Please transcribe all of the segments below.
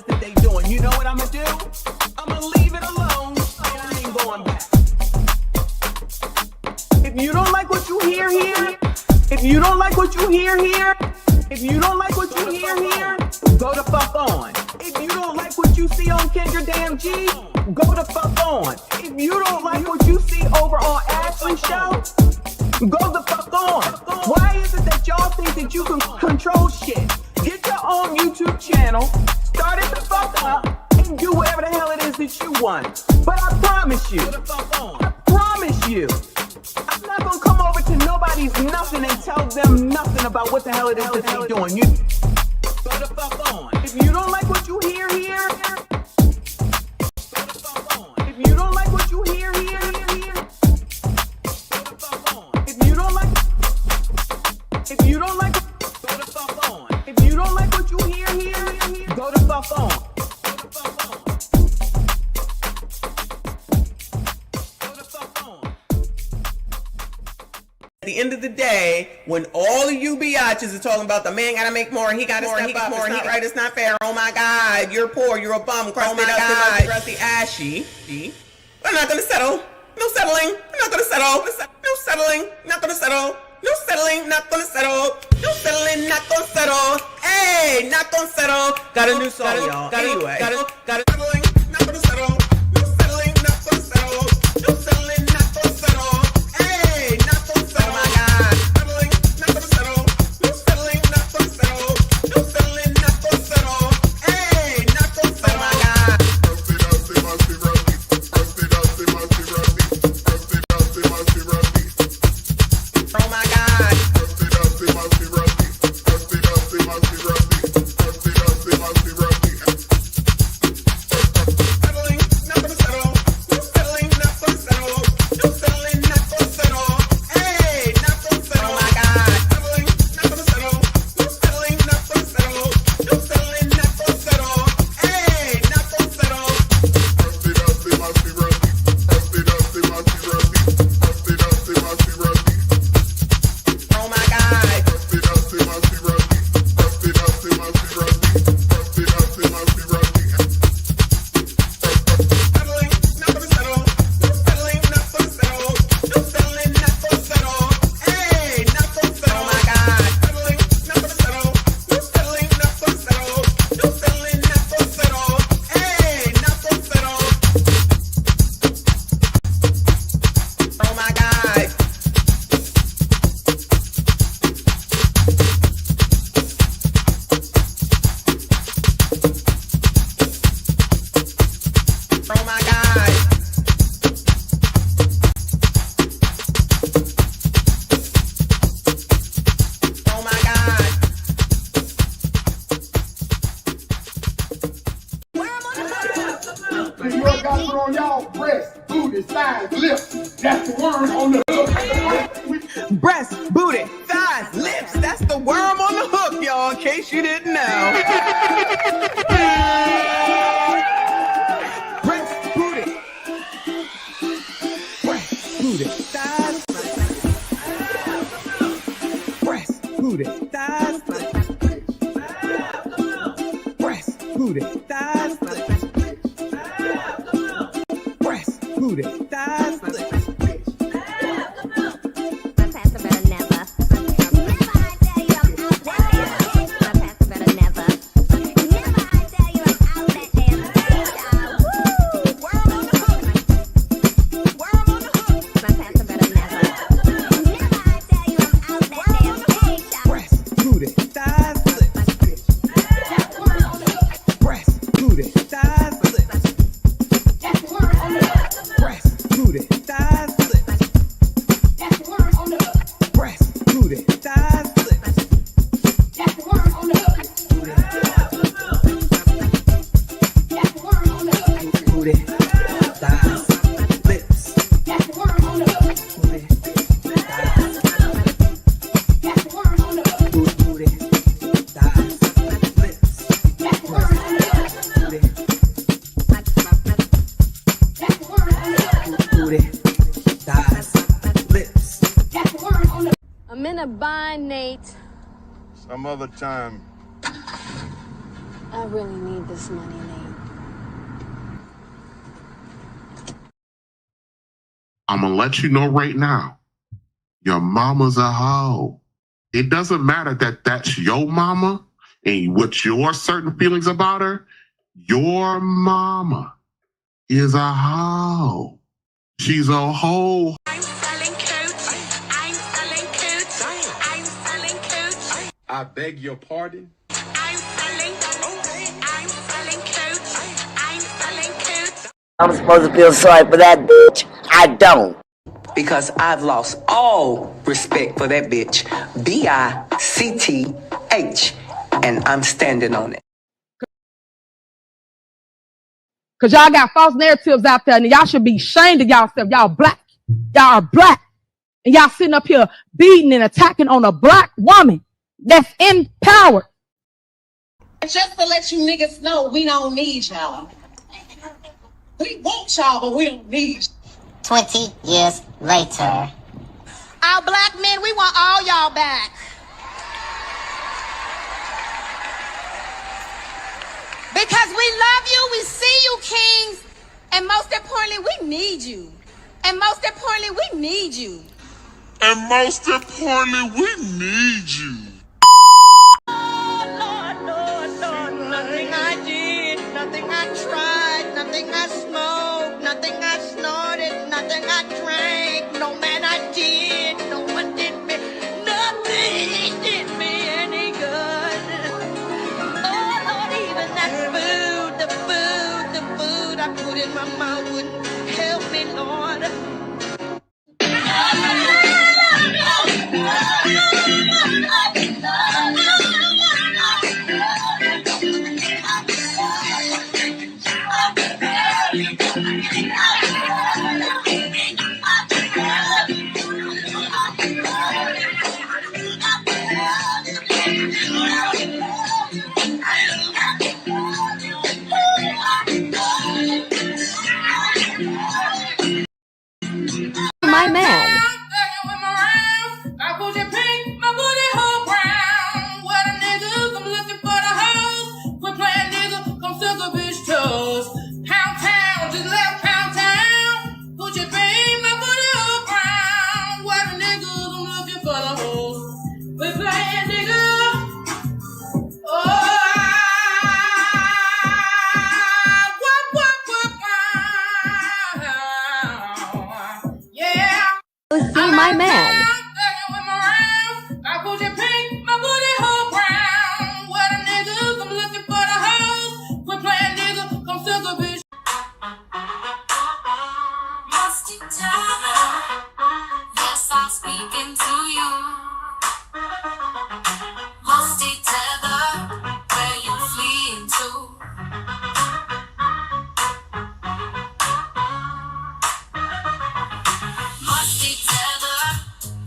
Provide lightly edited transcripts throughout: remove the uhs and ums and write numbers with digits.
that they doing. You know what I'ma do? I'ma leave it alone, and I ain't going back. If you don't like what you hear here, if you don't like what you hear here, if you don't like what you hear here, go the fuck on. If you don't like what you see on Kendra Damn G, go the fuck on. If you don't like what you see over on Ashley's show, go the fuck on. Why is it that y'all think that you can control shit? Get your own YouTube channel, start it the fuck up, and do whatever the hell it is that you want. But I promise you, I'm not gonna come over to nobody's nothing and tell them nothing about what the hell it is that they're doing. You go the fuck on. If you don't like what you hear here, go the fuck on. If you don't like what you hear here, go the fuck on. If you don't like, go the fuck on. If you don't like what you hear here, go the fuck on. At the end of the day, when all of you biatches are talking about the man gotta make more, he gotta step up, it's not right, it's not fair, oh my God, you're poor, you're a bum, crusty, crusty, ashy. We're not gonna settle. No settling. We're not gonna settle. No settling. Not gonna settle. No settling. Not gonna settle. No settling. Not gonna settle. Hey, not gonna settle. Got a new song, y'all. Anyway, got it. Settling. Not gonna settle. No settling. Not gonna settle. No settling. Not gonna settle. Hey, not gonna settle. Oh my God. Settling. Not gonna settle. No settling. Not gonna settle. No settling. Not gonna settle. Hey, not gonna settle. Oh my God. Oh my God. Breast, booty, thighs, lips. That's the worm on the hook, y'all, in case you didn't know. Breast, booty. Breast, booty, thighs. Breast, booty, thighs. Breast, booty, thighs. Breast, booty, thighs. I'm in a bind, Nate. Some other time. I really need this money, Nate. I'm gonna let you know right now, your mama's a hoe. It doesn't matter that that's your mama and what your certain feelings about her. Your mama is a hoe. She's a hoe. I'm selling coats. I'm selling coats. I'm selling coats. I beg your pardon? I'm selling coats. I'm selling coats. I'm supposed to feel sorry for that bitch. I don't. Because I've lost all respect for that bitch. B-I-C-T-H. And I'm standing on it. Because y'all got false narratives out there, and y'all should be ashamed of y'allself. Y'all black. Y'all are black. And y'all sitting up here beating and attacking on a black woman that's in power. Just to let you niggas know, we don't need y'all. We want y'all, but we don't need y'all. 20 years later. Our black men, we want all y'all back. Because we love you, we see you, kings, and most importantly, we need you. And most importantly, we need you. And most importantly, we need you. Lord, Lord, Lord, nothing I did, nothing I tried, nothing I smoked, nothing I snorted, nothing I drank, no man I did, no one did me, nothing did me any good. Oh Lord, even that food, the food I put in my mouth wouldn't help me, Lord. My man. See my man. Yes, I'm speaking to you. Musty tether, where you fleeing to? Musty tether,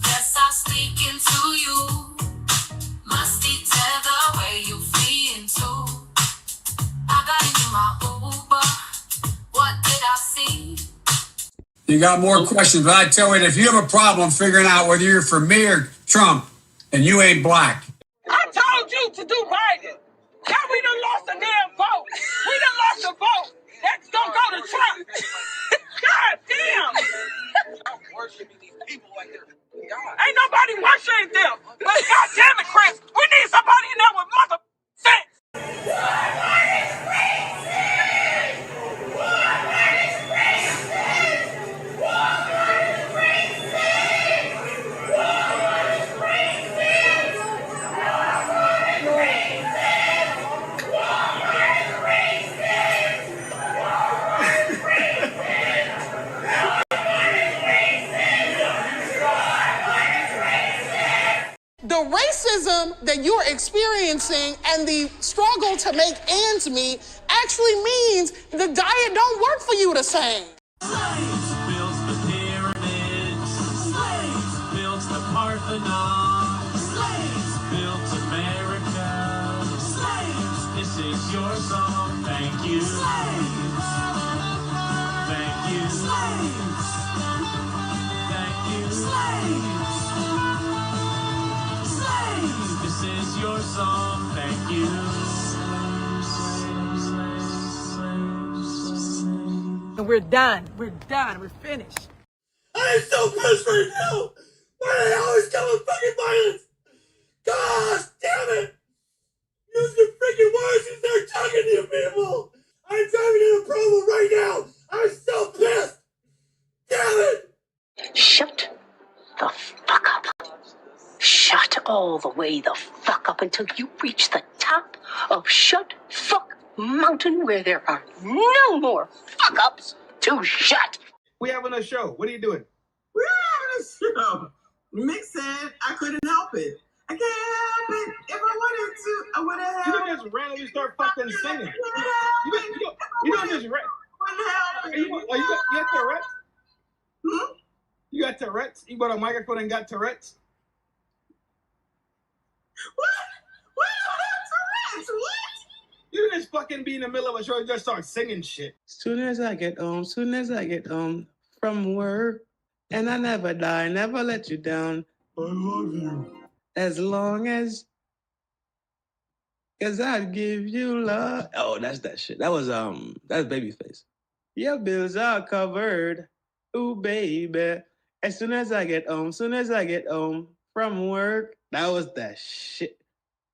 yes, I'm speaking to you. Musty tether, where you fleeing to? I got into my Uber, what did I see? You got more questions, but I tell you, if you have a problem figuring out whether you're for me or Trump, and you ain't black. I told you to do Biden. Now we done lost a damn vote. We done lost a vote. That's gonna go to Trump. God damn. I'm worshiping these people like they're God. Ain't nobody worshiping them. But God damn it, Chris, we need somebody in there with mother sense. The racism that you're experiencing and the struggle to make ends meet actually means the diet don't work for you the same. Slaves built the pyramids. Slaves built the Parthenon. Slaves built America. Slaves, this is your song. Thank you. Slaves. Thank you. Slaves. Thank you. Slaves. This is your song, thank you. And we're done. We're done. We're finished. I am so pissed right now. Why do they always come with fucking violence? Gosh damn it! Use your freaking words and start talking to you people. I'm driving in a promo right now. I'm so pissed. Damn it! Shut the fuck up. Shut all the way the fuck up until you reach the top of Shut Fuck Mountain, where there are no more fuck ups to shut. We having a show. What are you doing? We're having a show. Mick said I couldn't help it. I can't help it. If I wanted to, I would have You helped. don't just randomly start fucking singing. You don't just you got Tourette's? Hmm? You got Tourette's? You bought a microphone and got Tourette's? What? What do you have Tourette's? What? You don't just fucking be in the middle of a show and just start singing shit. Soon as I get home from work, and I never die, never let you down. I love you. As long as I'd give you love. Oh, that's that shit. That's Babyface. Your bills are covered. Ooh, baby. As soon as I get home from work. That was that shit.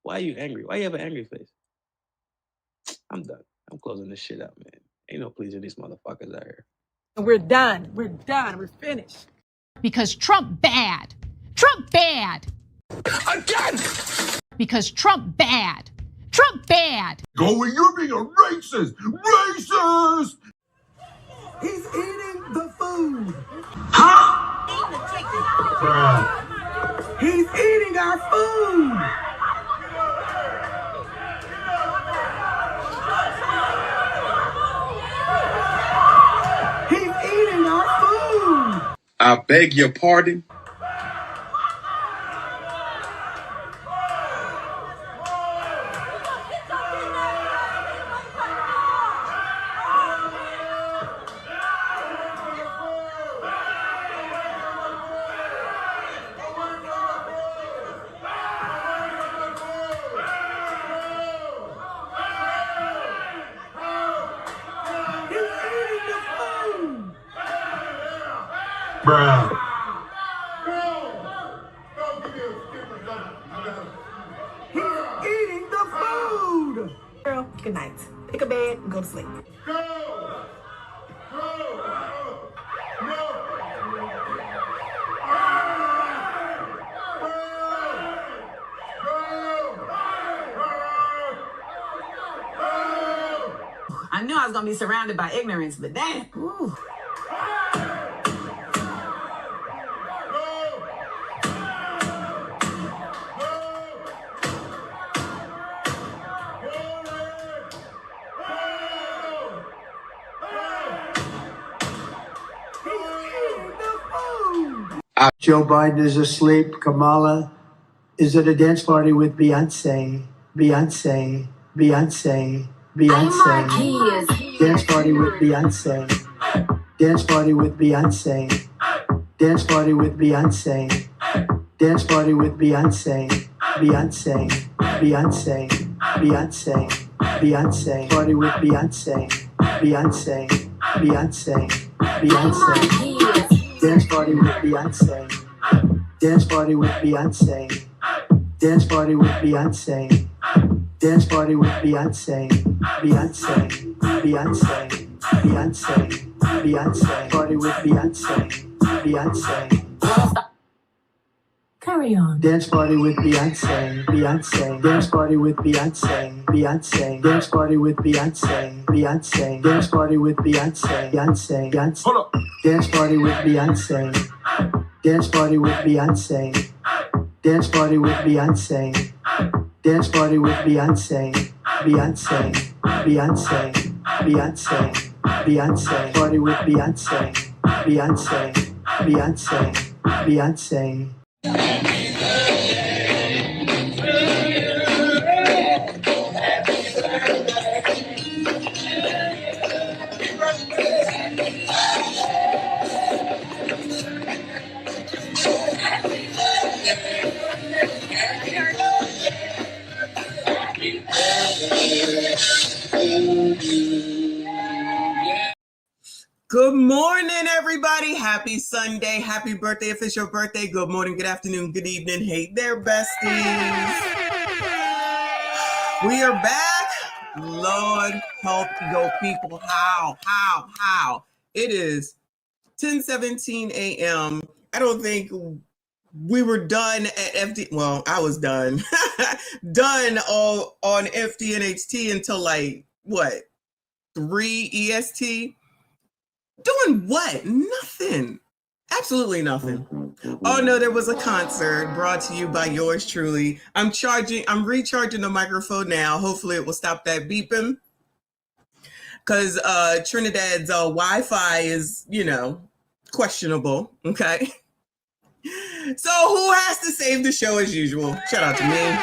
Why are you angry? Why you have an angry face? I'm done. I'm closing this shit out, man. Ain't no pleasing these motherfuckers out here. And we're done. We're done. We're finished. Because Trump bad. Trump bad. Again! Because Trump bad. Trump bad. Go where you're being a racist! Racist! He's eating the food. Huh? He's eating our food. He's eating our food. I beg your pardon? Bruh. He's eating the food. Girl, good night. Pick a bed and go to sleep. I knew I was gonna be surrounded by ignorance, but damn. Ooh. Joe Biden is asleep. Kamala is at a dance party with Beyonce. Beyonce. Beyonce. Beyonce. Dance party with Beyonce. Dance party with Beyonce. Dance party with Beyonce. Dance party with Beyonce. Beyonce. Beyonce. Beyonce. Beyonce. Party with Beyonce. Beyonce. Beyonce. Beyonce. Dance party with Beyonce. Dance party with Beyonce. Dance party with Beyonce. Dance party with Beyonce. Beyonce. Beyonce. Beyonce. Beyonce. Party with Beyonce. Beyonce. Carry on. Dance party with Beyonce. Beyonce. Dance party with Beyonce. Beyonce. Dance party with Beyonce. Beyonce. Dance party with Beyonce. Beyonce. Beyonce. Hold up. Dance party with Beyonce. Dance party with Beyonce. Dance party with Beyonce. Dance party with Beyonce. Beyonce. Beyonce. Beyonce. Beyonce. Party with Beyonce. Beyonce. Beyonce. Beyonce. Good morning, everybody. Happy Sunday. Happy birthday if it's your birthday. Good morning, good afternoon, good evening. Hey there, besties. We are back. Lord help your people. How? It is 10:17 a.m. I don't think we were done at FD. Well, I was done. Done all on FDNHT until like, what, 3 EST? Doing what? Nothing. Absolutely nothing. Oh no, there was a concert brought to you by yours truly. I'm recharging the microphone now. Hopefully it will stop that beeping. Because Trinidad's Wi-Fi is, questionable. Okay. So who has to save the show as usual? Shout out to me.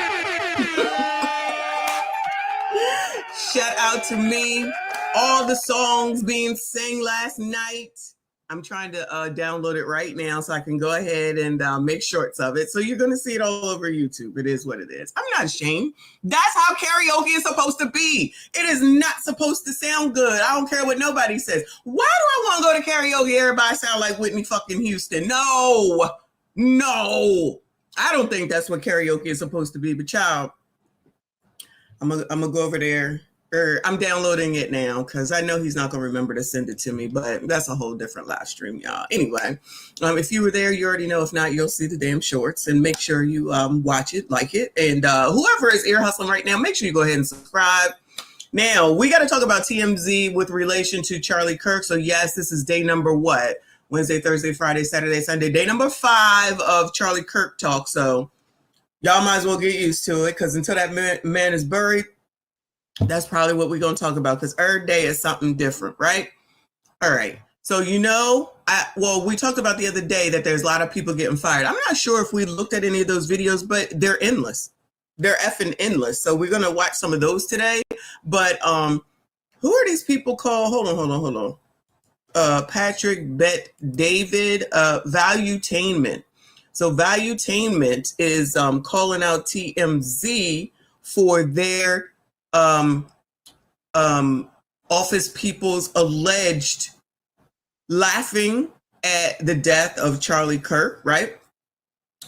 Shout out to me. All the songs being sang last night. I'm trying to download it right now so I can go ahead and make shorts of it. So you're going to see it all over YouTube. It is what it is. I'm not ashamed. That's how karaoke is supposed to be. It is not supposed to sound good. I don't care what nobody says. Why do I want to go to karaoke? Everybody sound like Whitney fucking Houston. No. I don't think that's what karaoke is supposed to be. But child, I'm gonna go over there. I'm downloading it now because I know he's not going to remember to send it to me, but that's a whole different live stream, y'all. Anyway, if you were there, you already know. If not, you'll see the damn shorts and make sure you watch it, like it. And whoever is ear hustling right now, make sure you go ahead and subscribe. Now, we got to talk about TMZ with relation to Charlie Kirk. So, yes, this is day number what? Wednesday, Thursday, Friday, Saturday, Sunday. Day number 5 of Charlie Kirk talk. So, y'all might as well get used to it because until that man is buried, that's probably what we're going to talk about because every day is something different, right? All right. So, we talked about the other day that there's a lot of people getting fired. I'm not sure if we looked at any of those videos, but they're endless. They're effing endless. So we're going to watch some of those today. But who are these people called? Hold on. Patrick, Bet, David, Valuetainment. So Valuetainment is calling out TMZ for their office people's alleged laughing at the death of Charlie Kirk, right?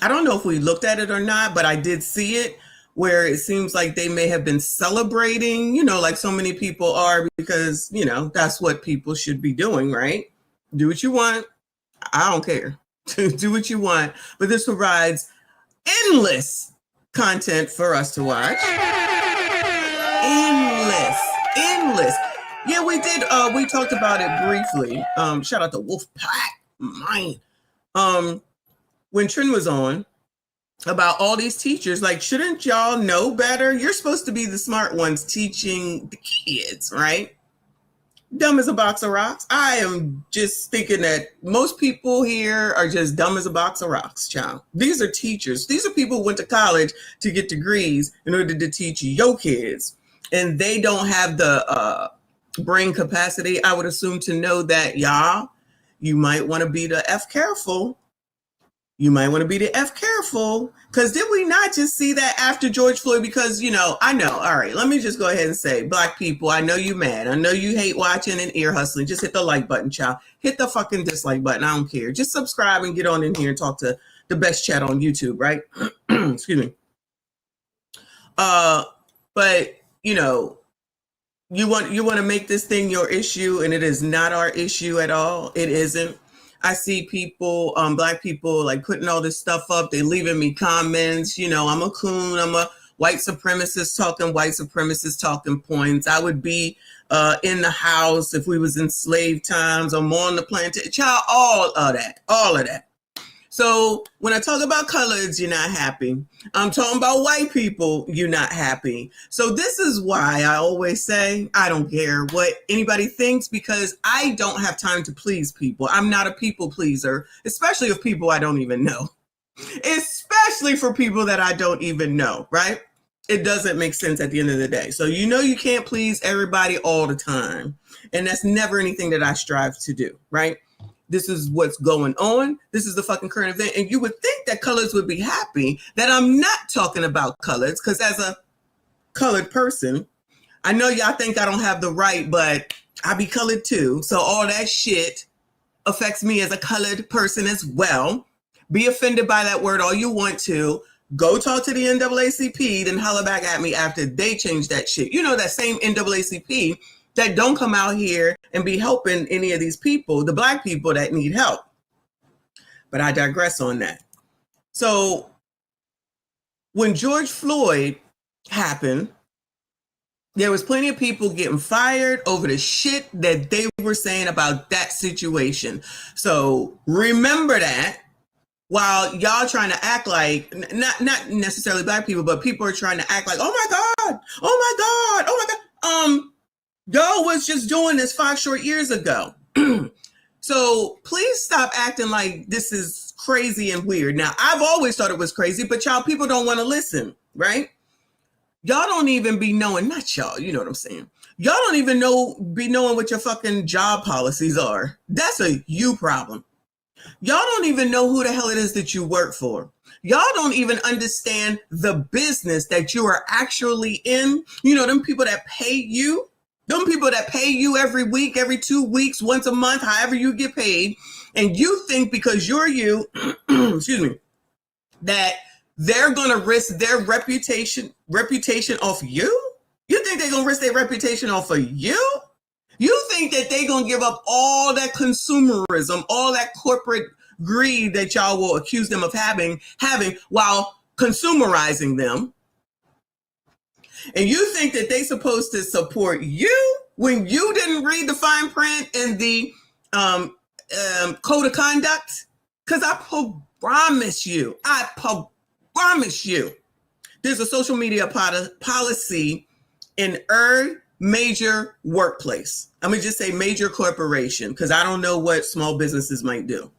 I don't know if we looked at it or not, but I did see it where it seems like they may have been celebrating, like so many people are, because, that's what people should be doing, right? Do what you want. I don't care. Do what you want. But this provides endless content for us to watch. Endless. Yeah, we did. We talked about it briefly. Shout out to Wolfpack Mine. When Trin was on about all these teachers, like, shouldn't y'all know better? You're supposed to be the smart ones teaching the kids, right? Dumb as a box of rocks. I am just thinking that most people here are just dumb as a box of rocks, child. These are teachers. These are people who went to college to get degrees in order to teach your kids. And they don't have the brain capacity, I would assume, to know that, y'all, you might want to be the F careful. Because did we not just see that after George Floyd? Because, I know. All right, let me just go ahead and say, Black people, I know you mad. I know you hate watching and ear hustling. Just hit the like button, child. Hit the fucking dislike button. I don't care. Just subscribe and get on in here and talk to the best chat on YouTube, right? Excuse me. But, you want to make this thing your issue, and it is not our issue at all. It isn't. I see people, Black people, like putting all this stuff up. They leaving me comments. I'm a coon. I'm a white supremacist talking points. I would be in the house if we was in slave times. I'm on the plantation. Child, all of that. So when I talk about coloreds, you're not happy. I'm talking about white people, you're not happy. So this is why I always say, I don't care what anybody thinks, because I don't have time to please people. I'm not a people pleaser, especially of people I don't even know. Especially for people that I don't even know, right? It doesn't make sense at the end of the day. So you can't please everybody all the time. And that's never anything that I strive to do, right? This is what's going on. This is the fucking current event. And you would think that colors would be happy that I'm not talking about colors, because as a colored person, I know y'all think I don't have the right, but I be colored too. So all that shit affects me as a colored person as well. Be offended by that word all you want to. Go talk to the NAACP, then holler back at me after they change that shit. You know, that same NAACP that don't come out here and be helping any of these people, the black people that need help. But I digress on that. So when George Floyd happened, there was plenty of people getting fired over the shit that they were saying about that situation. So remember that while y'all trying to act like, not necessarily black people, but people are trying to act like, oh my God, oh my God, oh my God. Y'all was just doing this 5 short years ago. So please stop acting like this is crazy and weird. Now, I've always thought it was crazy, but y'all people don't want to listen, right? Y'all don't even be knowing, not y'all, you know what I'm saying? Y'all don't even be knowing what your fucking job policies are. That's a you problem. Y'all don't even know who the hell it is that you work for. Y'all don't even understand the business that you are actually in. You know, them people that pay you. Them people that pay you every week, every 2 weeks, once a month, however you get paid, and you think because you're you, excuse me, that they're going to risk their reputation off you? You think they're going to risk their reputation off of you? You think that they're going to give up all that consumerism, all that corporate greed that y'all will accuse them of having while consumerizing them? And you think that they're supposed to support you when you didn't read the fine print in the code of conduct? Because I promise you, there's a social media policy in every major workplace. I'm going to just say major corporation because I don't know what small businesses might do.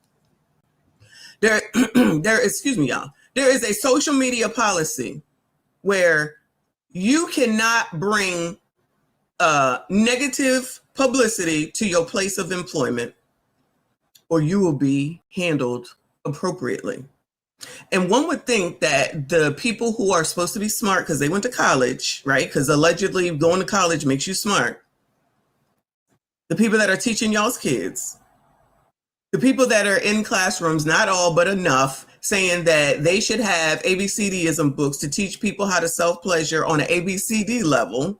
Excuse me, y'all. There is a social media policy where you cannot bring negative publicity to your place of employment or you will be handled appropriately. And one would think that the people who are supposed to be smart because they went to college, right? Because allegedly going to college makes you smart. The people that are teaching y'all's kids, the people that are in classrooms, not all, but enough, saying that they should have ABCDism books to teach people how to self-pleasure on an ABCD level.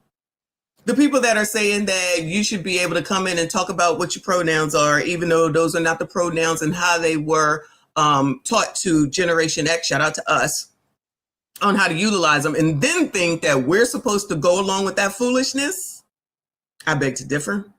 The people that are saying that you should be able to come in and talk about what your pronouns are, even though those are not the pronouns and how they were taught to Generation X, shout out to us, on how to utilize them, and then think that we're supposed to go along with that foolishness. I beg to differ.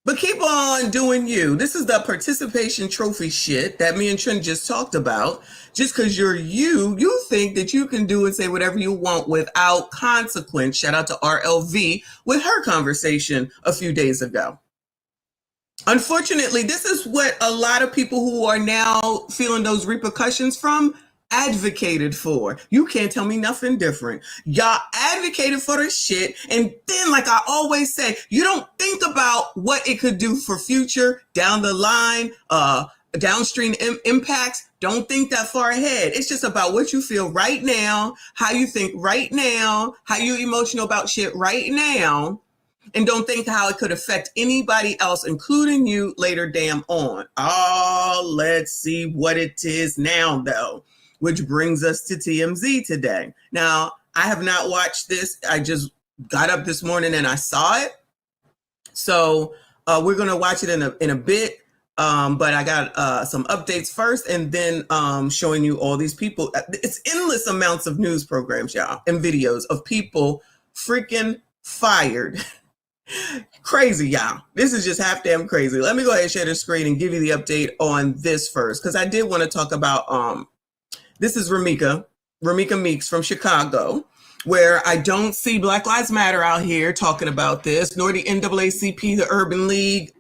But keep on doing you. This is the participation trophy shit that me and Trent just talked about. Just because you're you think that you can do and say whatever you want without consequence. Shout out to RLV with her conversation a few days ago. Unfortunately, this is what a lot of people who are now feeling those repercussions from advocated for. You can't tell me nothing different. Y'all advocated for this shit. And then, like I always say, you don't think about what it could do for future down the line, downstream impacts. Don't think that far ahead. It's just about what you feel right now, how you think right now, how you emotional about shit right now. And don't think how it could affect anybody else, including you later damn on. Oh, let's see what it is now, though. Which brings us to TMZ today. Now, I have not watched this. I just got up this morning and I saw it. So we're going to watch it in a bit. But I got some updates first and then showing you all these people. It's endless amounts of news programs, y'all, and videos of people freaking fired. Crazy, y'all. This is just half damn crazy. Let me go ahead and share the screen and give you the update on this first, because I did want to talk about this is Ramika Meeks from Chicago, where I don't see Black Lives Matter out here talking about this, nor the NAACP, the Urban League,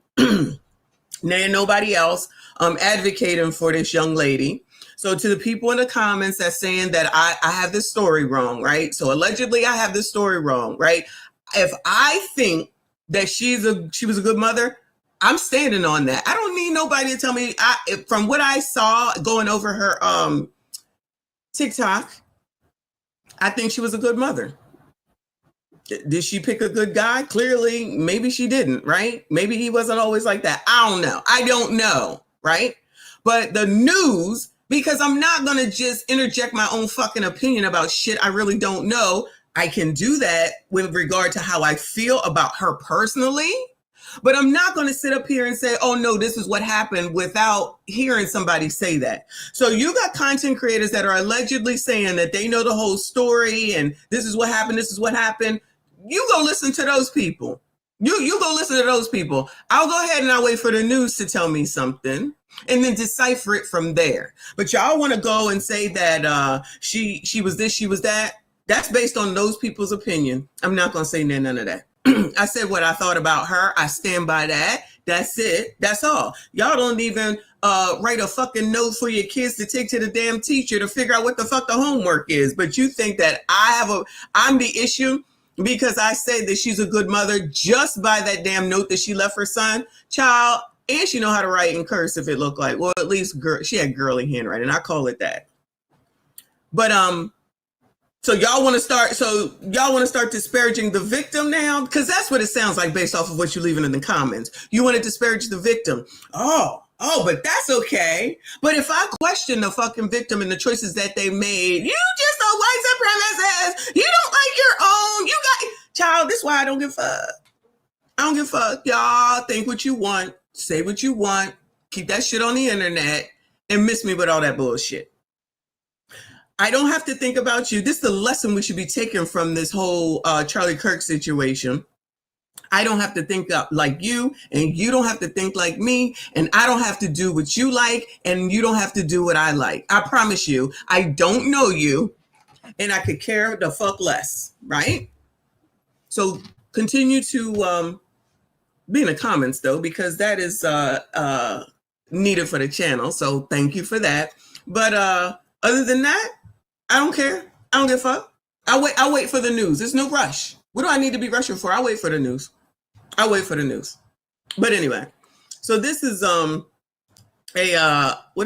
nobody else advocating for this young lady. So to the people in the comments that's saying that I have this story wrong, right? So allegedly I have this story wrong, right? If I think that she was a good mother, I'm standing on that. I don't need nobody to tell me. From what I saw going over her TikTok, I think she was a good mother. Did she pick a good guy? Clearly, maybe she didn't, right? Maybe he wasn't always like that. I don't know, right? But the news, because I'm not going to just interject my own fucking opinion about shit I really don't know. I can do that with regard to how I feel about her personally. But I'm not going to sit up here and say, oh, no, this is what happened without hearing somebody say that. So you got content creators that are allegedly saying that they know the whole story and this is what happened. This is what happened. You go listen to those people. You go listen to those people. I'll go ahead and I'll wait for the news to tell me something and then decipher it from there. But y'all want to go and say that she was this, she was that. That's based on those people's opinion. I'm not going to say none of that. I said what I thought about her. I stand by that. That's it. That's all. Y'all don't even write a fucking note for your kids to take to the damn teacher to figure out what the fuck the homework is. But you think that I'm the issue because I say that she's a good mother just by that damn note that she left her son, child, and she know how to write and curse if it looked like, well, at least she had girly handwriting. I call it that. But So y'all want to start disparaging the victim now? Because that's what it sounds like based off of what you're leaving in the comments. You want to disparage the victim. Oh, but that's okay. But if I question the fucking victim and the choices that they made, you just a white supremacist. You don't like your own. You got, child, this is why I don't give a fuck. I don't give a fuck. Y'all think what you want. Say what you want. Keep that shit on the internet and miss me with all that bullshit. I don't have to think about you. This is the lesson we should be taking from this whole Charlie Kirk situation. I don't have to think like you, and you don't have to think like me, and I don't have to do what you like, and you don't have to do what I like. I promise you, I don't know you, and I could care the fuck less, right? So continue to be in the comments, though, because that is needed for the channel. So thank you for that. But other than that, I don't care. I don't give a fuck. I'll wait for the news. There's no rush. What do I need to be rushing for? I'll wait for the news. I'll wait for the news. But anyway, so this is what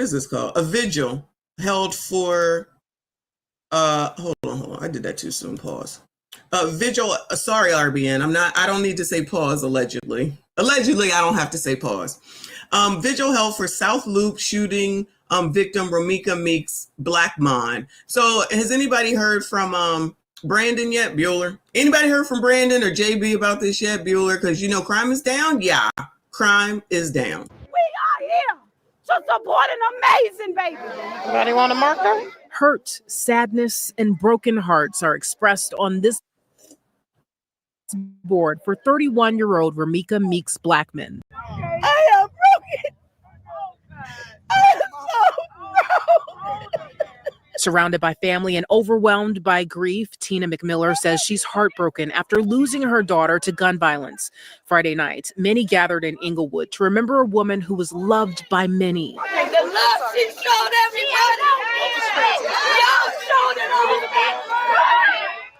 is this called? A vigil held for hold on. I did that too soon. Pause. Vigil, sorry, RBN. I don't need to say pause, allegedly. Allegedly, I don't have to say pause. Vigil held for South Loop shooting victim Ramika Meeks Blackmon. So has anybody heard from Brandon yet? Bueller? Anybody heard from Brandon or JB about this yet? Bueller? Because you know crime is down? Yeah, crime is down. We are here to support an amazing baby. Anybody want a marker? Hurt, sadness, and broken hearts are expressed on this board for 31-year-old Ramika Meeks Blackmon. I am broken. I am so broken. Surrounded by family and overwhelmed by grief, Tina McMiller says she's heartbroken after losing her daughter to gun violence. Friday night, many gathered in Inglewood to remember a woman who was loved by many. The love she showed everybody. Y'all showed it all the time.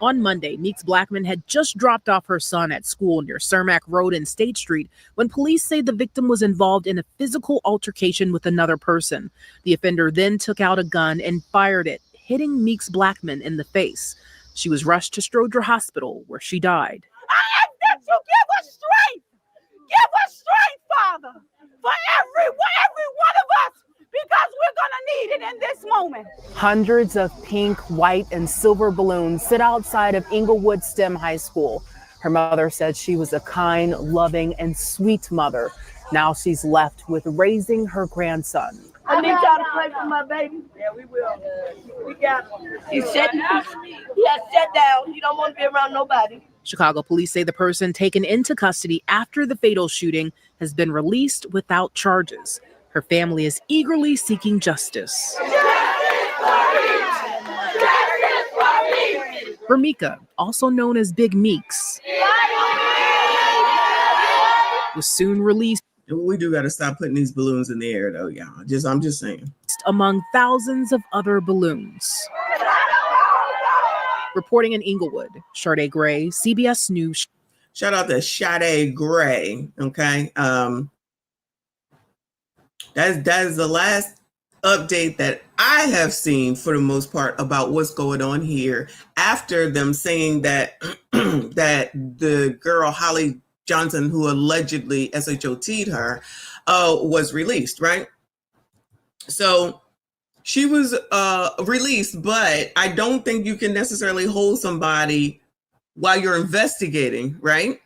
On Monday, Meeks Blackmon had just dropped off her son at school near Cermak Road and State Street when police say the victim was involved in a physical altercation with another person. The offender then took out a gun and fired it, hitting Meeks Blackmon in the face. She was rushed to Stroger Hospital, where she died. I ask that you give us strength. Give us strength, Father, for every one of us, because we're going to need it in this moment. Hundreds of pink, white, and silver balloons sit outside of Inglewood STEM High School. Her mother said she was a kind, loving, and sweet mother. Now she's left with raising her grandson. I need y'all to pray for my baby. Yeah, we will. We got him. He's sitting down. He has sat down. He don't want to be around nobody. Chicago police say the person taken into custody after the fatal shooting has been released without charges. Her family is eagerly seeking justice. Ramika, also known as Big Meeks, was soon released. We do got to stop putting these balloons in the air, though, y'all. I'm just saying. Among thousands of other balloons. Reporting in Inglewood, Sade Gray, CBS News. Shout out to Sade Gray. Okay. That is the last update that I have seen for the most part about what's going on here after them saying that that the girl Holly Johnson, who allegedly SHOT'd her, was released, right? So she was released, but I don't think you can necessarily hold somebody while you're investigating, right?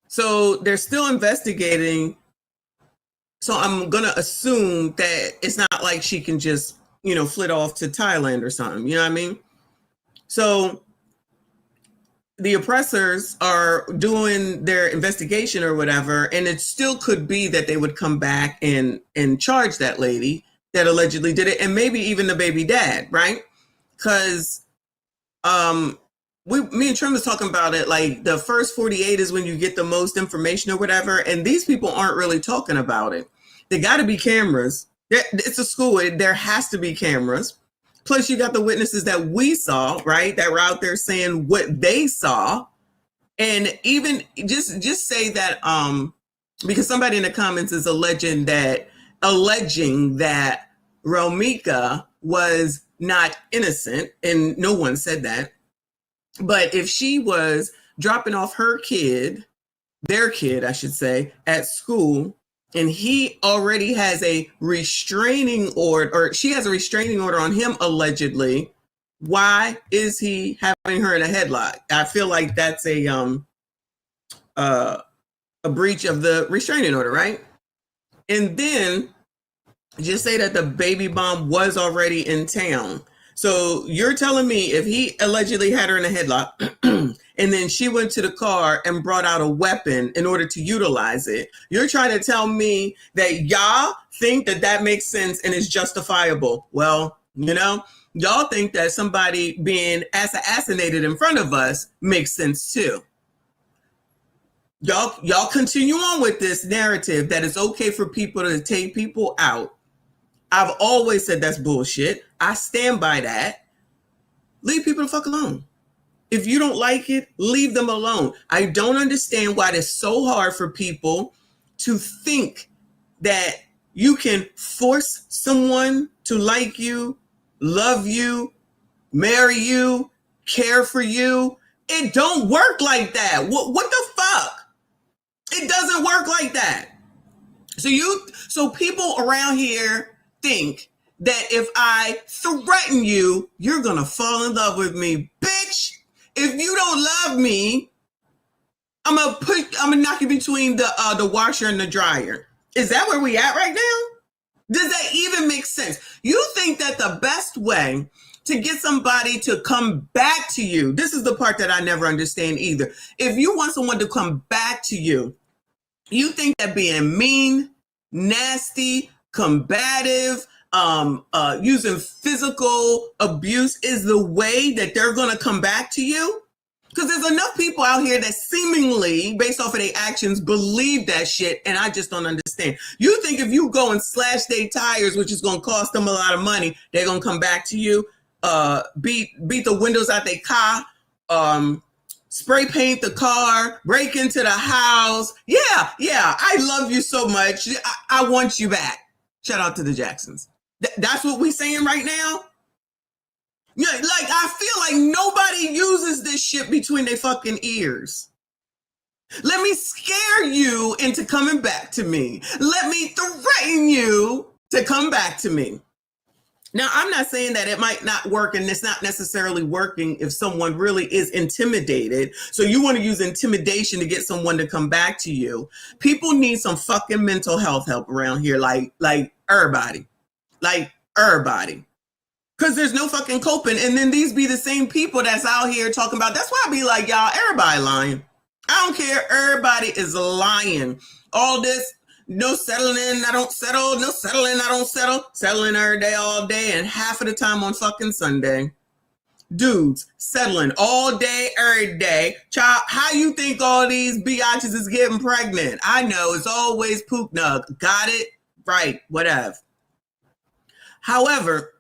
So they're still investigating. So I'm going to assume that it's not like she can just, flit off to Thailand or something. You know what I mean? So the oppressors are doing their investigation or whatever, and it still could be that they would come back and charge that lady that allegedly did it, and maybe even the baby dad, right? Because me and Trim was talking about it, like the first 48 is when you get the most information or whatever, and these people aren't really talking about it. There got to be cameras. It's a school. There has to be cameras. Plus, you got the witnesses that we saw, right, that were out there saying what they saw. And even just say that because somebody in the comments is alleging that Romika was not innocent, and no one said that. But if she was dropping off her kid, their kid, I should say, at school, and he already has a restraining order, or she has a restraining order on him allegedly, why is he having her in a headlock? I feel like that's a breach of the restraining order, right? And then just say that the baby mom was already in town. So you're telling me if he allegedly had her in a headlock and then she went to the car and brought out a weapon in order to utilize it, you're trying to tell me that y'all think that that makes sense and is justifiable. Well, y'all think that somebody being assassinated in front of us makes sense too. Y'all continue on with this narrative that it's okay for people to take people out. I've always said that's bullshit. I stand by that. Leave people the fuck alone. If you don't like it, leave them alone. I don't understand why it's so hard for people to think that you can force someone to like you, love you, marry you, care for you. It don't work like that. What the fuck? It doesn't work like that. So people around here think that if I threaten you, you're gonna fall in love with me. Bitch, if you don't love me, I'm gonna knock you between the washer and the dryer. Is that where we at right now? Does that even make sense? You think that the best way to get somebody to come back to you, this is the part that I never understand either. If you want someone to come back to you, you think that being mean, nasty, combative, using physical abuse is the way that they're going to come back to you? Because there's enough people out here that seemingly, based off of their actions, believe that shit, and I just don't understand. You think if you go and slash their tires, which is going to cost them a lot of money, they're going to come back to you, beat the windows out their car, spray paint the car, break into the house. Yeah, I love you so much. I want you back. Shout out to the Jacksons. That's what we're saying right now? Yeah, like, I feel like nobody uses this shit between their fucking ears. Let me scare you into coming back to me. Let me threaten you to come back to me. Now, I'm not saying that it might not work, and it's not necessarily working if someone really is intimidated. So you want to use intimidation to get someone to come back to you. People need some fucking mental health help around here, like everybody. Like everybody. Because there's no fucking coping. And then these be the same people that's out here talking about, that's why I be like, y'all, everybody lying. I don't care. Everybody is lying. All this, no settling, I don't settle. No settling, I don't settle. Settling every day, all day, and half of the time on fucking Sunday. Dudes settling all day, every day. Child, how you think all these biatches is getting pregnant? I know, it's always poop nug. Got it? Right, whatever. However,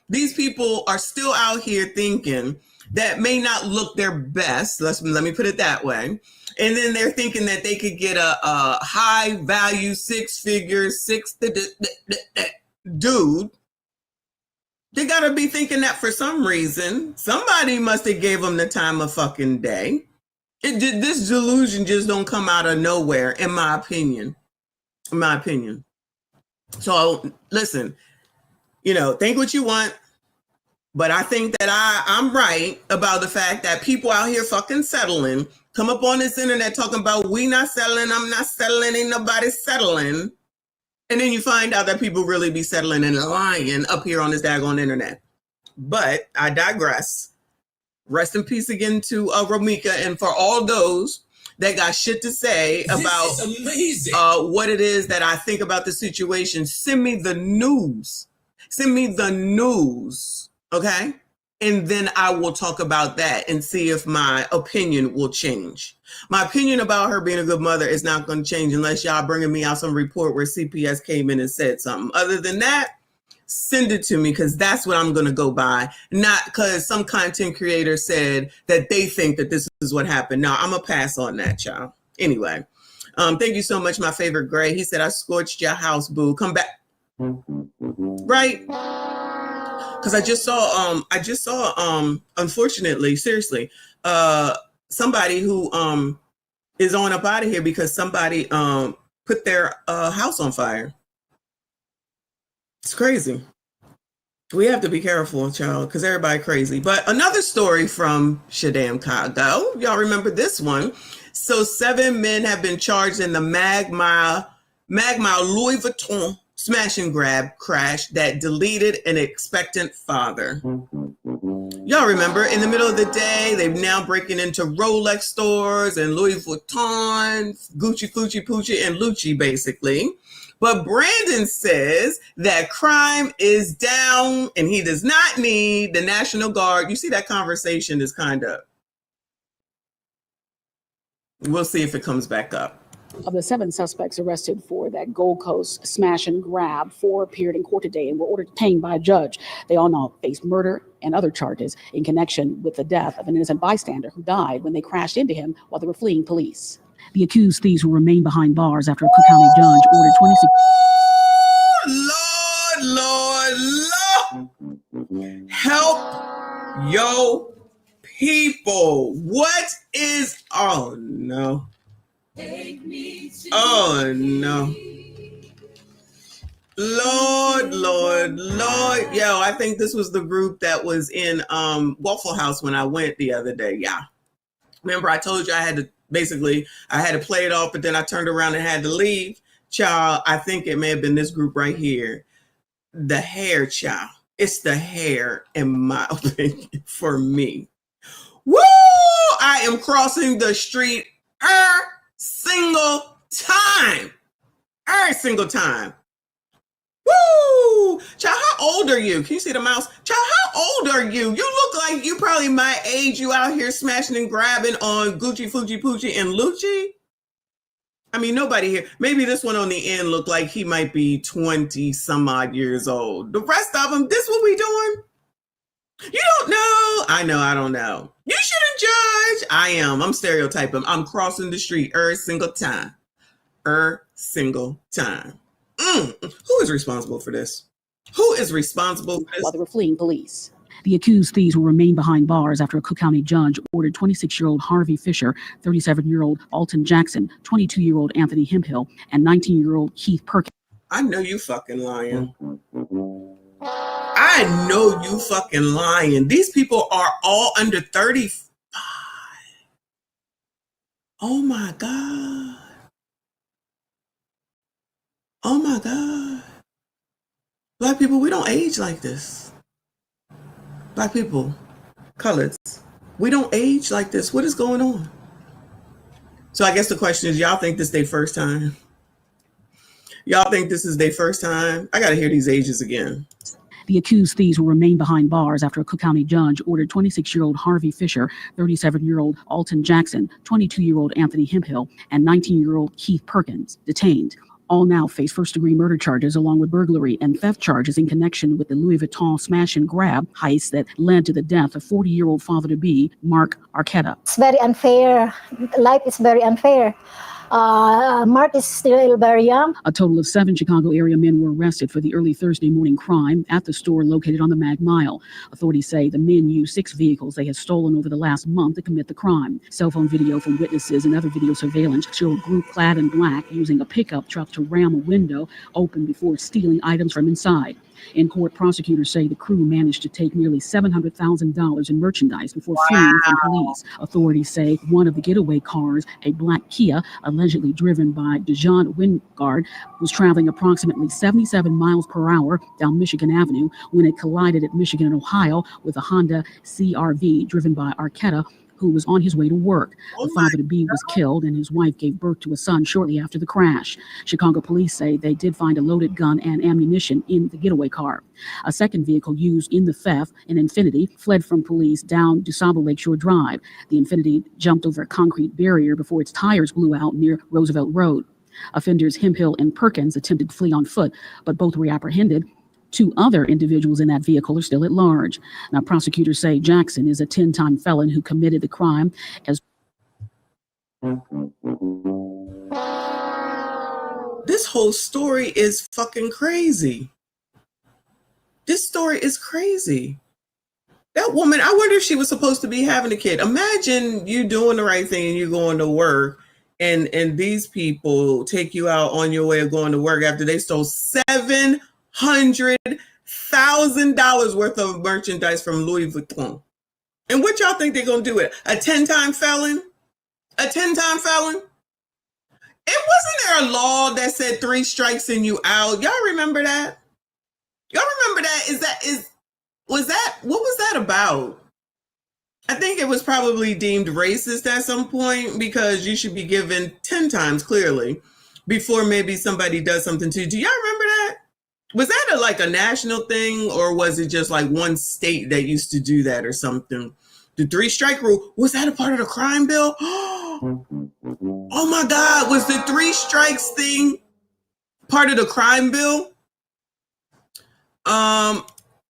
these people are still out here thinking that may not look their best. Let me put it that way. And then they're thinking that they could get a high value, 6 figure, dude They gotta be thinking that for some reason. Somebody must have gave them the time of fucking day. This delusion just don't come out of nowhere, in my opinion. In my opinion. So listen, you know, think what you want, but I think that I'm right about the fact that people out here fucking settling, come up on this internet talking about we not settling, I'm not settling, ain't nobody settling. And then you find out that people really be settling and lying up here on this daggone internet. But I digress. Rest in peace again to Romika, and for all those that got shit to say about what it is that I think about the situation, send me the news. Send me the news, okay? And then I will talk about that and see if my opinion will change. My opinion about her being a good mother is not going to change unless y'all bringing me out some report where CPS came in and said something. Other than that, send it to me, because that's what I'm going to go by. Not because some content creator said that they think that this is what happened. No, I'm going to pass on that, y'all. Anyway, thank you so much, my favorite Gray. He said, I scorched your house, boo. Come back. Right? Because I just saw, unfortunately, seriously, somebody who is on up out of here because somebody put their house on fire. It's crazy. We have to be careful, child, because everybody crazy. But another story from Shadam Chicago. Y'all remember this one? So 7 men have been charged in the Magmile Louis Vuitton smash and grab crash that deleted an expectant father. Y'all remember, in the middle of the day, they've now breaking into Rolex stores and Louis Vuitton, Gucci, Fucci, Poochie, and Lucci, basically. But Brandon says that crime is down and he does not need the National Guard. You see, that conversation is kind of, we'll see if it comes back up. Of the 7 suspects arrested for that Gold Coast smash and grab, 4 appeared in court today and were ordered detained by a judge. They all now face murder and other charges in connection with the death of an innocent bystander who died when they crashed into him while they were fleeing police. The accused thieves will remain behind bars after a Cook County judge ordered 26... Lord. Help yo people. What is... Oh, no. Oh, no. Lord. Yo, I think this was the group that was in Waffle House when I went the other day. Yeah. Remember, I told you I had to play it off, but then I turned around and had to leave. Child, I think it may have been this group right here. The hair, child. It's the hair, in my opinion, for me. Woo! I am crossing the street every single time. Woo! Child, how old are you? Can you see the mouse? Child, how old are you? You look like you probably my age. You out here smashing and grabbing on Gucci, Fuji, Poochie, and Lucci. I mean, nobody here. Maybe this one on the end looked like he might be 20 some odd years old. The rest of them, this what we doing? You don't know. I know, I don't know. You shouldn't judge. I am. I'm stereotyping. I'm crossing the street every single time. Who is responsible for this? Who is responsible for this? While they were fleeing police. The accused thieves will remain behind bars after a Cook County judge ordered 26-year-old Harvey Fisher, 37-year-old Alton Jackson, 22-year-old Anthony Hemphill, and 19-year-old Keith Perkins. I know you fucking lying. I know you fucking lying. These people are all under 35. Oh my God. Oh my God. Black people, we don't age like this. Black people, colors, we don't age like this. What is going on? So I guess the question is, y'all think this is their first time? Y'all think this is their first time? I got to hear these ages again. The accused thieves will remain behind bars after a Cook County judge ordered 26-year-old Harvey Fisher, 37-year-old Alton Jackson, 22-year-old Anthony Hemphill, and 19-year-old Keith Perkins detained. All now face first-degree murder charges along with burglary and theft charges in connection with the Louis Vuitton smash and grab heist that led to the death of 40-year-old father-to-be Mark Arquetta. It's very unfair. Life is very unfair. Mark is still very young. A total of 7 Chicago area men were arrested for the early Thursday morning crime at the store located on the Mag Mile. Authorities say the men used 6 vehicles they had stolen over the last month to commit the crime. Cell phone video from witnesses and other video surveillance showed a group clad in black using a pickup truck to ram a window open before stealing items from inside. In court, prosecutors say the crew managed to take nearly $700,000 in merchandise before fleeing from police. Authorities say one of the getaway cars, a black Kia, allegedly driven by Dejan Wingard, was traveling approximately 77 miles per hour down Michigan Avenue when it collided at Michigan and Ohio with a Honda CR-V driven by Arquetta, who was on his way to work. The father-to-be was killed and his wife gave birth to a son shortly after the crash. Chicago police say they did find a loaded gun and ammunition in the getaway car. A second vehicle used in the theft, an Infiniti, fled from police down DuSable Lakeshore Drive. The Infiniti jumped over a concrete barrier before its tires blew out near Roosevelt Road. Offenders Hemphill and Perkins attempted to flee on foot, but both were apprehended. 2 other individuals in that vehicle are still at large. Now, prosecutors say Jackson is a 10-time felon who committed the crime as This whole story is fucking crazy. This story is crazy. That woman, I wonder if she was supposed to be having a kid. Imagine you doing the right thing and you going to work and these people take you out on your way of going to work after they stole $700,000 worth of merchandise from Louis Vuitton. And what y'all think they're going to do with it? A 10-time felon? A 10-time felon? It wasn't there a law that said 3 strikes and you out? Y'all remember that? Y'all remember that? What was that about? I think it was probably deemed racist at some point because you should be given 10 times clearly before maybe somebody does something to you. Do y'all remember that? Was that like a national thing or was it just like one state that used to do that or something? The 3-strike rule, was that a part of the crime bill? Oh my God, was the 3 strikes thing part of the crime bill?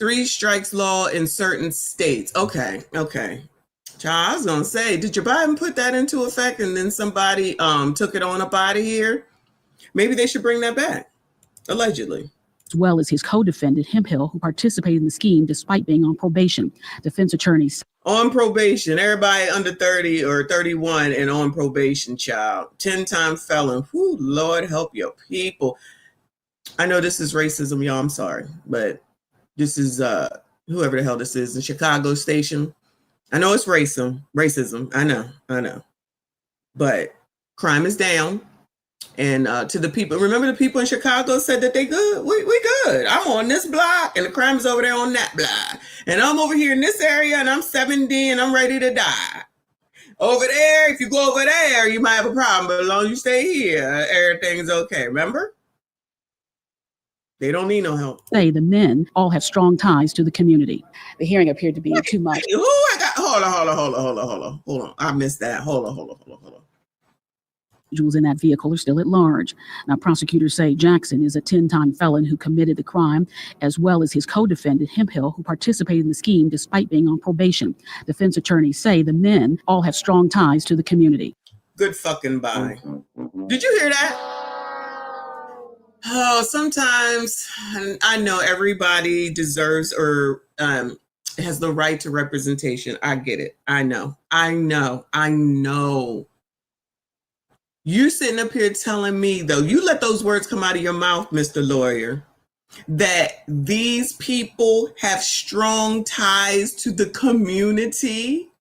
3 strikes law in certain states. Okay. Child, I was gonna say, did Joe Biden put that into effect and then somebody took it on up out of here? Maybe they should bring that back, allegedly. as well as his co-defendant Hemphill, who participated in the scheme despite being on probation. Defense attorneys on probation, everybody under 30 or 31 and on probation, child. 10-time felon. Whoo, Lord help your people. I know this is racism, y'all. I'm sorry, but this is whoever the hell this is, the Chicago station. I know it's racism. I know. But crime is down. And to the people, remember the people in Chicago said that they good. We good. I'm on this block and the crime is over there on that block. And I'm over here in this area and I'm 70 and I'm ready to die. Over there, if you go over there, you might have a problem. But as long as you stay here, everything's okay. Remember? They don't need no help. Say the men all have strong ties to the community. The hearing appeared to be too much. Hold on. I missed that. Hold on. Individuals in that vehicle are still at large. Now, prosecutors say Jackson is a 10-time felon who committed the crime, as well as his co-defendant Hemphill, who participated in the scheme despite being on probation. Defense attorneys say the men all have strong ties to the community. Good fucking bye. Did you hear that? Oh, sometimes I know everybody deserves or has the right to representation. I get it. I know. You sitting up here telling me, though, you let those words come out of your mouth, Mr. Lawyer, that these people have strong ties to the community?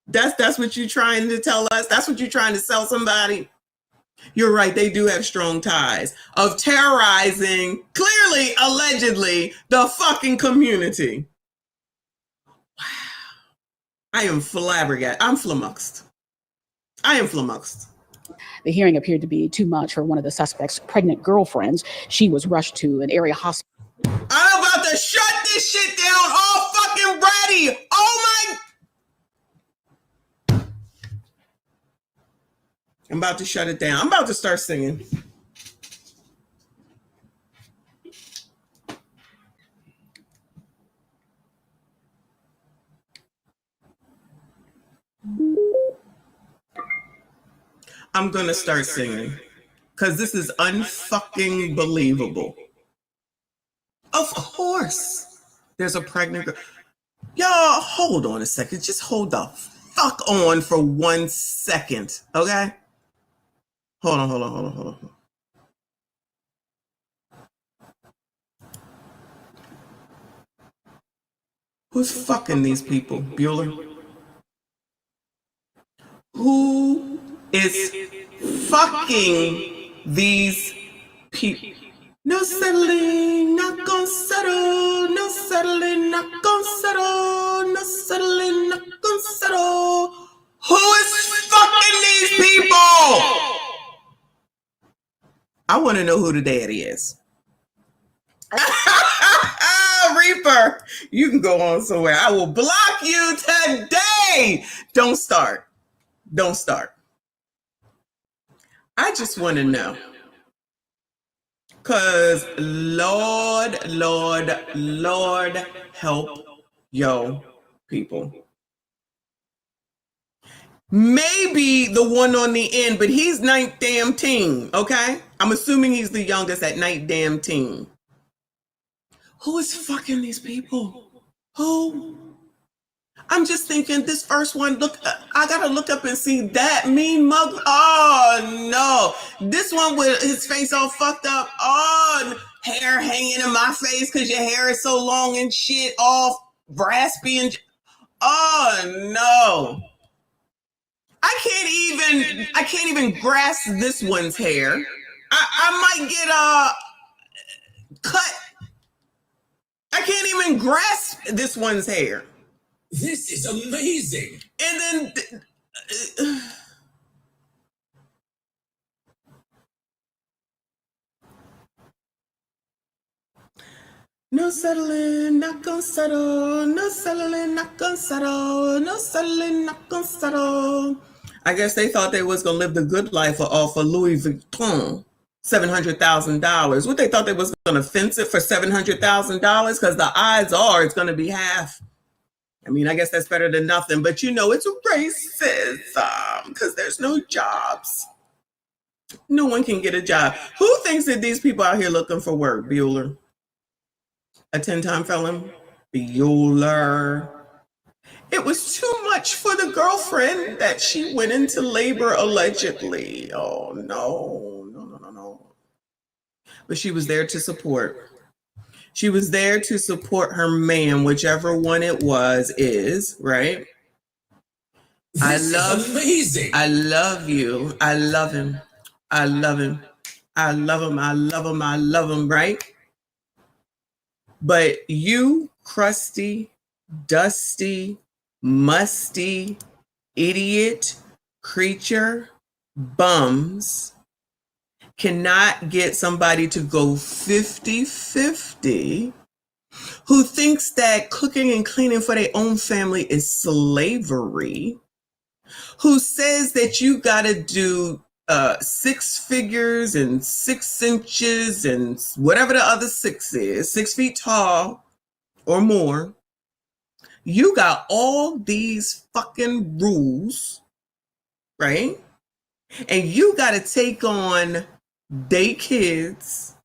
That's what you're trying to tell us? That's what you're trying to sell somebody? You're right, they do have strong ties of terrorizing, clearly, allegedly, the fucking community. Wow. I am flabbergasted. I'm flummoxed. I am flummoxed. The hearing appeared to be too much for one of the suspect's pregnant girlfriends. She was rushed to an area hospital. I'm about to shut this shit down all fucking ready. Oh my... I'm about to shut it down. I'm about to start singing. I'm gonna start singing because this is unfucking believable. Of course, there's a pregnant girl. Y'all, hold on a second. Just hold the fuck on for 1 second, okay? Hold on. Who's fucking these people, Bueller? Who is fucking these people? No settling, not gonna settle. No settling, not gonna settle. No settling, not gonna settle. Who is fucking these people? I want to know who the daddy is. Reaper, you can go on somewhere. I will block you today. Don't start. I just want to know. Because Lord help yo people. Maybe the one on the end, but he's 19, okay? I'm assuming he's the youngest at 19. Who is fucking these people? Who? I'm just thinking this first one, look, I gotta look up and see that mean mug. Oh no. This one with his face all fucked up. Oh, hair hanging in my face because your hair is so long and shit, all raspy and oh no. I can't even grasp this one's hair. I might get cut. I can't even grasp this one's hair. This is amazing. And then no settling, not gonna settle. No settling, not gonna settle. No settling, not gonna settle. I guess they thought they was gonna live the good life off of Louis Vuitton. $700,000. What they thought they was gonna fence it for $700,000? Because the odds are it's gonna be half. I mean, I guess that's better than nothing, but you know, it's racism because there's no jobs. No one can get a job. Who thinks that these people out here looking for work, Bueller? A 10-time felon? Bueller. It was too much for the girlfriend that she went into labor allegedly. Oh, no. But she was there to support. She was there to support her man, whichever one it is, right? This is amazing. I love you. I love him. I love him. I love him. I love him. I love him, right? But you, crusty, dusty, musty, idiot, creature, bums, cannot get somebody to go 50-50 who thinks that cooking and cleaning for their own family is slavery, who says that you got to do 6 figures and 6 inches and whatever the other 6 is, 6 feet tall or more. You got all these fucking rules, right? And you got to take on they kids,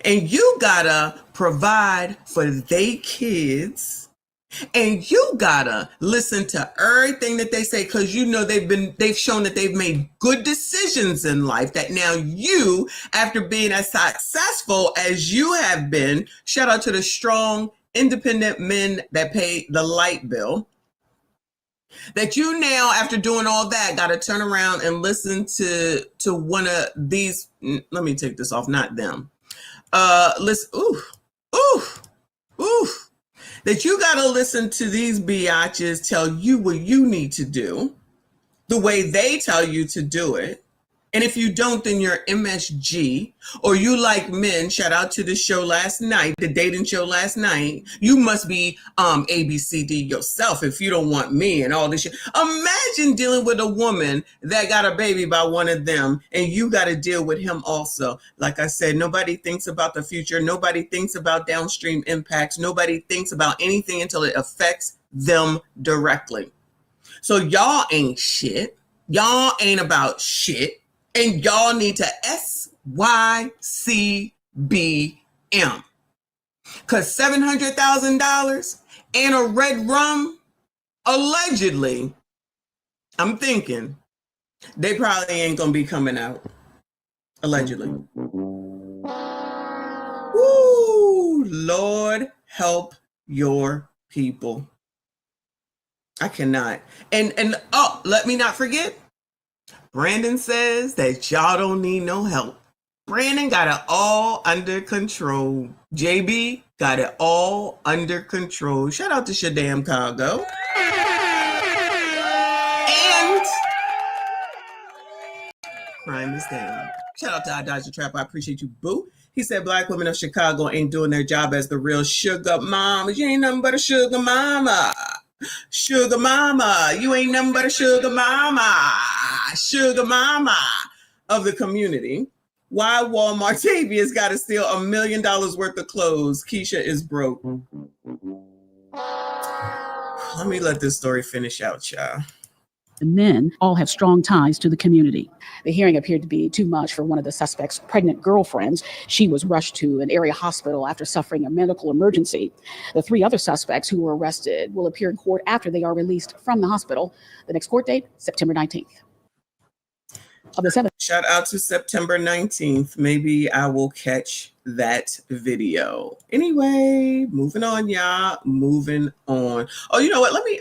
and you gotta provide for they kids, and you gotta listen to everything that they say, because you know they've shown that they've made good decisions in life, that now you, after being as successful as you have been, shout out to the strong independent men that pay the light bill, that you now, after doing all that, got to turn around and listen to one of these. Let me take this off, not them. Listen, that you got to listen to these biatches tell you what you need to do, the way they tell you to do it. And if you don't, then you're MSG, or you like men, shout out to the show last night, the dating show last night. You must be ABCD yourself if you don't want me and all this shit. Imagine dealing with a woman that got a baby by one of them, and you got to deal with him also. Like I said, nobody thinks about the future. Nobody thinks about downstream impacts. Nobody thinks about anything until it affects them directly. So y'all ain't shit. Y'all ain't about shit, and y'all need to SYCBM. Because $700,000 and a red rum, allegedly, I'm thinking, they probably ain't going to be coming out. Allegedly. Woo! Lord, help your people. I cannot. And oh, let me not forget, Brandon says that y'all don't need no help. Brandon got it all under control. JB got it all under control. Shout out to Shadam Cargo. And crime is down. Shout out to I Dodge the Trap. I appreciate you, boo. He said black women of Chicago ain't doing their job as the real sugar mama. You ain't nothing but a sugar mama. Sugar mama. You ain't nothing but a sugar mama. Sugar mama of the community. Why Walmart Tavius got to steal $1 million worth of clothes? Keisha is broke. Let me let this story finish out, y'all. The men all have strong ties to the community. The hearing appeared to be too much for one of the suspect's pregnant girlfriends. She was rushed to an area hospital after suffering a medical emergency. The 3 other suspects who were arrested will appear in court after they are released from the hospital. The next court date, September 19th. Of the 7. Shout out to September 19th. Maybe I will catch that video. Anyway, moving on, y'all. Moving on. Oh, you know what? Let me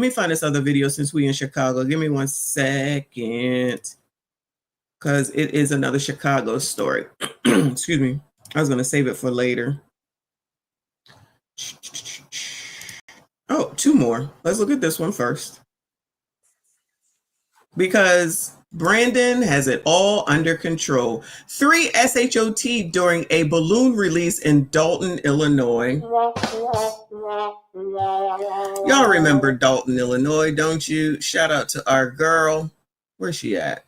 find this other video since we in Chicago. Give me 1 second. Because it is another Chicago story. Excuse me. I was going to save it for later. Oh, 2 more. Let's look at this one first. Because Brandon has it all under control. 3 SHOT during a balloon release in Dalton, Illinois. Y'all remember Dalton, Illinois, don't you? Shout out to our girl. Where's she at?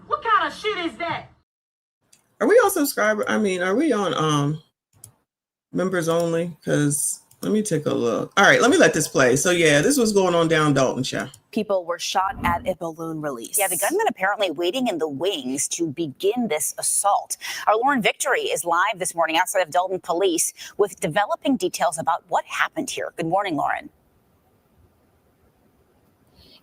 What kind of shit is that? Are we on subscriber? I mean, are we on members only? Because let me take a look. All right, let me let this play. So yeah, this was going on down Dalton, Shah. People were shot at a balloon release. Yeah, the gunman apparently waiting in the wings to begin this assault. Our Lauren Victory is live this morning outside of Dalton Police with developing details about what happened here. Good morning, Lauren.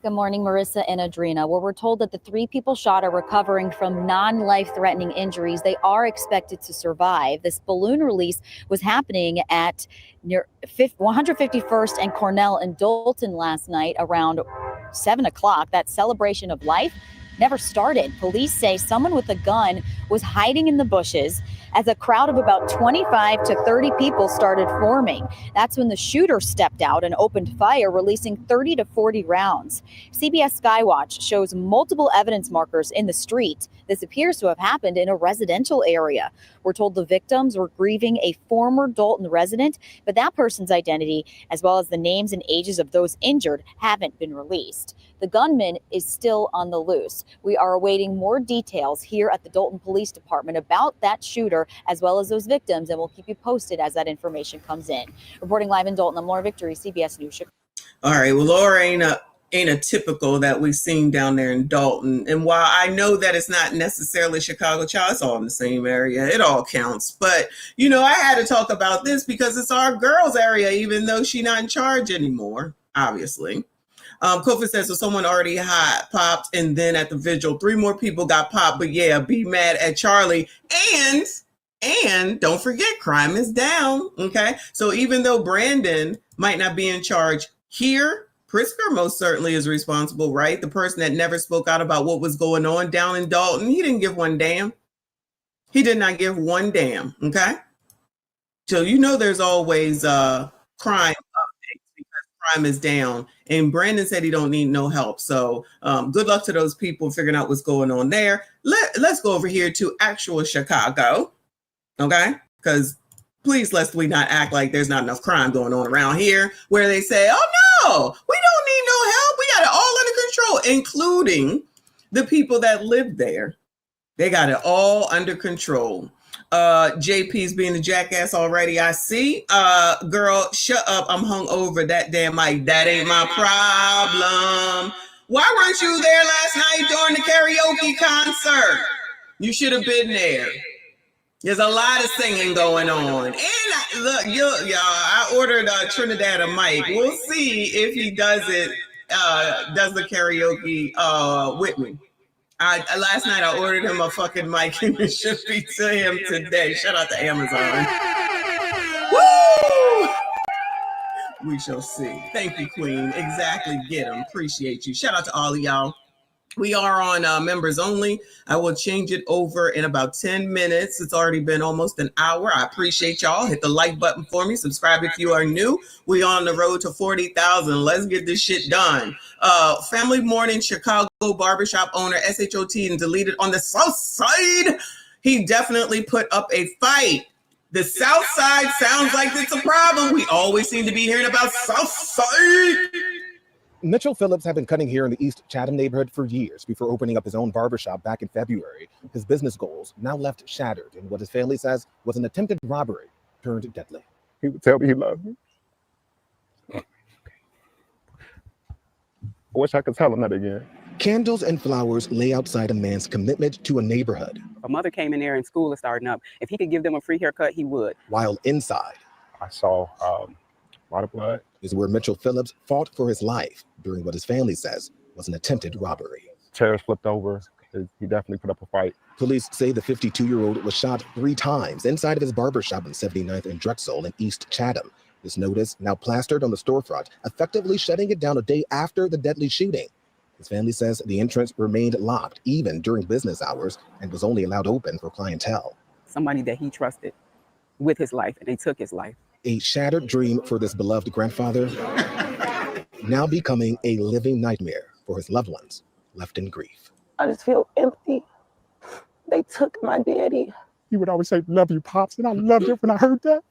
Good morning, Marissa and Adrina. Well, we're told that the 3 people shot are recovering from non-life-threatening injuries. They are expected to survive. This balloon release was happening at near 151st and Cornell in Dalton last night around 7 o'clock. That celebration of life never started. Police say someone with a gun was hiding in the bushes as a crowd of about 25 to 30 people started forming. That's when the shooter stepped out and opened fire, releasing 30 to 40 rounds. CBS Skywatch shows multiple evidence markers in the street. This appears to have happened in a residential area. We're told the victims were grieving a former Dalton resident, but that person's identity, as well as the names and ages of those injured, haven't been released. The gunman is still on the loose. We are awaiting more details here at the Dalton Police Department about that shooter, as well as those victims, and we'll keep you posted as that information comes in. Reporting live in Dalton, I'm Laura Victory, CBS News. All right, well, Laura ain't a typical that we've seen down there in Dalton. And while I know that it's not necessarily Chicago, child, it's all in the same area. It all counts. But, you know, I had to talk about this because it's our girls' area, even though she's not in charge anymore, obviously. Kofi says, so someone already popped, and then at the vigil, 3 more people got popped. But yeah, be mad at Charlie. And don't forget, crime is down. Okay. So even though Brandon might not be in charge here, Pritzker most certainly is responsible, right? The person that never spoke out about what was going on down in Dalton, he didn't give one damn. He did not give one damn. Okay. So, you know, there's always crime updates because crime is down. And Brandon said he don't need no help. So good luck to those people figuring out what's going on there. Let's go over here to actual Chicago. Okay. Because Please, lest we not act like there's not enough crime going on around here where they say, oh no, we don't need no help. We got it all under control, including the people that live there. They got it all under control. JP's being a jackass already. I see. Girl, shut up. I'm hungover. That damn mic. That ain't my problem. Why weren't you there last night during the karaoke concert? You should have been there. There's a lot of singing going on. And I ordered Trinidad a mic. We'll see if he does it, does the karaoke with me. Last night I ordered him a fucking mic and it should be to him today. Shout out to Amazon. Woo! We shall see. Thank you, Queen. Exactly. Get him. Appreciate you. Shout out to all of y'all. We are on members only. I will change it over in about 10 minutes. It's already been almost an hour. I appreciate y'all. Hit the like button for me. Subscribe if you are new. We on the road to 40,000. Let's get this shit done. Family Morning Chicago barbershop owner SHOT and deleted on the South Side. He definitely put up a fight. The South Side sounds like it's a problem. We always seem to be hearing about South Side. Mitchell Phillips had been cutting hair in the East Chatham neighborhood for years before opening up his own barbershop back in February. His business goals now left shattered in what his family says was an attempted robbery turned deadly. He would tell me he loved me. I wish I could tell him that again. Candles and flowers lay outside a man's commitment to a neighborhood. A mother came in there and school is starting up. If he could give them a free haircut, he would. While inside, I saw a lot of blood. Is where Mitchell Phillips fought for his life during what his family says was an attempted robbery. Chairs flipped over. He definitely put up a fight. Police say the 52-year-old was shot 3 times inside of his barbershop on 79th and Drexel in East Chatham. This notice now plastered on the storefront, effectively shutting it down a day after the deadly shooting. His family says the entrance remained locked even during business hours and was only allowed open for clientele. Somebody that he trusted with his life, and they took his life. A shattered dream for this beloved grandfather, now becoming a living nightmare for his loved ones left in grief. I just feel empty. They took my daddy. He would always say, "Love you, Pops," and I loved it when I heard that.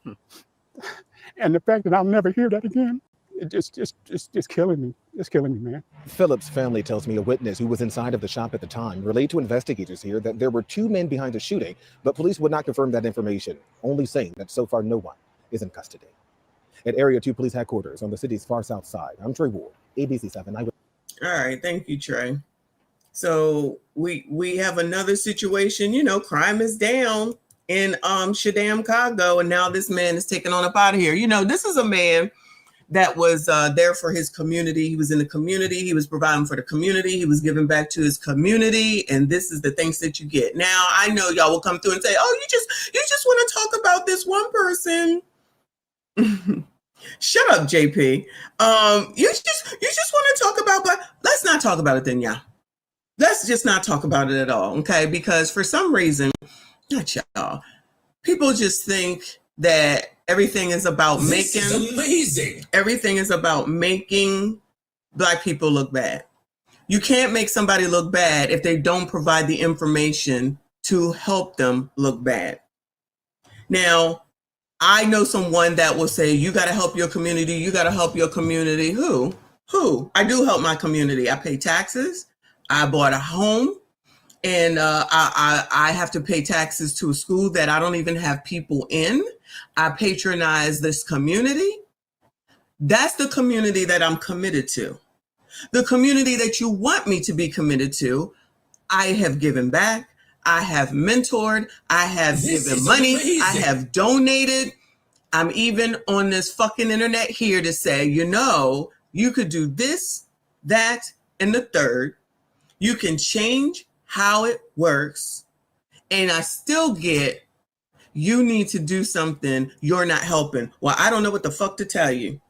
And the fact that I'll never hear that again, it's killing me. It's killing me, man. Phillips' family tells me a witness who was inside of the shop at the time relayed to investigators here that there were 2 men behind the shooting, but police would not confirm that information, only saying that so far no one is in custody. At Area 2 Police Headquarters on the city's far south side, I'm Trey Ward, ABC 7. All right, thank you, Trey. So we have another situation. You know, crime is down in Shaddam, Congo, and now this man is taken on up out of here. You know, this is a man that was there for his community. He was in the community. He was providing for the community. He was giving back to his community. And this is the things that you get. Now, I know y'all will come through and say, oh, you just want to talk about this one person. Shut up, JP. You just want to talk about, but let's not talk about it then, y'all. Let's just not talk about it at all, okay? Because for some reason, not y'all, people just think that everything is about everything is about making Black people look bad. You can't make somebody look bad if they don't provide the information to help them look bad. Now, I know someone that will say, you got to help your community. You got to help your community. Who? I do help my community. I pay taxes. I bought a home. And I have to pay taxes to a school that I don't even have people in. I patronize this community. That's the community that I'm committed to. The community that you want me to be committed to, I have given back. I have mentored. I have given money. Amazing. I have donated. I'm even on this fucking internet here to say, you know, you could do this, that, and the third. You can change how it works. And I still get, you need to do something, you're not helping. Well, I don't know what the fuck to tell you.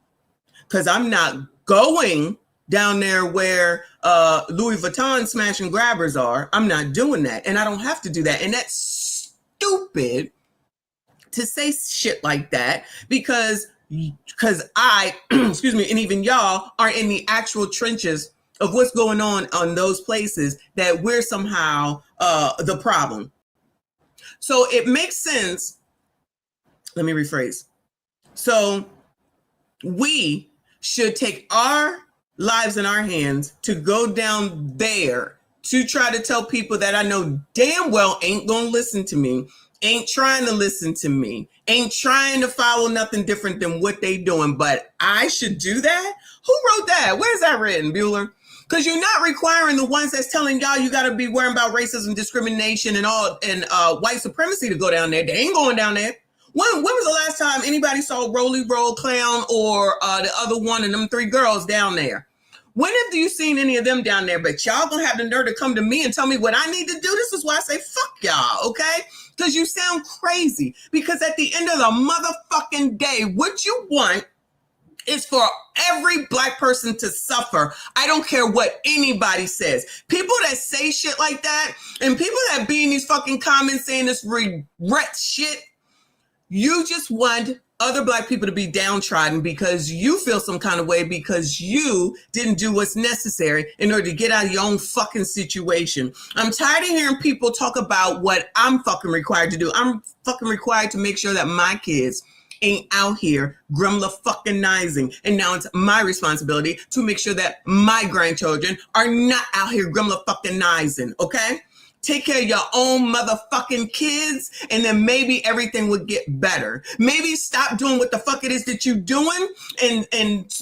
Because I'm not going down there where Louis Vuitton smash and grabbers are. I'm not doing that. And I don't have to do that. And that's stupid to say shit like that because I, excuse me, and even y'all are in the actual trenches of what's going on those places that we're somehow the problem. So it makes sense Let me rephrase. So we should take our lives in our hands to go down there to try to tell people that I know damn well ain't gonna listen to me, ain't trying to listen to me, ain't trying to follow nothing different than what they doing, but I should do that? Who wrote that? Where's that written, Bueller? Because you're not requiring the ones that's telling y'all you got to be worrying about racism, discrimination, and white supremacy to go down there. They ain't going down there. When was the last time anybody saw Roly Roll Clown or the other one and them three girls down there? When have you seen any of them down there? But y'all gonna have the nerve to come to me and tell me what I need to do. This is why I say fuck y'all, okay? Because you sound crazy. Because at the end of the motherfucking day, what you want is for every black person to suffer. I don't care what anybody says. People that say shit like that and people that be in these fucking comments saying this regret shit, you just want other black people to be downtrodden because you feel some kind of way because you didn't do what's necessary in order to get out of your own fucking situation. I'm tired of hearing people talk about what I'm fucking required to do. I'm fucking required to make sure that my kids ain't out here gremla-fucking-nizing. And now it's my responsibility to make sure that my grandchildren are not out here gremla-fucking-nizing, okay? Take care of your own motherfucking kids, and then maybe everything would get better. Maybe stop doing what the fuck it is that you doing and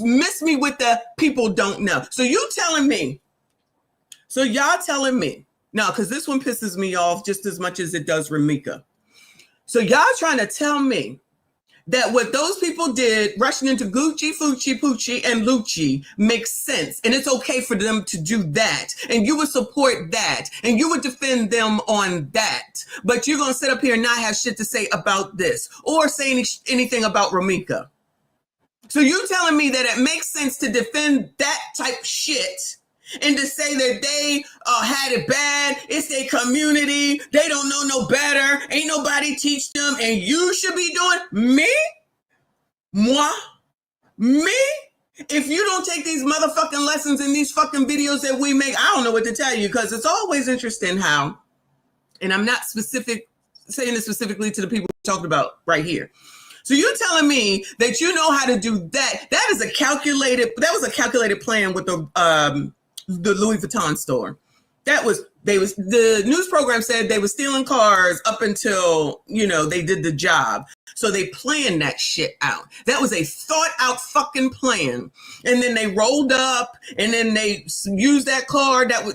miss me with the people don't know. So y'all telling me, no, because this one pisses me off just as much as it does Ramika. So y'all trying to tell me that what those people did, rushing into Gucci, Fucci, Poochie, and Lucci makes sense. And it's okay for them to do that. And you would support that. And you would defend them on that. But you're going to sit up here and not have shit to say about this or say anything about Ramika. So you telling me that it makes sense to defend that type shit and to say that they had it bad, it's their community, they don't know no better, ain't nobody teach them, and you should be doing me? Moi? Me? If you don't take these motherfucking lessons in these fucking videos that we make, I don't know what to tell you, because it's always interesting how, and I'm not saying this specifically to the people we talked about right here. So you're telling me that you know how to do that. That was a calculated plan with the Louis Vuitton store. The news program said they were stealing cars up until, they did the job. So they planned that shit out. That was a thought out fucking plan. And then they rolled up and then they used that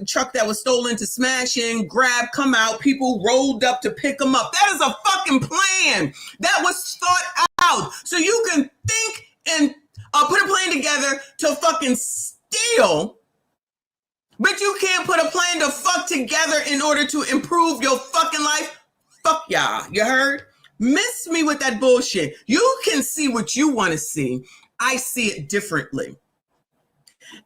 truck that was stolen to smash in, grab, come out. People rolled up to pick them up. That is a fucking plan. That was thought out. So you can think and put a plan together to fucking steal. But you can't put a plan to fuck together in order to improve your fucking life. Fuck y'all. You heard? Miss me with that bullshit. You can see what you want to see. I see it differently.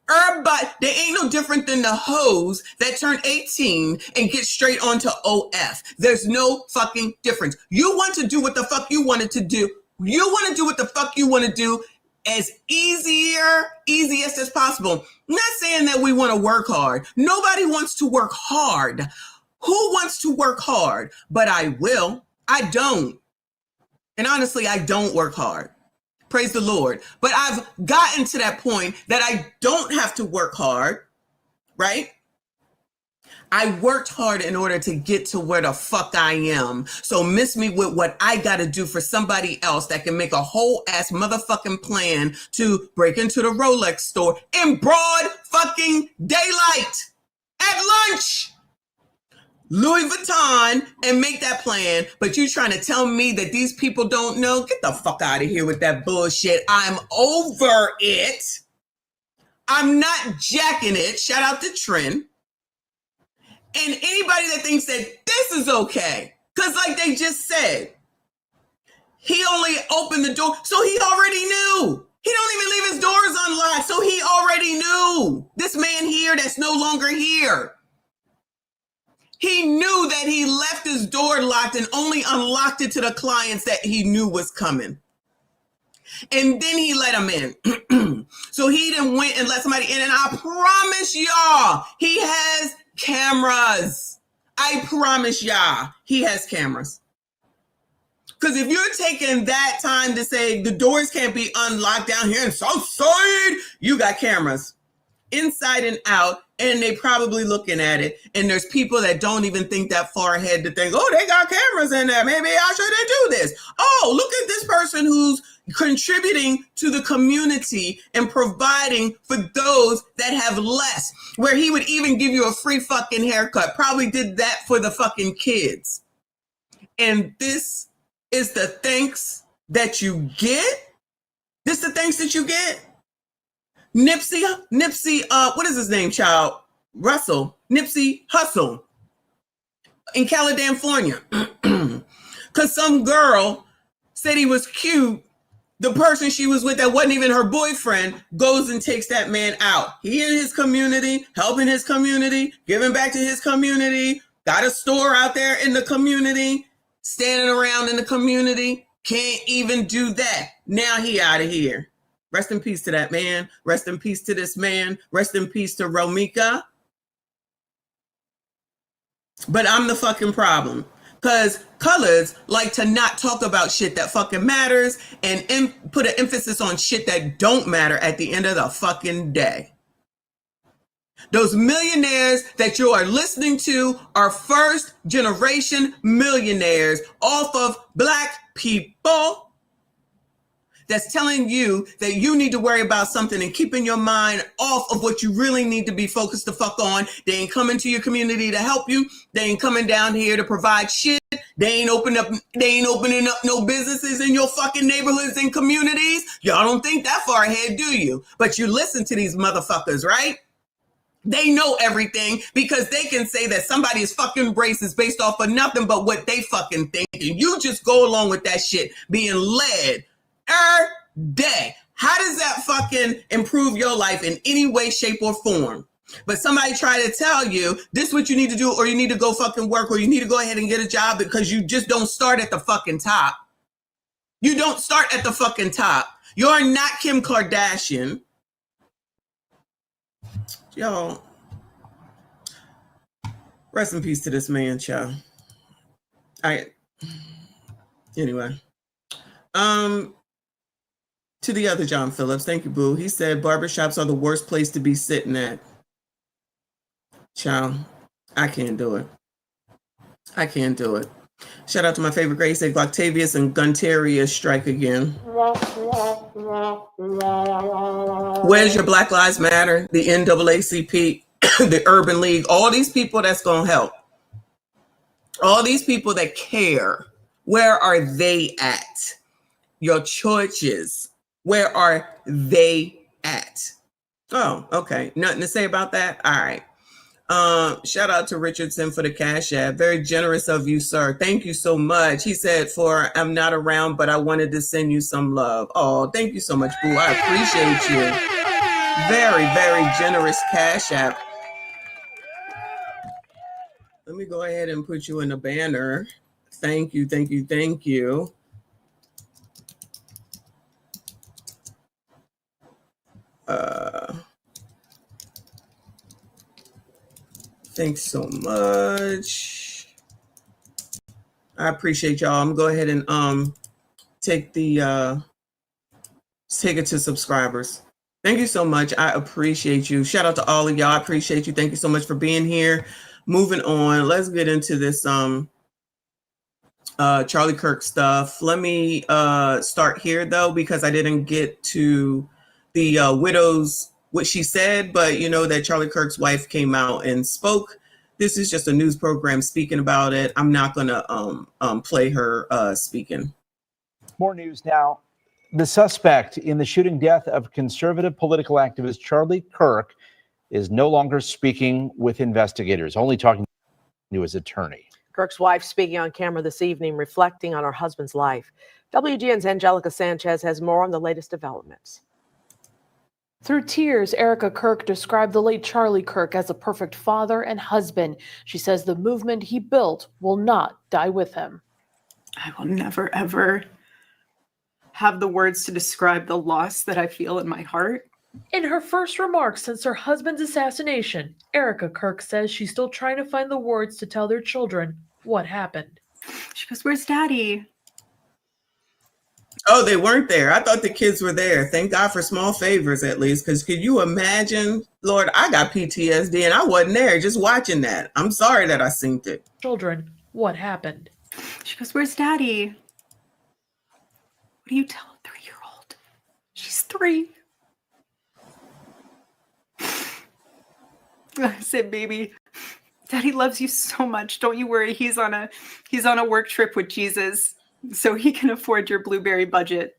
Everybody, they ain't no different than the hoes that turn 18 and get straight onto OF. There's no fucking difference. You want to do what the fuck you wanted to do. You want to do what the fuck you want to do as easiest as possible. I'm not saying that we want to work hard. Nobody wants to work hard. Who wants to work hard? But I will. I don't. And honestly, I don't work hard. Praise the Lord. But I've gotten to that point that I don't have to work hard, right? I worked hard in order to get to where the fuck I am. So miss me with what I got to do for somebody else that can make a whole ass motherfucking plan to break into the Rolex store in broad fucking daylight at lunch. Louis Vuitton and make that plan, but you trying to tell me that these people don't know? Get the fuck out of here with that bullshit. I'm over it. I'm not jacking it. Shout out to Trent. And anybody that thinks that this is okay, because like they just said, he only opened the door, so he already knew. He don't even leave his doors unlocked, so he already knew. This man here that's no longer here. He knew that he left his door locked and only unlocked it to the clients that he knew was coming. And then he let them in. So he didn't went and let somebody in. And I promise y'all, he has cameras. I promise y'all, he has cameras. Because if you're taking that time to say the doors can't be unlocked down here in Southside, you got cameras inside and out, and they probably looking at it. And there's people that don't even think that far ahead to think, oh, they got cameras in there. Maybe I shouldn't do this. Oh, look at this person who's contributing to the community and providing for those that have less, where he would even give you a free fucking haircut. Probably did that for the fucking kids. And this is the thanks that you get. This the thanks that you get. Nipsey, what is his name, child? Nipsey Hussle in California. Because some girl said he was cute. The person she was with that wasn't even her boyfriend goes and takes that man out. He in his community, helping his community, giving back to his community, got a store out there in the community, standing around in the community, can't even do that. Now he out of here. Rest in peace to that man. Rest in peace to this man. Rest in peace to Romika. But I'm the fucking problem. Because colors like to not talk about shit that fucking matters and put an emphasis on shit that don't matter at the end of the fucking day. Those millionaires that you are listening to are first generation millionaires off of black people. That's telling you that you need to worry about something and keeping your mind off of what you really need to be focused the fuck on. They ain't coming to your community to help you. They ain't coming down here to provide shit. They ain't opening up no businesses in your fucking neighborhoods and communities. Y'all don't think that far ahead, do you? But you listen to these motherfuckers, right? They know everything because they can say that somebody is fucking racist based off of nothing but what they fucking think. And you just go along with that shit being led day. How does that fucking improve your life in any way, shape, or form? But somebody try to tell you this is what you need to do, or you need to go fucking work, or you need to go ahead and get a job because you just don't start at the fucking top. You don't start at the fucking top. You're not Kim Kardashian. Y'all, rest in peace to this man, child. Anyway. To the other John Phillips, thank you, boo. He said barbershops are the worst place to be sitting at. Child, I can't do it. I can't do it. Shout out to my favorite grade. He said Octavius and Gunteria strike again. Where's your Black Lives Matter, the NAACP, the Urban League, all these people that's going to help. All these people that care. Where are they at? Your churches. Where are they at? Oh, okay. Nothing to say about that? All right. Shout out to Richardson for the Cash App. Very generous of you, sir. Thank you so much. He said I'm not around, but I wanted to send you some love. Oh, thank you so much, boo. I appreciate you. Very, very generous Cash App. Let me go ahead and put you in the banner. Thank you, thank you, thank you. Thanks so much. I appreciate y'all. I'm gonna go ahead and take it to subscribers. Thank you so much. I appreciate you. Shout out to all of y'all. I appreciate you. Thank you so much for being here. Moving on. Let's get into this Charlie Kirk stuff. Let me start here though, because I didn't get to the widows, what she said, but you know that Charlie Kirk's wife came out and spoke. This is just a news program speaking about it. I'm not gonna play her speaking. More news now. The suspect in the shooting death of conservative political activist Charlie Kirk is no longer speaking with investigators, only talking to his attorney. Kirk's wife speaking on camera this evening, reflecting on her husband's life. WGN's Angelica Sanchez has more on the latest developments. Through tears, Erica Kirk described the late Charlie Kirk as a perfect father and husband. She says the movement he built will not die with him. I will never, ever have the words to describe the loss that I feel in my heart. In her first remarks since her husband's assassination, Erica Kirk says she's still trying to find the words to tell their children what happened. She goes, "Where's Daddy?" Oh, they weren't there. I thought the kids were there. Thank God for small favors, at least. Because could you imagine, Lord, I got PTSD and I wasn't there just watching that. I'm sorry that I synced it. Children, what happened? She goes, "Where's Daddy?" What do you tell a 3-year-old? She's 3. I said, "Baby, Daddy loves you so much. Don't you worry. He's on a work trip with Jesus, so he can afford your blueberry budget."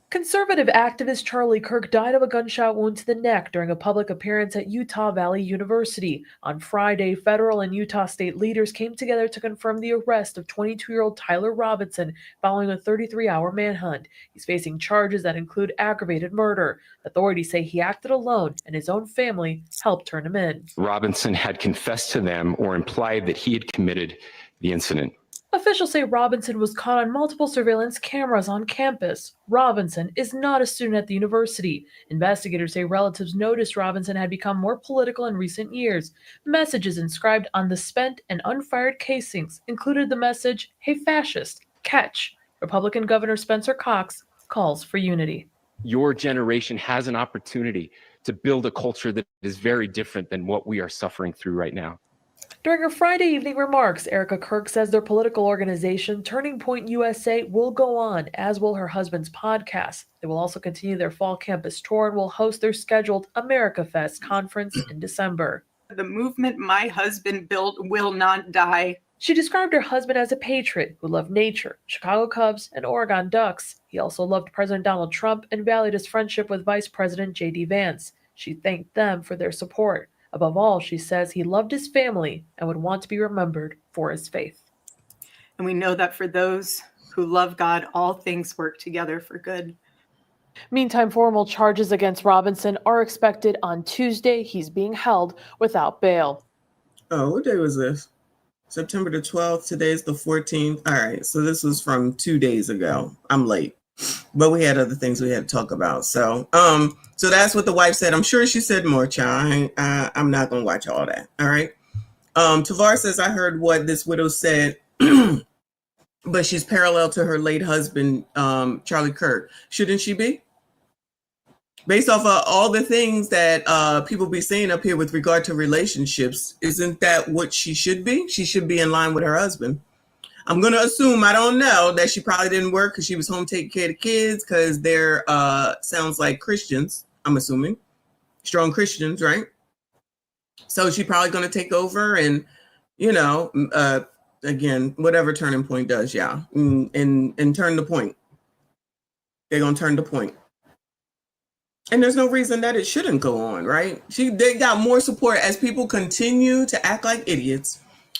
Conservative activist Charlie Kirk died of a gunshot wound to the neck during a public appearance at Utah Valley University. On Friday, federal and Utah state leaders came together to confirm the arrest of 22-year-old Tyler Robinson following a 33-hour manhunt. He's facing charges that include aggravated murder. Authorities say he acted alone and his own family helped turn him in. Robinson had confessed to them or implied that he had committed the incident. Officials say Robinson was caught on multiple surveillance cameras on campus. Robinson is not a student at the university. Investigators say relatives noticed Robinson had become more political in recent years. Messages inscribed on the spent and unfired casings included the message, "Hey fascist, catch." Republican Governor Spencer Cox calls for unity. Your generation has an opportunity to build a culture that is very different than what we are suffering through right now. During her Friday evening remarks, Erica Kirk says their political organization, Turning Point USA, will go on, as will her husband's podcast. They will also continue their fall campus tour and will host their scheduled America Fest conference in December. The movement my husband built will not die. She described her husband as a patriot who loved nature, Chicago Cubs, and Oregon Ducks. He also loved President Donald Trump and valued his friendship with Vice President J.D. Vance. She thanked them for their support. Above all, she says he loved his family and would want to be remembered for his faith. And we know that for those who love God, all things work together for good. Meantime, formal charges against Robinson are expected on Tuesday. He's being held without bail. Oh, what day was this? September the 12th. Today's the 14th. All right. So this was from 2 days ago. I'm late, but we had other things we had to talk about. So that's what the wife said. I'm sure she said more, child. I'm not going to watch all that. All right. Tavar says, I heard what this widow said, but she's parallel to her late husband, Charlie Kirk. Shouldn't she be? Based off of all the things that people be saying up here with regard to relationships, isn't that what she should be? She should be in line with her husband. I'm going to assume, I don't know, that she probably didn't work because she was home taking care of the kids because they're, sounds like Christians, I'm assuming. Strong Christians, right? So she's probably going to take over and, again, whatever Turning Point does, yeah, and turn the point. They're going to turn the point. And there's no reason that it shouldn't go on, right? They got more support as people continue to act like idiots.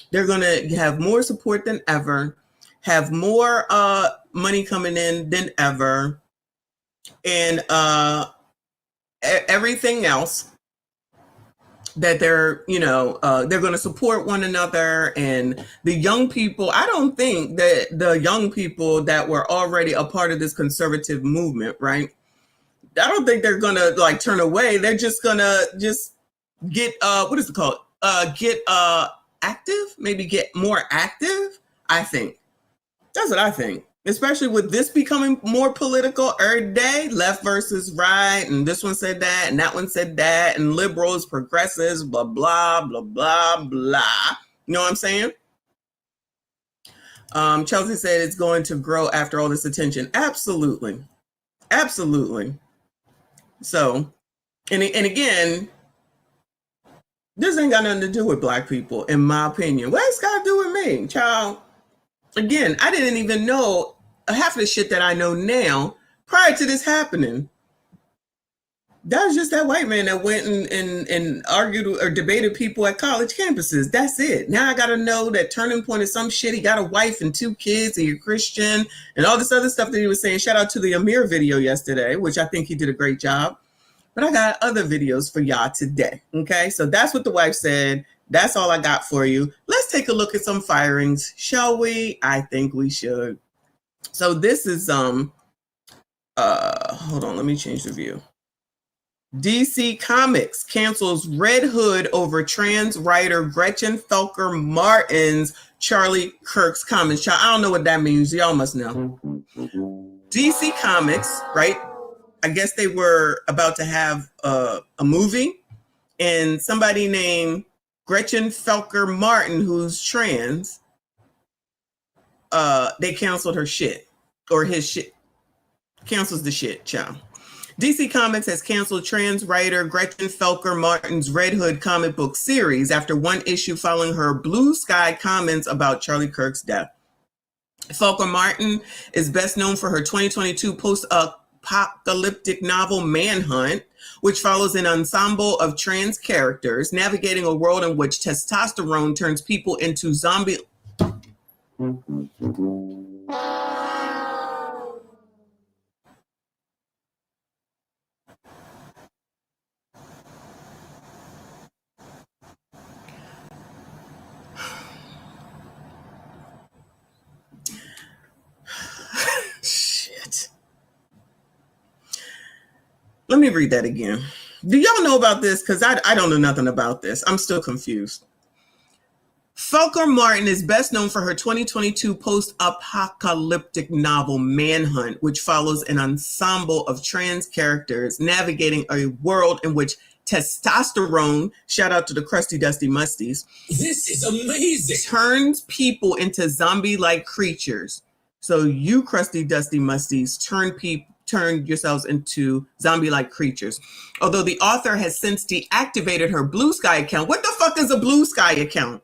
They're going to have more support than ever, have more money coming in than ever, and everything else that they're going to support one another. And the young people, I don't think that the young people that were already a part of this conservative movement, right? I don't think they're going to turn away. They're just going to get, what is it called? Get active, maybe get more active. I think that's what I think, especially with this becoming more political every day, left versus right. And this one said that, and that one said that, and liberals, progressives, blah, blah, blah, blah, blah. You know what I'm saying? Chelsea said it's going to grow after all this attention. Absolutely. Absolutely. So, and again, this ain't got nothing to do with black people, in my opinion. What it's got to do with me, child? Again, I didn't even know half of the shit that I know now prior to this happening. That was just that white man that went and argued or debated people at college campuses. That's it. Now I got to know that Turning Point is some shit. He got a wife and 2 kids, and you're Christian, and all this other stuff that he was saying. Shout out to the Amir video yesterday, which I think he did a great job. But I got other videos for y'all today. Okay, so that's what the wife said. That's all I got for you. Let's take a look at some firings, shall we? I think we should. So this is hold on, let me change the view. DC Comics cancels Red Hood over trans writer Gretchen Felker Martin's Charlie Kirk's comments. I don't know what that means. Y'all must know. DC Comics, right? I guess they were about to have a movie, and somebody named Gretchen Felker Martin, who's trans, they canceled her shit, or his shit. Cancels the shit, child. DC Comics has canceled trans writer Gretchen Felker Martin's Red Hood comic book series after one issue following her blue sky comments about Charlie Kirk's death. Felker Martin is best known for her 2022 post-apocalyptic novel Manhunt, which follows an ensemble of trans characters navigating a world in which testosterone turns people into zombie. Shit. Let me read that again. Do y'all know about this? Because I don't know nothing about this. I'm still confused. Felker Martin is best known for her 2022 post-apocalyptic novel Manhunt, which follows an ensemble of trans characters navigating a world in which testosterone, shout out to the crusty dusty musties, This is amazing. turns people into zombie-like creatures. So you crusty dusty musties turn yourselves into zombie-like creatures. Although the author has since deactivated her Blue Sky account. What the fuck is a Blue Sky account?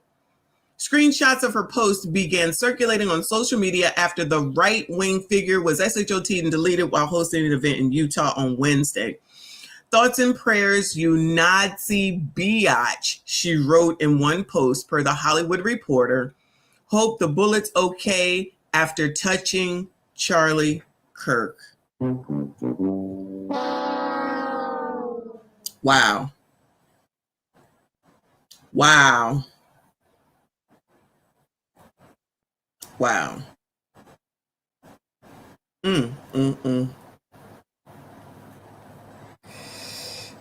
Screenshots of her post began circulating on social media after the right-wing figure was SHOT'd and deleted while hosting an event in Utah on Wednesday. Thoughts and prayers, you Nazi biatch, she wrote in one post per The Hollywood Reporter. Hope the bullet's okay after touching Charlie Kirk. Wow. Wow. Wow.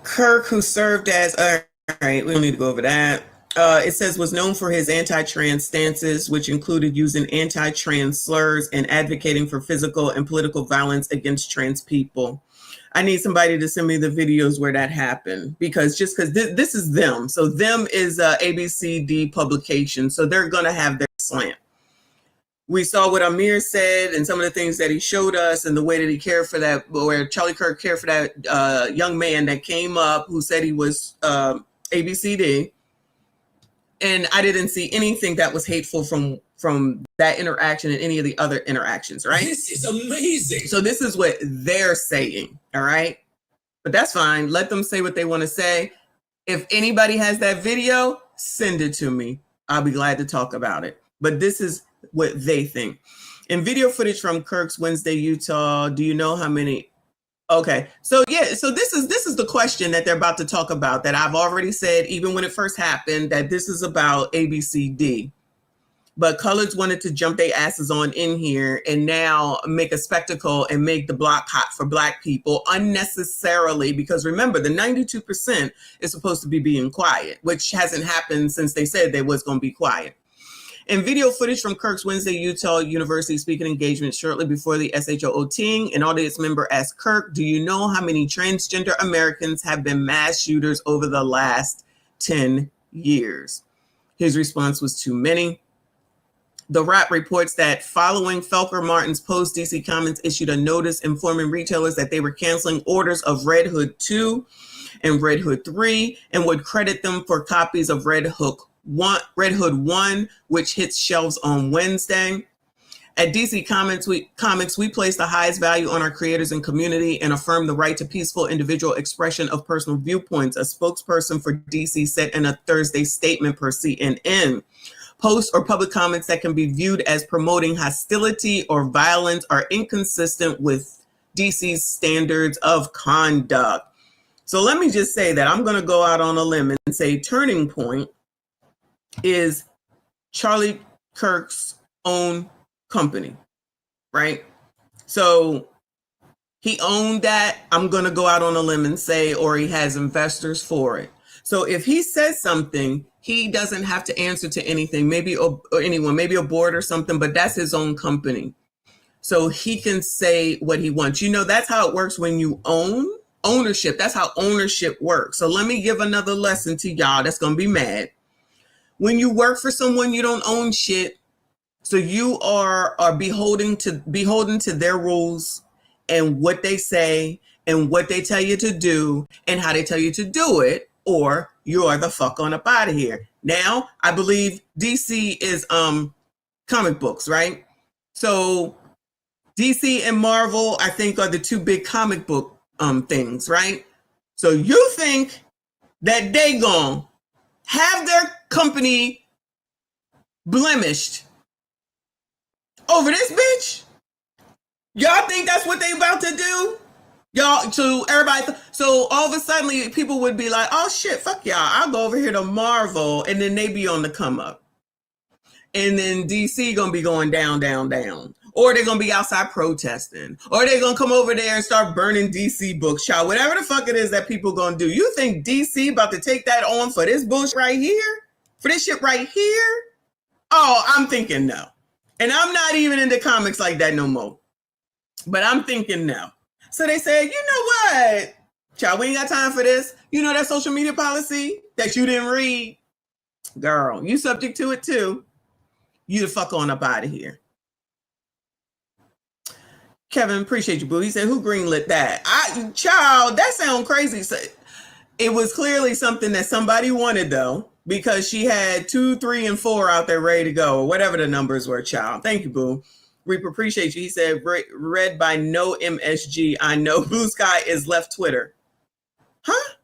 Kirk, who served as, all right, we don't need to go over that. It says was known for his anti-trans stances, which included using anti-trans slurs and advocating for physical and political violence against trans people. I need somebody to send me the videos where that happened, because this is them. So them is ABCD publication. So they're going to have their slant. We saw what Amir said and some of the things that he showed us and the way that he cared for that, where Charlie Kirk cared for that young man that came up who said he was ABCD. And I didn't see anything that was hateful from that interaction and any of the other interactions, right? This is amazing. So this is what they're saying, all right? But that's fine. Let them say what they want to say. If anybody has that video, send it to me. I'll be glad to talk about it. But this is what they think. In video footage from Kirk's Wednesday, Utah, do you know how many? Okay, so yeah, so this is the question that they're about to talk about, that I've already said, even when it first happened, that this is about ABCD. But coloreds wanted to jump their asses on in here and now make a spectacle and make the block hot for Black people unnecessarily, because remember, the 92% is supposed to be being quiet, which hasn't happened since they said they was going to be quiet. In video footage from Kirk's Wednesday, Utah University speaking engagement shortly before the SHOTing, an audience member asked Kirk, do you know how many transgender Americans have been mass shooters over the last 10 years? His response was too many. The Wrap reports that following Felker Martin's post, DC Comics issued a notice informing retailers that they were canceling orders of Red Hood 2 and Red Hood 3 and would credit them for copies of Red Hood 1, which hits shelves on Wednesday. At DC Comics, we place the highest value on our creators and community and affirm the right to peaceful individual expression of personal viewpoints, a spokesperson for DC said in a Thursday statement per CNN. Posts or public comments that can be viewed as promoting hostility or violence are inconsistent with DC's standards of conduct. So let me just say that I'm going to go out on a limb and say Turning Point is Charlie Kirk's own company, right? So he owned that. I'm going to go out on a limb and say, or he has investors for it. So if he says something, he doesn't have to answer to anything, maybe or anyone, maybe a board or something, but that's his own company. so he can say what he wants. You know, that's how it works when you own ownership. That's how ownership works. So let me give another lesson to y'all that's going to be mad. When you work for someone, you don't own shit. So you are beholden to their rules and what they say and what they tell you to do and how they tell you to do it, or you are the fuck on up out of here. Now, I believe DC is comic books, right? So DC and Marvel, I think, are the two big comic book things, right? So you think that they gon' have their company blemished over this bitch? Y'all think that's what they about to do? Y'all, so everybody, so all of a sudden people would be like, oh shit, fuck y'all, I'll go over here to Marvel, and then they be on the come up. And then DC gonna be going down, down, down. Or they're gonna be outside protesting. Or they're gonna come over there and start burning DC books, child. Whatever the fuck it is that people gonna do. You think DC about to take that on for this bullshit right here? For this shit right here? Oh, I'm thinking no. And I'm not even into comics like that no more. But I'm thinking no. So they said, you know what? Child, we ain't got time for this. You know that social media policy that you didn't read? Girl, you subject to it too. You the fuck on up out of here. Kevin, appreciate you, boo. He said, who greenlit that? Child, that sounds crazy. So it was clearly something that somebody wanted, though, because she had 2, 3, and 4 out there ready to go, or whatever the numbers were, child. Thank you, boo. Reaper, appreciate you. He said, read by no MSG. I know Blue Sky is left Twitter. Huh?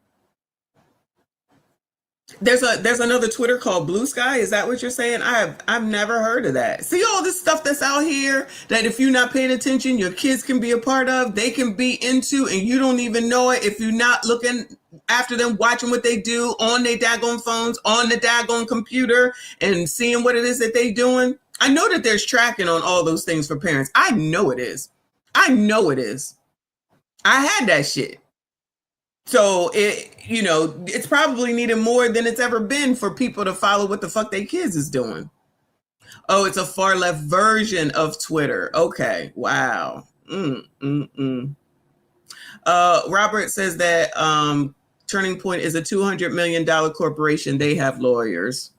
There's another Twitter called Blue Sky. Is that what you're saying? I've never heard of that. See all this stuff that's out here that if you're not paying attention, your kids can be a part of, they can be into, and you don't even know it if you're not looking after them, watching what they do on their daggone phones, on the daggone computer, and seeing what it is that they doing. I know that there's tracking on all those things for parents. I know it is. I know it is. I had that shit. So it's probably needed more than it's ever been for people to follow what the fuck their kids is doing. Oh, it's a far left version of Twitter. Okay. Wow. Robert says that Turning Point is a $200 million corporation. They have lawyers.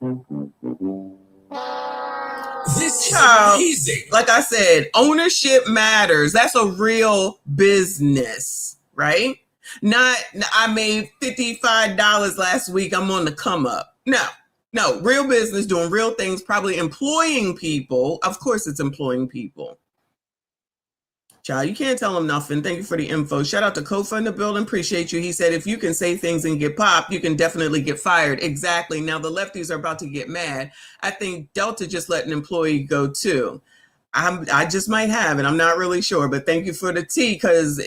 This is amazing. Like I said, ownership matters. That's a real business, right? Not, I made $55 last week, I'm on the come up. No, real business, doing real things, probably employing people. Of course it's employing people. Child, you can't tell them nothing. Thank you for the info. Shout out to Kofa in the building. Appreciate you. He said, if you can say things and get popped, you can definitely get fired. Exactly. Now the lefties are about to get mad. I think Delta just let an employee go too. I just might have, and I'm not really sure, but thank you for the tea, because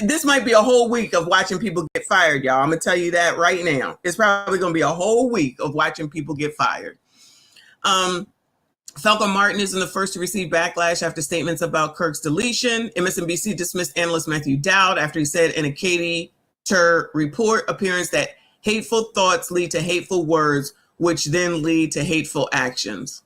this might be a whole week of watching people get fired, y'all. I'm going to tell you that right now. It's probably going to be a whole week of watching people get fired. Falcon Martin isn't the first to receive backlash after statements about Kirk's deletion. MSNBC dismissed analyst Matthew Dowd after he said in a Katie Tur report appearance that hateful thoughts lead to hateful words, which then lead to hateful actions.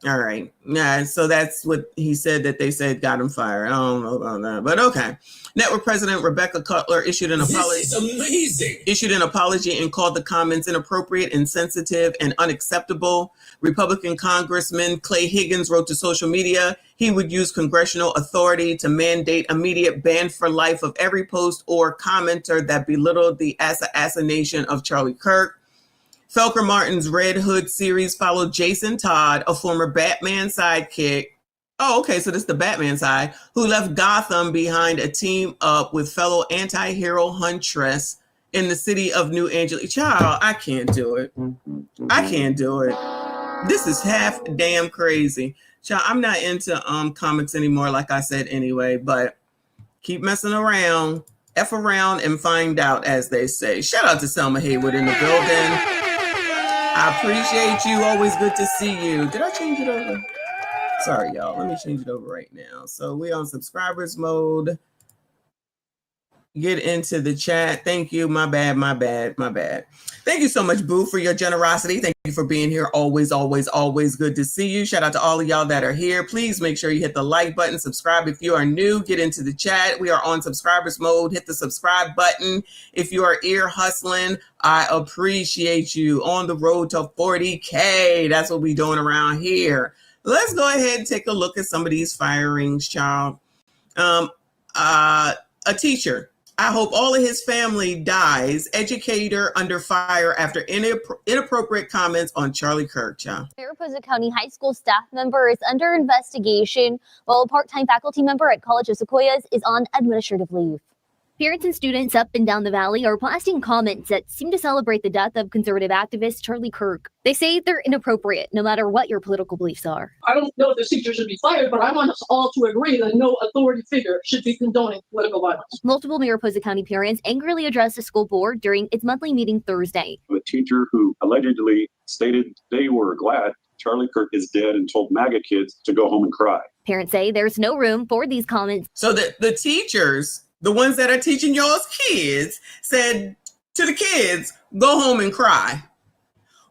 All right. Yeah, so that's what he said that they said got him fired. I don't know about that, but okay. Network President Rebecca Cutler issued an apology. This is amazing. Issued an apology and called the comments inappropriate, insensitive, and unacceptable. Republican Congressman Clay Higgins wrote to social media he would use congressional authority to mandate immediate ban for life of every post or commenter that belittled the assassination of Charlie Kirk. Falcon Martin's Red Hood series followed Jason Todd, a former Batman sidekick. Oh, okay, so this is the Batman side, who left Gotham behind a team up with fellow anti-hero Huntress in the city of New Angeles. Child, I can't do it. I can't do it. This is half damn crazy. Child, I'm not into comics anymore, like I said anyway, but keep messing around, F around and find out, as they say. Shout out to Selma Haywood in the building. I appreciate you. Always good to see you. Did I change it over? Sorry, y'all. Let me change it over right now. So we on subscribers mode. get into the chat. Thank you. My bad. Thank you so much, Boo, for your generosity. Thank you for being here. Always good to see you. Shout out to all of y'all that are here. Please make sure you hit the like button, subscribe if you are new, get into the chat. We are on subscribers mode. Hit the subscribe button. If you are ear hustling, I appreciate you. On the road to 40K. That's what we doing around here. Let's go ahead and take a look at some of these firings, child. A teacher. I hope all of his family dies. Educator under fire after inappropriate comments on Charlie Kirk, child. Mariposa County High School staff member is under investigation, while a part-time faculty member at College of Sequoias is on administrative leave. Parents and students up and down the valley are blasting comments that seem to celebrate the death of conservative activist Charlie Kirk. They say they're inappropriate, no matter what your political beliefs are. I don't know if the teacher should be fired, but I want us all to agree that no authority figure should be condoning political violence. Multiple Mariposa County parents angrily addressed the school board during its monthly meeting Thursday. A teacher who allegedly stated they were glad Charlie Kirk is dead and told MAGA kids to go home and cry. Parents say there's no room for these comments. So the teachers, the ones that are teaching y'all's kids, said to the kids, go home and cry.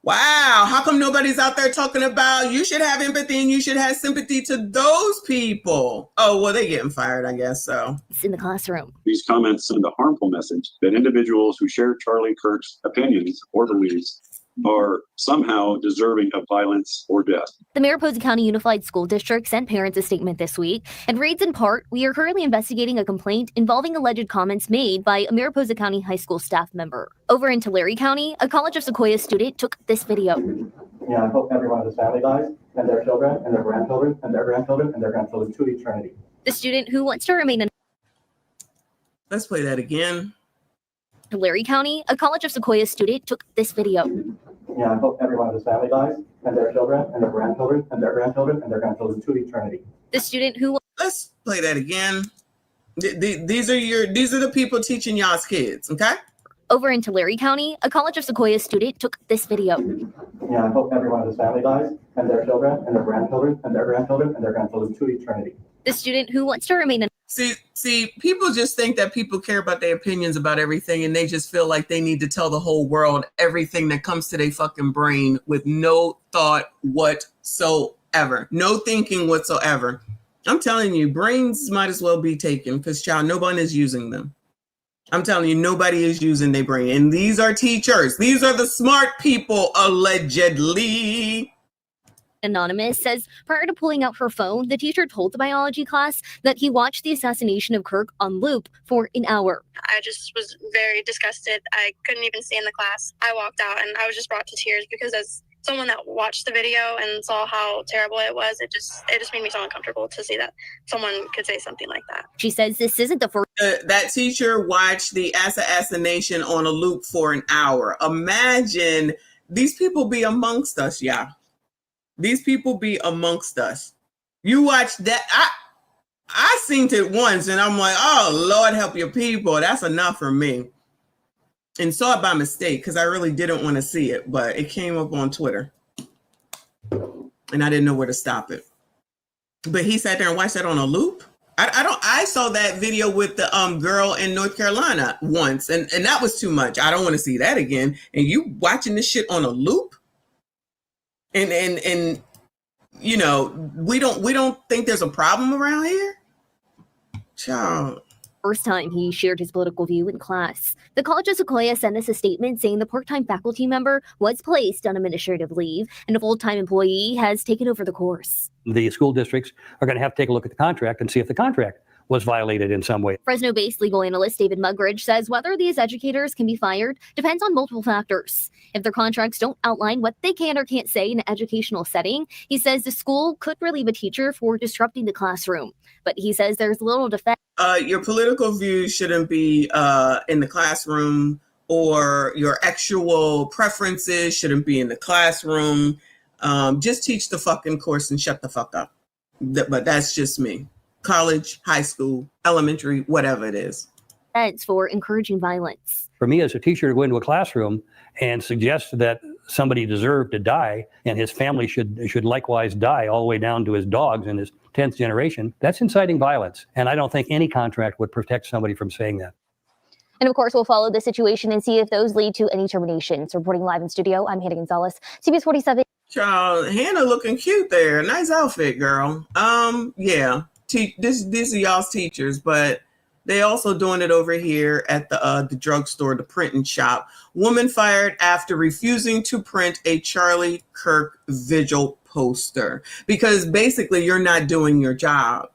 Wow, how come nobody's out there talking about you should have empathy and you should have sympathy to those people? Oh, well, they're getting fired, I guess so. It's in the classroom. These comments send a harmful message that individuals who share Charlie Kirk's opinions or beliefs are somehow deserving of violence or death. The Mariposa County Unified School District sent parents a statement this week and reads in part, we are currently investigating a complaint involving alleged comments made by a Mariposa County high school staff member. Over in Tulare County, a College of Sequoias student took this video. Yeah, I hope everyone in this family dies, and their children, and their grandchildren, and their grandchildren, and their grandchildren to eternity. The student who wants to remain in Let's play that again. Tulare County, a College of Sequoias student took this video. Yeah, I hope everyone in this family dies, and their children, and their grandchildren, and their grandchildren, and their grandchildren to eternity. The student who... Let's play that again. These are the people teaching y'all's kids, okay? Over in Tulare County, a College of Sequoias student took this video. Yeah, I hope everyone in this family dies, and their children, and their grandchildren, and their grandchildren, and their grandchildren to eternity. The student who wants to remain in... See, people just think that people care about their opinions about everything, and they just feel like they need to tell the whole world everything that comes to their fucking brain with no thought whatsoever, no thinking whatsoever. I'm telling you, brains might as well be taken because, child, nobody is using them. I'm telling you, nobody is using their brain. And these are teachers. These are the smart people, allegedly. Anonymous says prior to pulling out her phone, the teacher told the biology class that he watched the assassination of Kirk on loop for an hour. I just was very disgusted. I couldn't even stay in the class. I walked out and I was just brought to tears because as someone that watched the video and saw how terrible it was, it just made me so uncomfortable to see that someone could say something like that. She says this isn't the first. That teacher watched the assassination on a loop for an hour. Imagine these people be amongst us, y'all. These people be amongst us. You watch that. I seen it once and I'm like, oh, Lord, help your people. That's enough for me. And saw it by mistake because I really didn't want to see it, but it came up on Twitter and I didn't know where to stop it. But he sat there and watched that on a loop. I saw that video with the girl in North Carolina once and that was too much. I don't want to see that again. And you watching this shit on a loop? And you know, we don't think there's a problem around here? Child. First time he shared his political view in class. The College of Sequoia sent us a statement saying the part-time faculty member was placed on administrative leave and a full-time employee has taken over the course. The school districts are going to have to take a look at the contract and see if the contract was violated in some way. Fresno-based legal analyst David Mugridge says whether these educators can be fired depends on multiple factors. If their contracts don't outline what they can or can't say in an educational setting, he says the school could relieve a teacher for disrupting the classroom. But he says there's little defense. Your political views shouldn't be in the classroom, or your actual preferences shouldn't be in the classroom. Just teach the fucking course and shut the fuck up. But that's just me. College, high school, elementary, whatever it is. For encouraging violence. For me as a teacher to go into a classroom and suggest that somebody deserved to die and his family should likewise die all the way down to his dogs in his 10th generation, that's inciting violence. And I don't think any contract would protect somebody from saying that. And of course, we'll follow the situation and see if those lead to any terminations. Reporting live in studio, I'm Hannah Gonzalez, CBS 47. Child, Hannah looking cute there. Nice outfit, girl. Yeah. These are y'all's teachers, but they also doing it over here at the drugstore, the printing shop. Woman fired after refusing to print a Charlie Kirk vigil poster because basically you're not doing your job.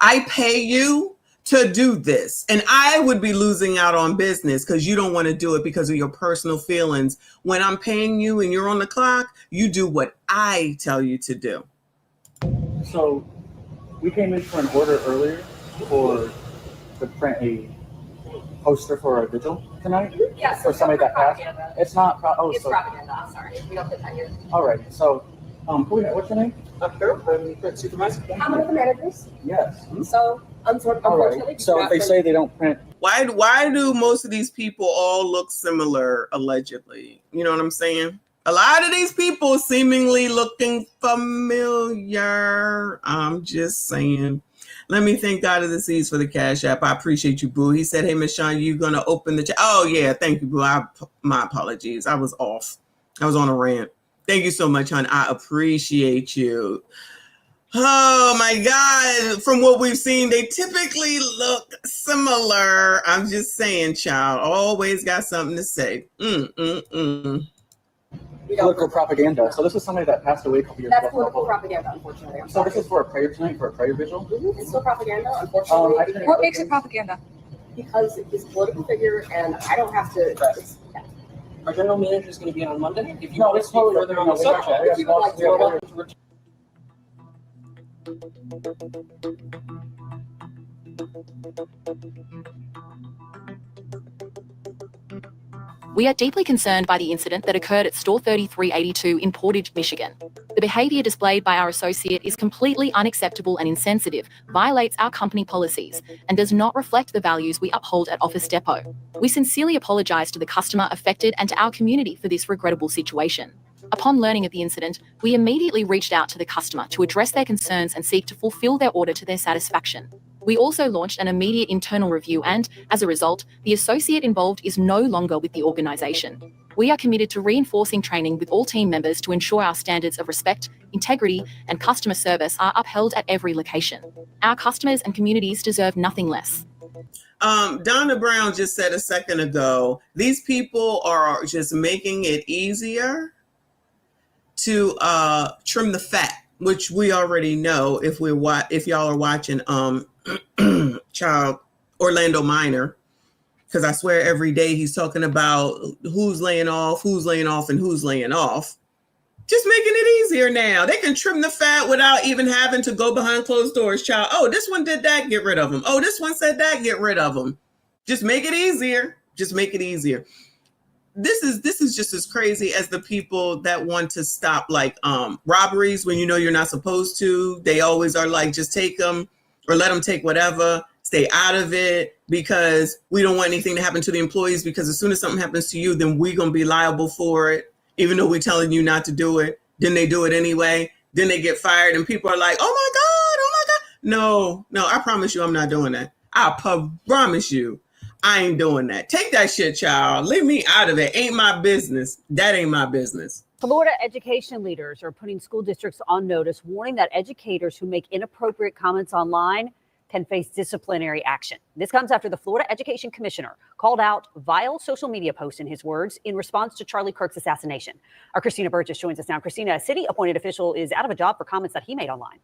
I pay you to do this, and I would be losing out on business because you don't want to do it because of your personal feelings. When I'm paying you and you're on the clock, you do what I tell you to do. So we came in for an order earlier to print a poster for a vigil tonight. Yes. For somebody that passed. It's not. It's propaganda. I'm sorry. We don't put that here. All right. So, what's your name? I'm print supervisor. I'm one of the managers. Yes. So, unfortunately. So if they say they don't print. Why do most of these people all look similar, allegedly? You know what I'm saying? A lot of these people seemingly looking familiar. I'm just saying. Let me thank God of the Seas for the Cash App. I appreciate you, boo. He said, hey, Miss Shawn, you going to open the chat? Oh, yeah. Thank you, boo. My apologies. I was off. I was on a rant. Thank you so much, hon. I appreciate you. Oh, my God. From what we've seen, they typically look similar. I'm just saying, child. Always got something to say. Political propaganda. So this is somebody that passed away a couple years ago. That's political propaganda, unfortunately. So this is for a prayer tonight, for a prayer vigil? It's still propaganda, unfortunately. What makes it propaganda? Because he's a political figure, and I don't have to. Our general manager is going to be on Monday. If you No, want to it's speak totally further on the subject, if you would like to. you're welcome to return. We are deeply concerned by the incident that occurred at Store 3382 in Portage, Michigan. The behaviour displayed by our associate is completely unacceptable and insensitive, violates our company policies, and does not reflect the values we uphold at Office Depot. We sincerely apologise to the customer affected and to our community for this regrettable situation. Upon learning of the incident, we immediately reached out to the customer to address their concerns and seek to fulfil their order to their satisfaction. We also launched an immediate internal review and, as a result, the associate involved is no longer with the organisation. We are committed to reinforcing training with all team members to ensure our standards of respect, integrity and customer service are upheld at every location. Our customers and communities deserve nothing less. Donna Brown just said a second ago, these people are just making it easier to trim the fat, which we already know if y'all are watching child Orlando Minor, because I swear every day he's talking about who's laying off, and who's laying off. Just making it easier now. They can trim the fat without even having to go behind closed doors, child. Oh, this one did that, get rid of them. Oh, this one said that, get rid of them. Just make it easier. Just make it easier. This is just as crazy as the people that want to stop like robberies when you know you're not supposed to. They always are like, just take them or let them take whatever, stay out of it, because we don't want anything to happen to the employees, because as soon as something happens to you, then we're going to be liable for it, even though we're telling you not to do it. Then they do it anyway. Then they get fired and people are like, oh my God. No, I promise you I'm not doing that. I promise you I ain't doing that. Take that shit, child. Leave me out of it. Ain't my business. That ain't my business. Florida education leaders are putting school districts on notice, warning that educators who make inappropriate comments online can face disciplinary action. This comes after the Florida Education Commissioner called out vile social media posts, in his words, in response to Charlie Kirk's assassination. Our Christina Burgess joins us now. Christina, a city-appointed official is out of a job for comments that he made online.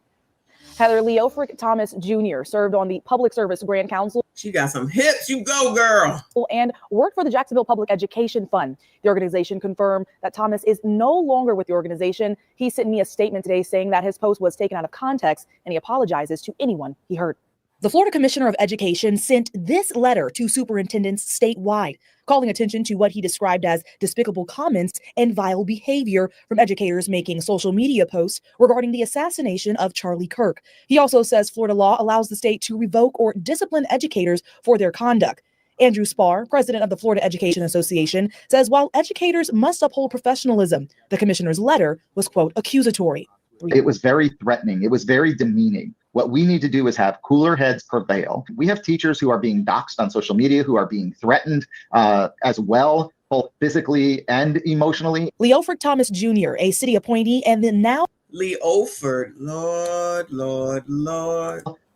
Heather, Leofric Thomas Jr. served on the Public Service Grand Council. She got some hips. You go, girl. And worked for the Jacksonville Public Education Fund. The organization confirmed that Thomas is no longer with the organization. He sent me a statement today saying that his post was taken out of context, and he apologizes to anyone he hurt. The Florida Commissioner of Education sent this letter to superintendents statewide, calling attention to what he described as despicable comments and vile behavior from educators making social media posts regarding the assassination of Charlie Kirk. He also says Florida law allows the state to revoke or discipline educators for their conduct. Andrew Spar, president of the Florida Education Association, says while educators must uphold professionalism, the commissioner's letter was, quote, accusatory. It was very threatening. It was very demeaning. What we need to do is have cooler heads prevail. We have teachers who are being doxxed on social media, who are being threatened as well, both physically and emotionally. Leoford Thomas Jr., a city appointee, and then now Leoford, Lord,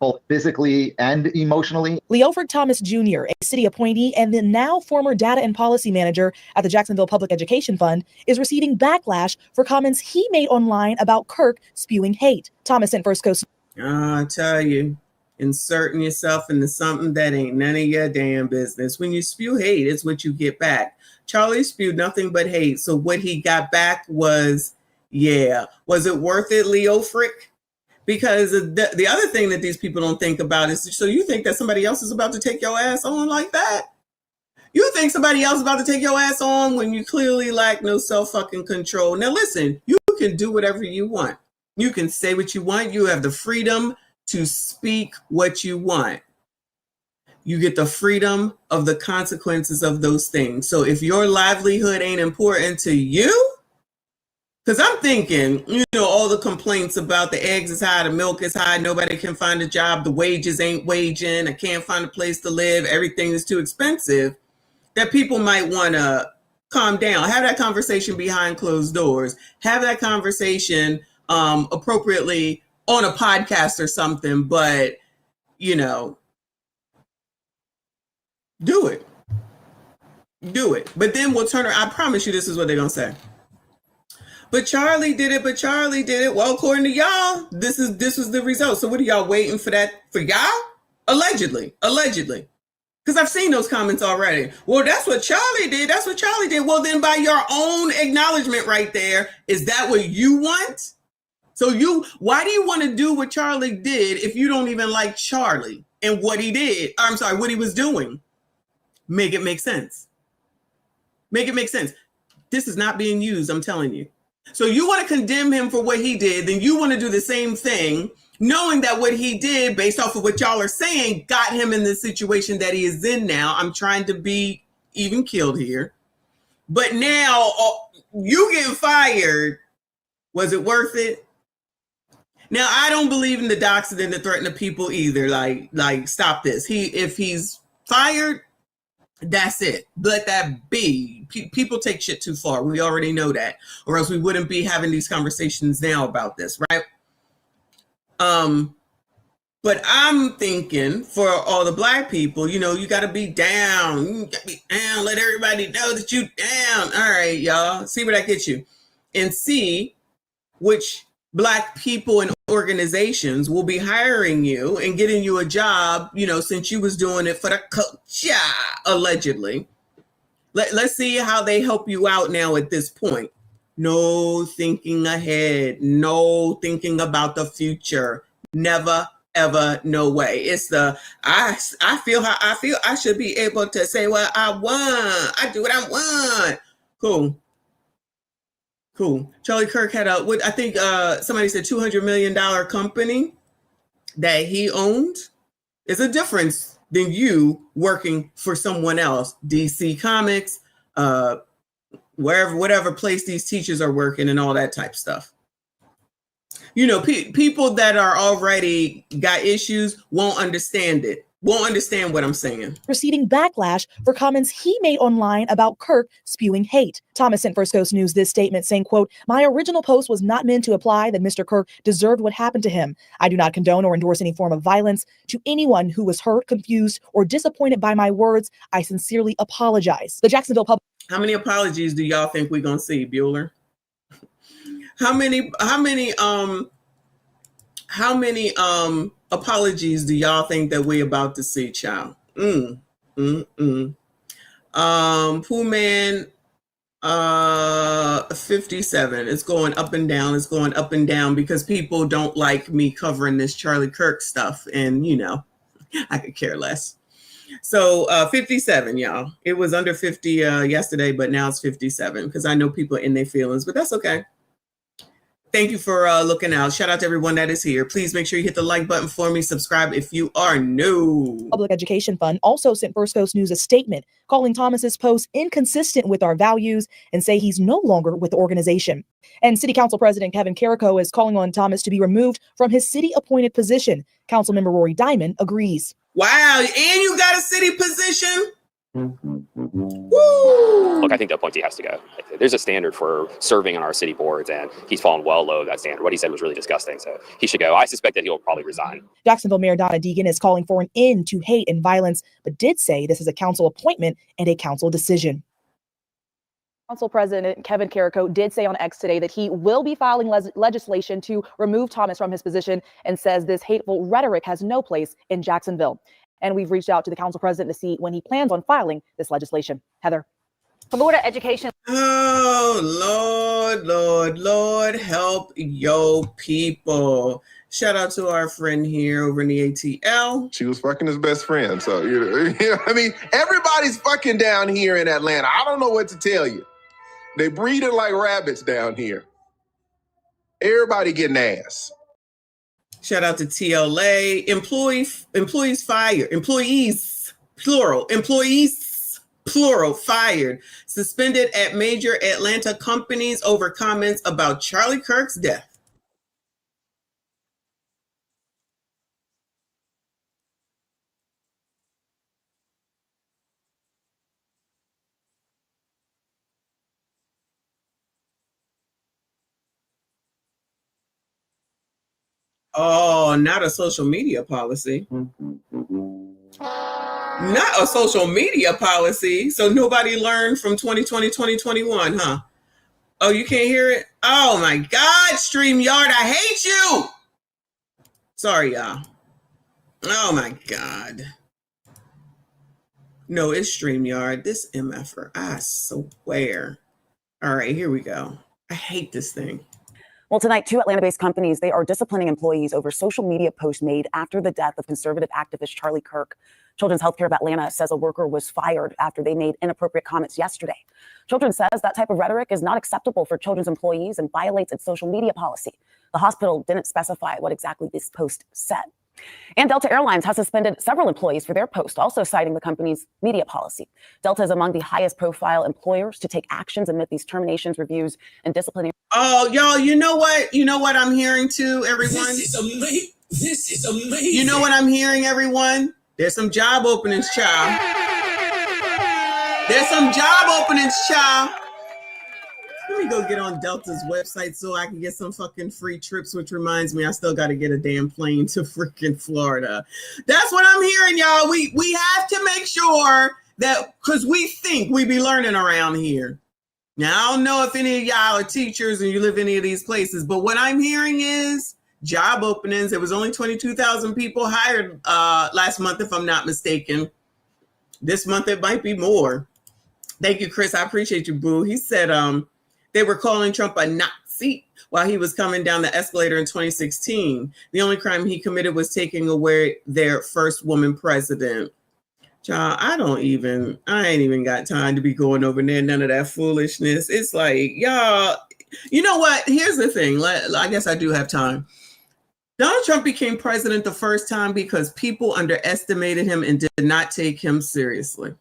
both physically and emotionally. Leoford Thomas Jr., a city appointee, and then now former data and policy manager at the Jacksonville Public Education Fund, is receiving backlash for comments he made online about Kirk spewing hate. Thomas sent First Coast. I tell you, inserting yourself into something that ain't none of your damn business. When you spew hate, it's what you get back. Charlie spewed nothing but hate. So what he got back was, yeah. Was it worth it, Leo Frick? Because the other thing that these people don't think about is, so you think that somebody else is about to take your ass on like that? You think somebody else is about to take your ass on when you clearly lack no self-fucking control. Now listen, you can do whatever you want. You can say what you want. You have the freedom to speak what you want. You get the freedom of the consequences of those things. So if your livelihood ain't important to you, because I'm thinking, all the complaints about the eggs is high, the milk is high, nobody can find a job, the wages ain't waging, I can't find a place to live, everything is too expensive, that people might want to calm down, have that conversation behind closed doors, have that conversation appropriately on a podcast or something, but, do it. Do it. But then we'll turn around. I promise you this is what they're going to say. But Charlie did it. Well, according to y'all, this was the result. So what are y'all waiting for that for y'all? Allegedly. Because I've seen those comments already. Well, that's what Charlie did. Well, then by your own acknowledgement right there, is that what you want? So why do you want to do what Charlie did if you don't even like Charlie and what he did? I'm sorry, what he was doing. Make it make sense. This is not being used, I'm telling you. So you want to condemn him for what he did, then you want to do the same thing, knowing that what he did, based off of what y'all are saying, got him in the situation that he is in now. I'm trying to be even keeled here. But now you getting fired, was it worth it? Now, I don't believe in the doxing and the threatening people either. Like stop this. If he's fired, that's it. Let that be. People take shit too far. We already know that, or else we wouldn't be having these conversations now about this, right? But I'm thinking for all the Black people, you got to be down. You got to be down. Let everybody know that you down. All right, y'all. See where that gets you, and see which Black people and organizations will be hiring you and getting you a job, since you was doing it for the culture, allegedly. Let's see how they help you out now at this point. No thinking ahead, no thinking about the future. Never, ever, no way. It's I feel how I feel. I should be able to say what I want. I do what I want. Cool. Charlie Kirk had I think somebody said $200 million company that he owned. Is a difference than you working for someone else. DC Comics, whatever place these teachers are working and all that type stuff. People that are already got issues won't understand it. Won't understand what I'm saying. Receiving backlash for comments he made online about Kirk spewing hate. Thomas sent First Coast News this statement saying, quote, "My original post was not meant to imply that Mr. Kirk deserved what happened to him. I do not condone or endorse any form of violence. To anyone who was hurt, confused, or disappointed by my words, I sincerely apologize." The Jacksonville Public. How many apologies do y'all think we're gonna see, Bueller? How many apologies do y'all think that we're about to see, child? Pooh Man 57. It's going up and down because people don't like me covering this Charlie Kirk stuff, and I could care less. So 57, y'all. It was under 50 yesterday, but now it's 57 because I know people in their feelings, but that's okay. Thank you for looking out. Shout out to everyone that is here. Please make sure you hit the like button for me. Subscribe if you are new. Public Education Fund also sent First Coast News a statement calling Thomas's post inconsistent with our values and say he's no longer with the organization. And City Council President Kevin Kirk is calling on Thomas to be removed from his city-appointed position. Councilmember Rory Diamond agrees. Wow, and you got a city position? Look, I think the appointee has to go. There's a standard for serving on our city boards, and he's fallen well low of that standard. What he said was really disgusting, so he should go. I suspect that he'll probably resign. Jacksonville Mayor Donna Deegan is calling for an end to hate and violence, but did say this is a council appointment and a council decision. Council President Kevin Kirk did say on X today that he will be filing legislation to remove Thomas from his position and says this hateful rhetoric has no place in Jacksonville. And we've reached out to the council president to see when he plans on filing this legislation. Heather. Florida Education. Oh, Lord, help yo people. Shout out to our friend here over in the ATL. She was fucking his best friend. So, I mean, everybody's fucking down here in Atlanta. I don't know what to tell you. They breeding like rabbits down here. Everybody getting ass. Shout out to TLA. Employees fired. Employees, plural, fired. Suspended at major Atlanta companies over comments about Charlie Kirk's death. Oh, not a social media policy. Not a social media policy. So nobody learned from 2020, 2021, huh? Oh, you can't hear it? Oh my God, StreamYard, I hate you. Sorry, y'all. Oh my God. No, it's StreamYard. This MFer, I swear. All right, here we go. I hate this thing. Well, tonight, 2 Atlanta-based companies, they are disciplining employees over social media posts made after the death of conservative activist Charlie Kirk. Children's Healthcare of Atlanta says a worker was fired after they made inappropriate comments yesterday. Children says that type of rhetoric is not acceptable for children's employees and violates its social media policy. The hospital didn't specify what exactly this post said. And Delta Airlines has suspended several employees for their post, also citing the company's media policy. Delta is among the highest profile employers to take actions amid these terminations, reviews, and disciplinary. Oh, y'all, you know what? You know what I'm hearing too, everyone? This is amazing. You know what I'm hearing, everyone? There's some job openings, child. There's some job openings, child. Let me go get on Delta's website so I can get some fucking free trips, which reminds me I still got to get a damn plane to freaking Florida. That's what I'm hearing, y'all. We have to make sure that, because we think we be learning around here. Now, I don't know if any of y'all are teachers and you live in any of these places, but what I'm hearing is job openings. There was only 22,000 people hired last month, if I'm not mistaken. This month, it might be more. Thank you, Chris. I appreciate you, boo. He said they were calling Trump a Nazi while he was coming down the escalator in 2016. The only crime he committed was taking away their first woman president. Child, I ain't even got time to be going over there. None of that foolishness. It's like, y'all, you know what? Here's the thing. I guess I do have time. Donald Trump became president the first time because people underestimated him and did not take him seriously.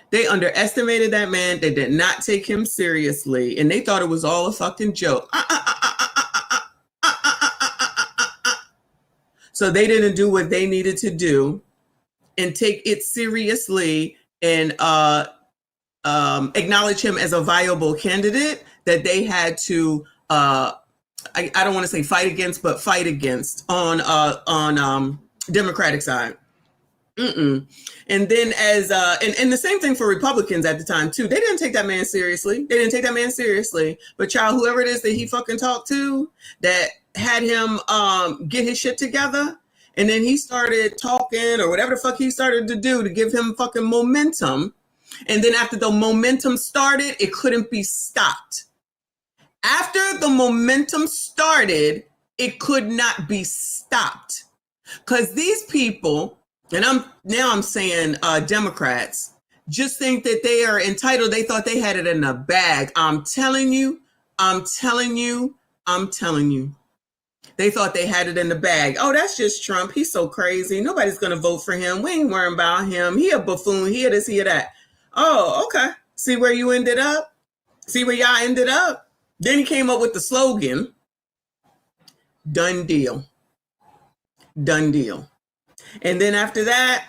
They underestimated that man. They did not take him seriously. And they thought it was all a fucking joke. So they didn't do what they needed to do and take it seriously and acknowledge him as a viable candidate that they had to, I don't want to say fight against, but fight against on Democratic side. And then and the same thing for Republicans at the time too. They didn't take that man seriously. But child, whoever it is that he fucking talked to that had him get his shit together, and then he started talking or whatever the fuck he started to do to give him fucking momentum. And then after the momentum started, it couldn't be stopped. After the momentum started, it could not be stopped. Because these people, and I'm saying Democrats, just think that they are entitled. They thought they had it in the bag. I'm telling you, I'm telling you. They thought they had it in the bag. Oh, that's just Trump. He's so crazy. Nobody's going to vote for him. We ain't worrying about him. He a buffoon. He a this, he a that. Oh, okay. See where you ended up? See where y'all ended up? Then he came up with the slogan, done deal. Done deal. And then after that,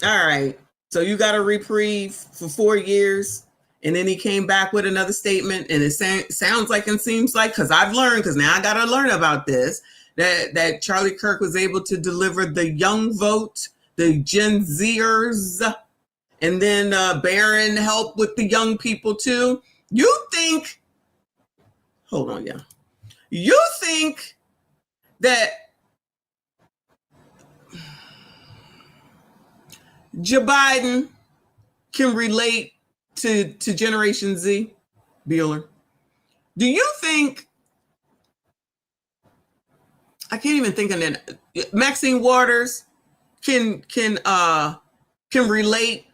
all right. So you got a reprieve for 4 years. And then he came back with another statement, and it sounds like and seems like, because I've learned, because now I got to learn about this, that Charlie Kirk was able to deliver the young vote, the Gen Zers, and then Barron helped with the young people too. You think, hold on, yeah. You think that Joe Biden can relate to Generation Z, Bueller? Do you think, I can't even think of that, Maxine Waters can relate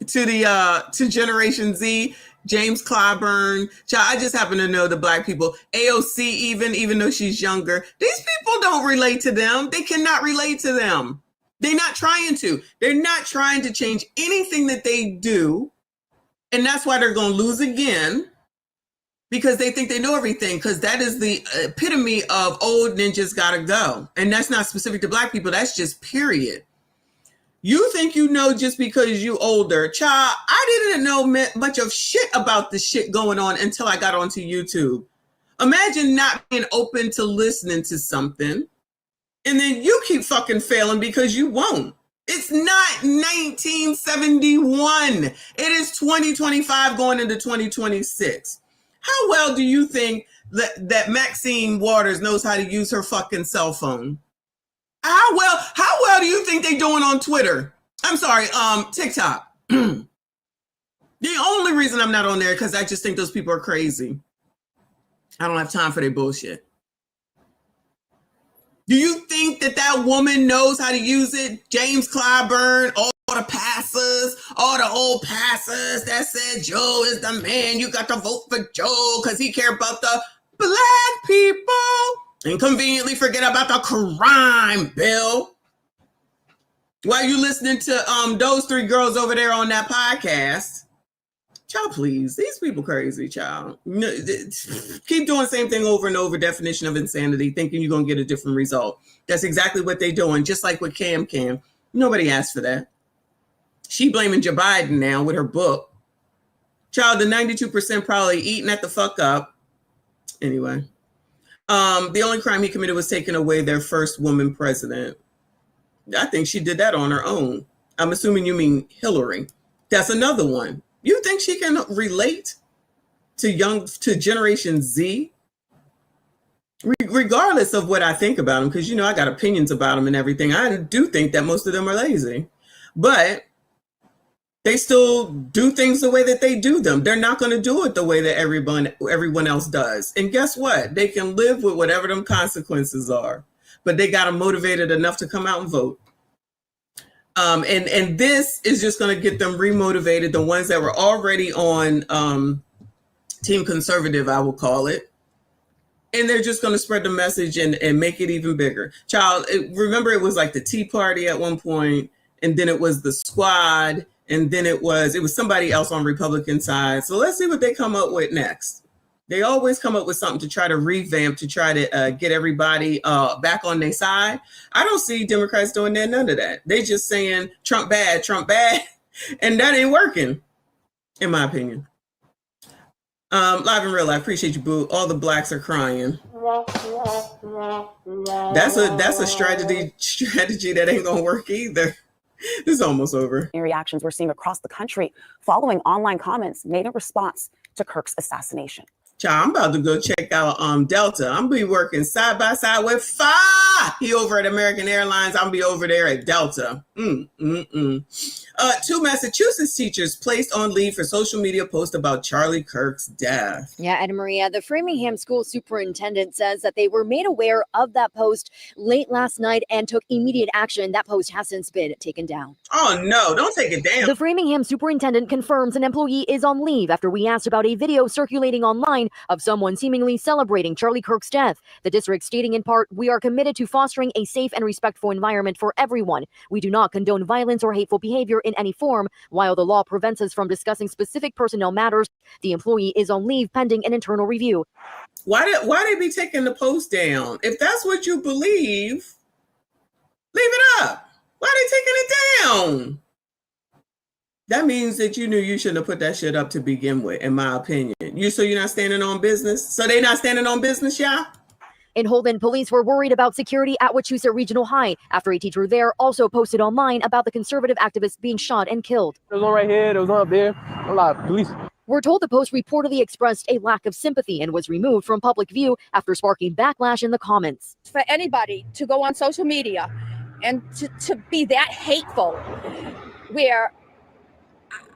to the to Generation Z, James Clyburn? I just happen to know the Black people, AOC even though she's younger. These people don't relate to them. They cannot relate to them. They're not trying to. They're not trying to change anything that they do. And that's why they're going to lose again, because they think they know everything, because that is the epitome of old ninjas gotta go. And that's not specific to Black people. That's just period. You think you know just because you older. Child, I didn't know much of shit about the shit going on until I got onto YouTube. Imagine not being open to listening to something, and then you keep fucking failing because you won't. It's not 1971. It is 2025 going into 2026. How well do you think that Maxine Waters knows how to use her fucking cell phone? How well do you think they doing on Twitter? I'm sorry, TikTok. The only reason I'm not on there because I just think those people are crazy. I don't have time for their bullshit. Do you think that woman knows how to use it? James Clyburn, all the pastors, all the old pastors that said Joe is the man. You got to vote for Joe because he cared about the Black people. And conveniently forget about the crime bill. While you listening to those three girls over there on that podcast. Child, please. These people crazy, child. Keep doing the same thing over and over. Definition of insanity, thinking you're going to get a different result. That's exactly what they're doing. Just like with Cam. Nobody asked for that. She blaming Joe Biden now with her book. Child, the 92% probably eating at the fuck up. Anyway. The only crime he committed was taking away their first woman president. I think she did that on her own. I'm assuming you mean Hillary. That's another one. You think she can relate to Generation Z? Regardless of what I think about them, because, I got opinions about them and everything. I do think that most of them are lazy. But they still do things the way that they do them. They're not going to do it the way that everyone else does. And guess what? They can live with whatever them consequences are. But they got them motivated enough to come out and vote. And this is just going to get them remotivated, the ones that were already on Team Conservative, I will call it. And they're just going to spread the message and make it even bigger. Child, remember it was like the Tea Party at one point, and then it was the Squad, and then it was somebody else on Republican side. So let's see what they come up with next. They always come up with something to try to revamp, to try to get everybody back on their side. I don't see Democrats doing none of that. They just saying Trump bad, and that ain't working, in my opinion. Live in real life, appreciate you, boo. All the Blacks are crying. That's a strategy that ain't gonna work either. This is almost over. Reactions we're seeing across the country following online comments made in response to Kirk's assassination. Child, I'm about to go check out Delta. I'm gonna be working side by side with 5 He over at American Airlines. I'm be over there at Delta. Two Massachusetts teachers placed on leave for social media post about Charlie Kirk's death. Yeah, Anna Maria, the Framingham school superintendent says that they were made aware of that post late last night and took immediate action. That post has since been taken down. Oh no, don't take it down. The Framingham superintendent confirms an employee is on leave after we asked about a video circulating online of someone seemingly celebrating Charlie Kirk's death. The district stating in part, "We are committed to fostering a safe and respectful environment for everyone. We do not condone violence or hateful behavior in any form. While the law prevents us from discussing specific personnel matters, the employee is on leave pending an internal review." Why they be taking the post down? If that's what you believe, leave it up. Why they taking it down? That means that you knew you shouldn't have put that shit up to begin with, in my opinion. You're not standing on business? So they not standing on business, y'all? In Holden, police were worried about security at Wachusett Regional High after a teacher there also posted online about the conservative activist being shot and killed. There was one right here, there was one up there. A lot of police. We're told the post reportedly expressed a lack of sympathy and was removed from public view after sparking backlash in the comments. For anybody to go on social media and to be that hateful, where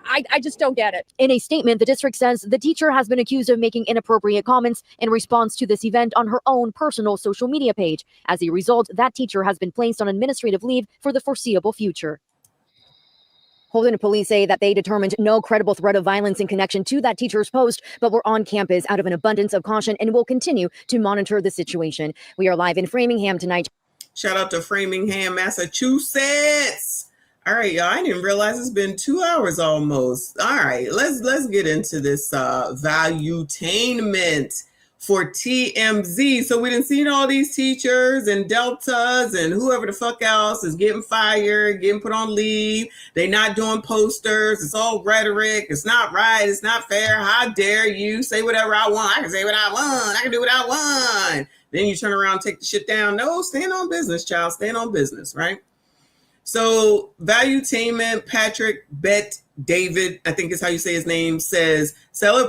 I just don't get it. In a statement, the district says the teacher has been accused of making inappropriate comments in response to this event on her own personal social media page. As a result, that teacher has been placed on administrative leave for the foreseeable future. Holden police say that they determined no credible threat of violence in connection to that teacher's post, but were on campus out of an abundance of caution and will continue to monitor the situation. We are live in Framingham tonight. Shout out to Framingham, Massachusetts. All right, y'all. I didn't realize it's been 2 hours almost. All right, let's get into this valuetainment for TMZ. So we done seen all these teachers and Deltas and whoever the fuck else is getting fired, getting put on leave. They not doing posters. It's all rhetoric. It's not right. It's not fair. How dare you say whatever I want? I can say what I want. I can do what I want. Then you turn around and take the shit down. No, stand on business, child. Stand on business, right? So Valuetainment Patrick Bet David, I think is how you say his name, says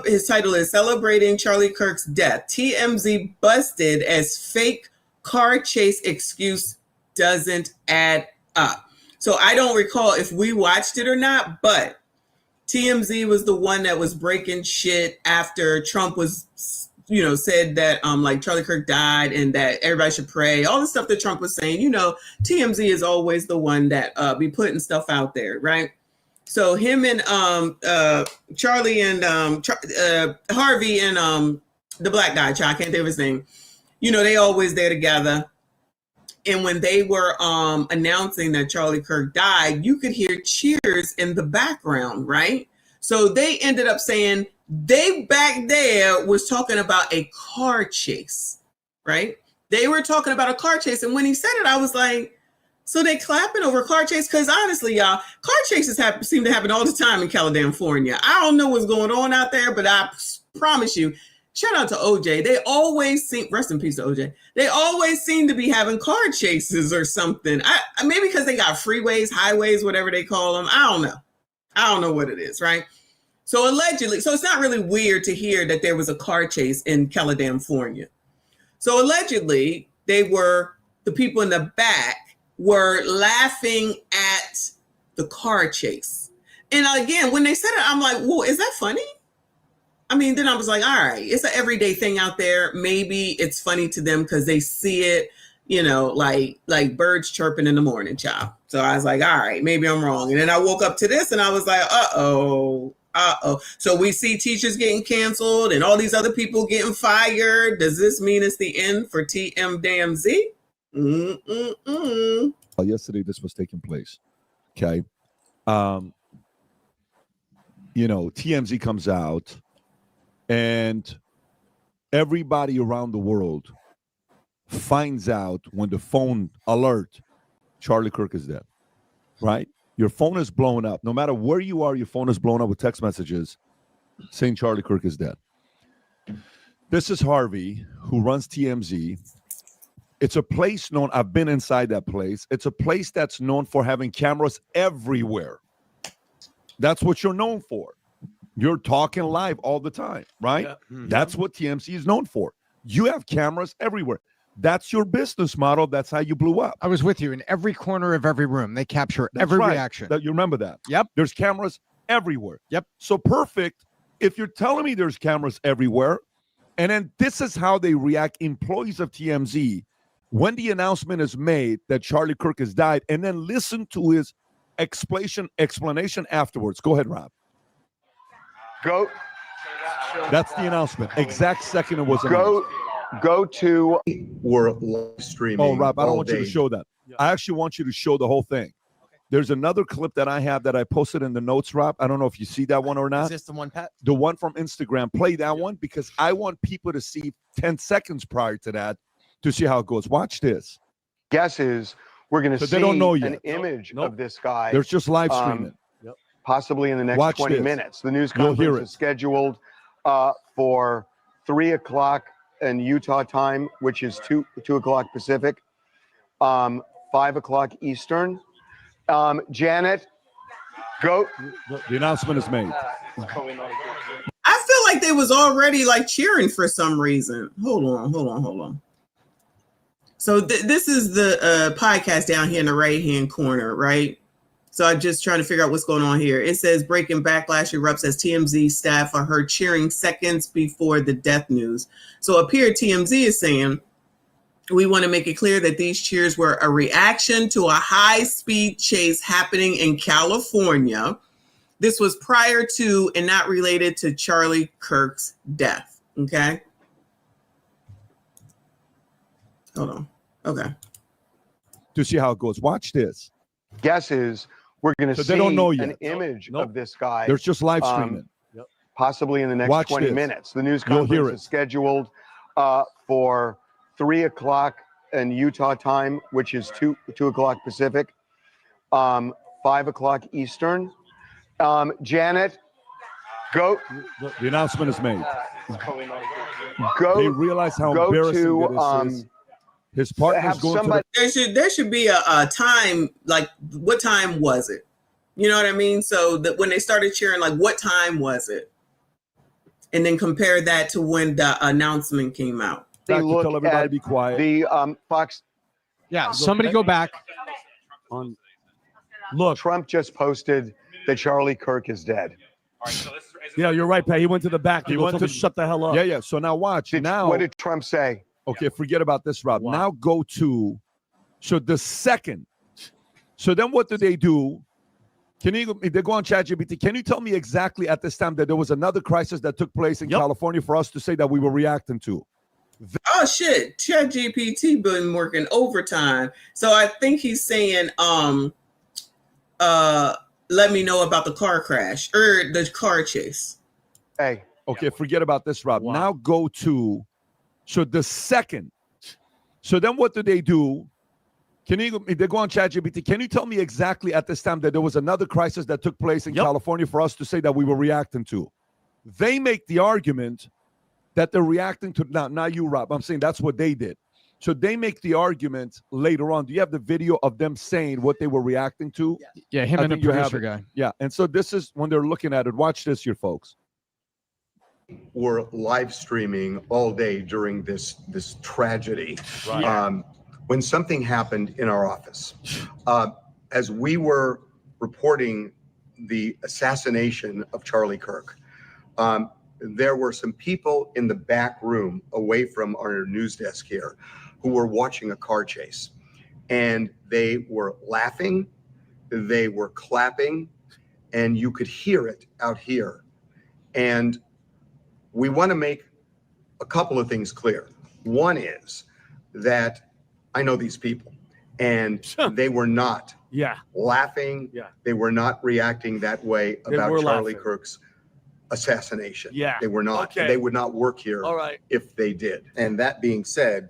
his title is Celebrating Charlie Kirk's Death. TMZ busted as fake car chase excuse doesn't add up. So I don't recall if we watched it or not, but TMZ was the one that was breaking shit after Trump was, said that like Charlie Kirk died and that everybody should pray, all the stuff that Trump was saying. TMZ is always the one that be putting stuff out there, right? So him and Charlie and Harvey and the black guy, I can't think of his name. They always there together. And when they were announcing that Charlie Kirk died, you could hear cheers in the background, right? So they ended up saying they back there was talking about a car chase, right? They were talking about a car chase. And when he said it, I was like, so they clapping over car chase? Because honestly, y'all, car chases seem to happen all the time in California. I don't know what's going on out there, but I promise you, shout out to OJ. They always seem, rest in peace to OJ. They always seem to be having car chases or something. Maybe because they got freeways, highways, whatever they call them. I don't know. I don't know what it is, right? So allegedly, so it's not really weird to hear that there was a car chase in California. So allegedly, the people in the back were laughing at the car chase. And again, when they said it, I'm like, whoa, is that funny? I mean, then I was like, all right, it's an everyday thing out there. Maybe it's funny to them because they see it, like birds chirping in the morning, child. So I was like, all right, maybe I'm wrong. And then I woke up to this and I was like, uh-oh. So we see teachers getting canceled and all these other people getting fired. Does this mean it's the end for TMZ? Yesterday, this was taking place. Okay. TMZ comes out and everybody around the world finds out when the phone alert, Charlie Kirk is dead, right? Your phone is blowing up. No matter where you are, your phone is blowing up with text messages saying Charlie Kirk is dead. This is Harvey, who runs TMZ. It's a place known, I've been inside that place. It's a place that's known for having cameras everywhere. That's what you're known for. You're talking live all the time, right? Yeah. Mm-hmm. That's what TMZ is known for. You have cameras everywhere. That's your business model. That's how you blew up. I was with you in every corner of every room. They capture That's every right. reaction. You remember that? Yep. There's cameras everywhere. Yep. So perfect. If you're telling me there's cameras everywhere, and then this is how they react, employees of TMZ, when the announcement is made that Charlie Kirk has died, and then listen to his explanation afterwards. Go ahead, Rob. Go. That's the announcement. Exact second it was announced. Go to. We're live streaming. Oh, Rob, I don't all want you to day. show that. I actually want you to show the whole thing. There's another clip that I have that I posted in the notes, Rob. I don't know if you see that one or not. Is this the one, Pat? The one from Instagram. Play that one because I want people to see 10 seconds prior to that to see how it goes. Watch this. Guess is we're going to So see they don't know yet. an image of this guy. There's just live streaming. Possibly in the next Watch 20 this. minutes. The news You'll hear conference it. is scheduled for 3 o'clock in Utah time, which is 2 o'clock Pacific, 5 o'clock Eastern. Janet, go. The announcement is made. I feel like they was already like cheering for some reason. Hold on. So this is the podcast down here in the right-hand corner, right? So I'm just trying to figure out what's going on here. It says breaking backlash erupts as TMZ staff are heard cheering seconds before the death news. So up here, TMZ is saying, we want to make it clear that these cheers were a reaction to a high-speed chase happening in California. This was prior to and not related to Charlie Kirk's death. Okay. Hold on. Okay. To see how it goes. Watch this. Guess is we're going to So see they don't know an yet. image of this guy. There's just live streaming. Possibly in the next Watch 20 this. minutes. The news You'll hear conference it. is scheduled for 3 o'clock in Utah time, which is 2 o'clock Pacific, 5 o'clock Eastern. Janet, go. The announcement is made. Go. They realize how go embarrassing to, this is. His partner's have going somebody- to There should be a time, like what time was it? You know what I mean? So that when they started cheering, like what time was it? And then compare that to when the announcement came out. Back to look tell everybody at to be quiet. The Fox. Yeah, somebody go back. Look, Trump just posted that Charlie Kirk is dead. Yeah, you're right, Pat. He went to the back. He He went went to to- shut the hell up. Yeah. So now watch. Now, What did Trump say? okay, forget about this, Rob. Now go to, so the second. So then what do? Can you, they go on ChatGPT. Can you tell me exactly at this time that there was another crisis that took place in California for us to say that we were reacting to? Oh shit, ChatGPT been working overtime. So I think he's saying, let me know about the car crash or the car chase. Hey. Okay, forget about this, Rob. Now go to, so the second. So then what do? Can you, they go on ChatGPT. Can you tell me exactly at this time that there was another crisis that took place in California for us to say that we were reacting to? They make the argument that they're reacting to, not you, Rob. I'm saying that's what they did. So they make the argument later on. Do you have the video of them saying what they were reacting to? Yeah, him I and the think you have producer it. guy. Yeah, and so this is when they're looking at it. Watch this here, folks. We're live streaming all day during this tragedy. Right. When something happened in our office, as we were reporting the assassination of Charlie Kirk, there were some people in the back room away from our news desk here who were watching a car chase, and they were laughing, they were clapping, and you could hear it out here. And we want to make a couple of things clear. One is that I know these people, and they were not laughing. They were not reacting that way They about were Charlie laughing. Kirk's assassination. Yeah. They were not. Okay. They would not work here All right. if they did. And that being said,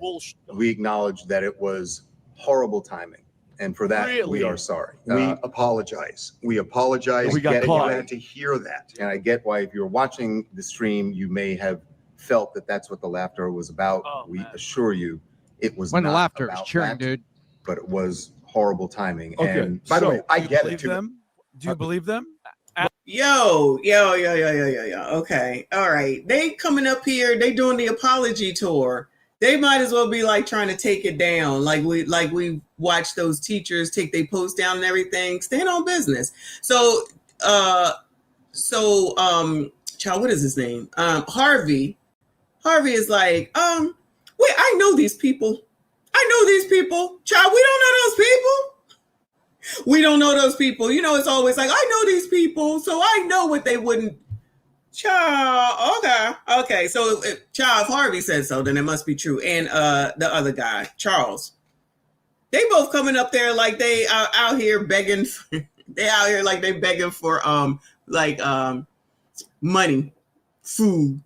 we acknowledge that it was horrible timing. And for that, we Really? are sorry. We apologize. We apologize. We got caught. Glad to hear that. And I get why, if you're watching the stream, you may have felt that that's what the laughter was about. We assure you, it was When not the laughter is about cheering, that, dude. but it was horrible timing. Okay, And by the so way, I do you get believe it too. them? Do you believe them? Yo. Okay. All right. They coming up here. They doing the apology tour. They might as well be like trying to take it down. Like we watched those teachers take their posts down and everything. Stand on business. So child, what is his name? Harvey is like, wait, I know these people. Child, we don't know those people. We don't know those people. You know, it's always like, I know these people, so I know what they wouldn't. Child, okay. So, child, if Harvey said so, then it must be true. And the other guy, Charles, they both coming up there like they are out here begging. They out here like they begging for money, food.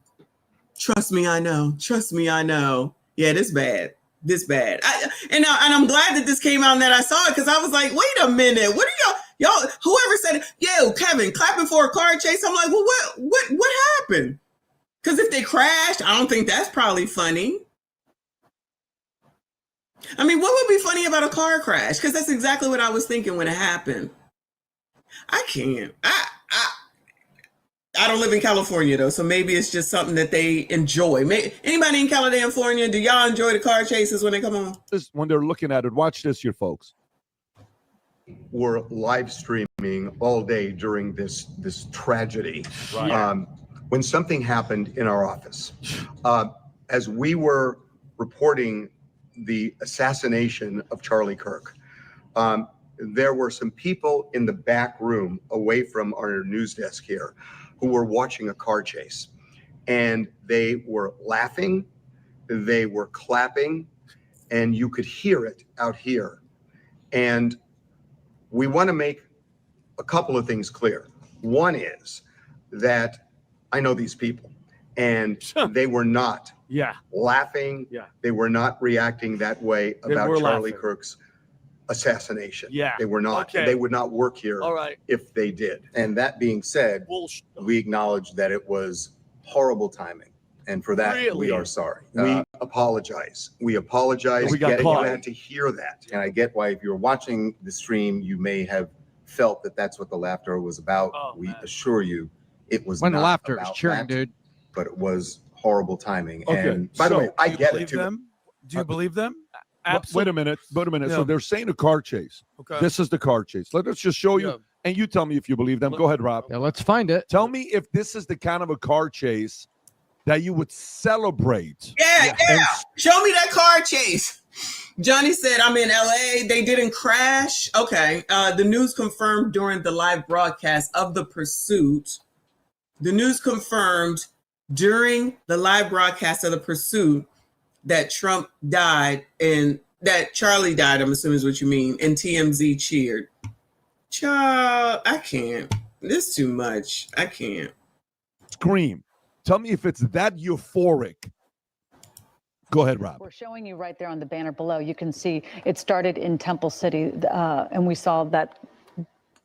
Trust me, I know. Yeah, this bad. And I'm glad that this came out and that I saw it, because I was like, wait a minute, what are y'all? Whoever said, yo, Kevin, clapping for a car chase. I'm like, well, what happened? Because if they crashed, I don't think that's probably funny. I mean, what would be funny about a car crash? Because that's exactly what I was thinking when it happened. I can't. I don't live in California, though, so maybe it's just something that they enjoy. Anybody in California, do y'all enjoy the car chases when they come on? When they're looking at it, watch this here, folks. We're live streaming all day during this tragedy. Right. When something happened in our office, as we were reporting the assassination of Charlie Kirk, there were some people in the back room away from our news desk here who were watching a car chase, and they were laughing, they were clapping, and you could hear it out here. And we want to make a couple of things clear. One is that I know these people, and they were not laughing. They were not reacting that way about Charlie Kirk's assassination. They were not. They would not work here if they did. And that being said, we acknowledge that it was horrible timing. And for that, we are sorry. We apologize. We apologize. We got glad to hear that. And I get why, if you're watching the stream, you may have felt that that's what the laughter was about. We assure you, it was When not the laughter about is cheering, that, dude. But it was horrible timing. Okay, And by the way, I get it believe too. them? Do you believe them? Wait a minute. Yeah. So they're saying a car chase. Okay. This is the car chase. Let us just show you, and you tell me if you believe them. Go ahead, Rob. Yeah, let's find it. Tell me if this is the kind of a car chase that you would celebrate. Yeah. Show me that car chase. Johnny said, I'm in LA. They didn't crash. Okay. The news confirmed during the live broadcast of the pursuit. The news confirmed during the live broadcast of the pursuit that Trump died and that Charlie died, I'm assuming is what you mean, and TMZ cheered. Child, I can't. This is too much. I can't. Scream. Tell me if it's that euphoric. Go ahead, Rob. We're showing you right there on the banner below. You can see it started in Temple City, and we saw that.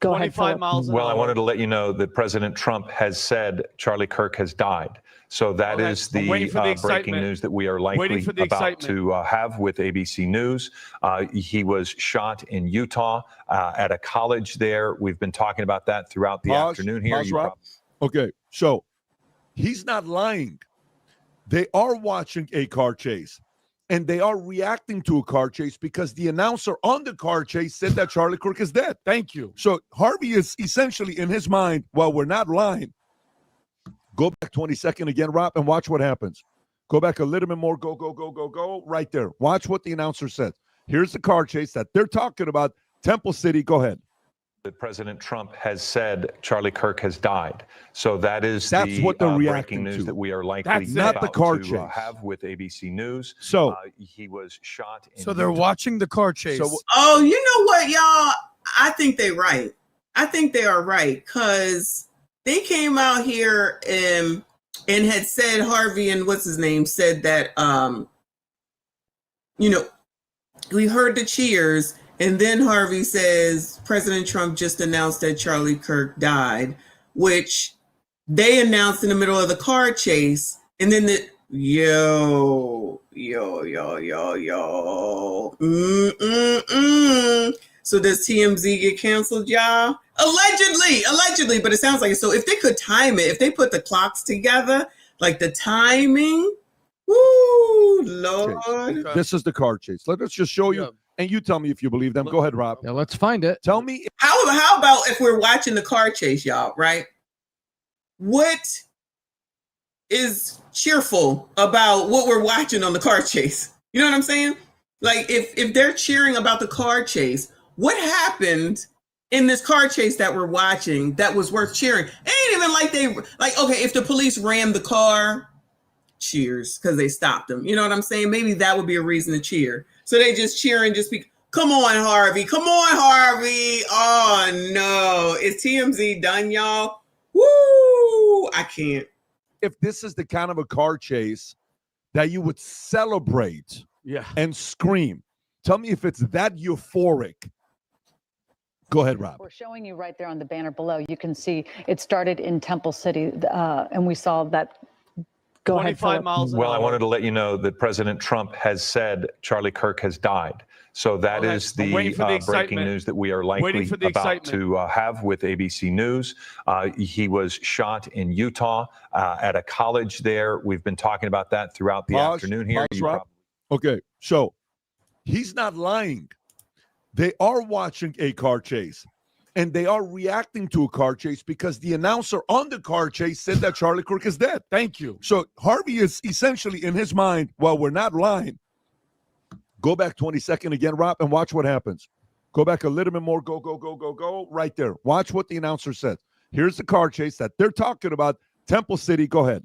Go ahead, 25 miles an hour. Well, I wanted to let you know that President Trump has said Charlie Kirk has died. So that is the breaking news that we are likely about to have with ABC News. He was shot in Utah at a college there. We've been talking about that throughout the afternoon here. Rob. Okay, so he's not lying. They are watching a car chase, and they are reacting to a car chase because the announcer on the car chase said that Charlie Kirk is dead. Thank you. So Harvey is essentially in his mind, well, we're not lying. Go back 20 seconds again, Rob, and watch what happens. Go back a little bit more. Go. Right there. Watch what the announcer said. Here's the car chase that they're talking about. Temple City. Go ahead. That President Trump has said Charlie Kirk has died. So that's what they're reacting breaking news to. that we are likely not the car to chase. have with ABC News. So he was shot in So they're watching the car chase. Oh, you know what, y'all? I think they're right. I think they are right, because they came out here and had said, Harvey and what's his name said that, we heard the cheers. And then Harvey says, President Trump just announced that Charlie Kirk died, which they announced in the middle of the car chase. And then So does TMZ get canceled, y'all? Allegedly, but it sounds like it. So if they could time it, if they put the clocks together, like the timing, woo, Lord. This is the car chase. Let us just show you, and you tell me if you believe them. Go ahead, Rob. Yeah, let's find it. Tell me. How about if we're watching the car chase, y'all, right? What is cheerful about what we're watching on the car chase? You know what I'm saying? Like, if they're cheering about the car chase, what happened in this car chase that we're watching that was worth cheering? It ain't even like okay, if the police rammed the car, cheers, because they stopped them. You know what I'm saying? Maybe that would be a reason to cheer. So they just cheer and just be, come on, Harvey. Come on, Harvey. Oh, no. Is TMZ done, y'all? Woo! I can't. If this is the kind of a car chase that you would celebrate and scream, tell me if it's that euphoric. Go ahead, Rob. We're showing you right there on the banner below. You can see it started in Temple City, and we saw that. Go ahead, 25 miles an Well, I hour. wanted to let you know that President Trump has said Charlie Kirk has died. So that is the breaking news that we are likely about to have with ABC News. He was shot in Utah at a college there. We've been talking about that throughout the afternoon here. Okay, so he's not lying. They are watching a car chase, and they are reacting to a car chase because the announcer on the car chase said that Charlie Kirk is dead. Thank you. So Harvey is essentially in his mind, well, we're not lying. Go back 20 seconds again, Rob, and watch what happens. Go back a little bit more. Go. Right there. Watch what the announcer said. Here's the car chase that they're talking about. Temple City. Go ahead.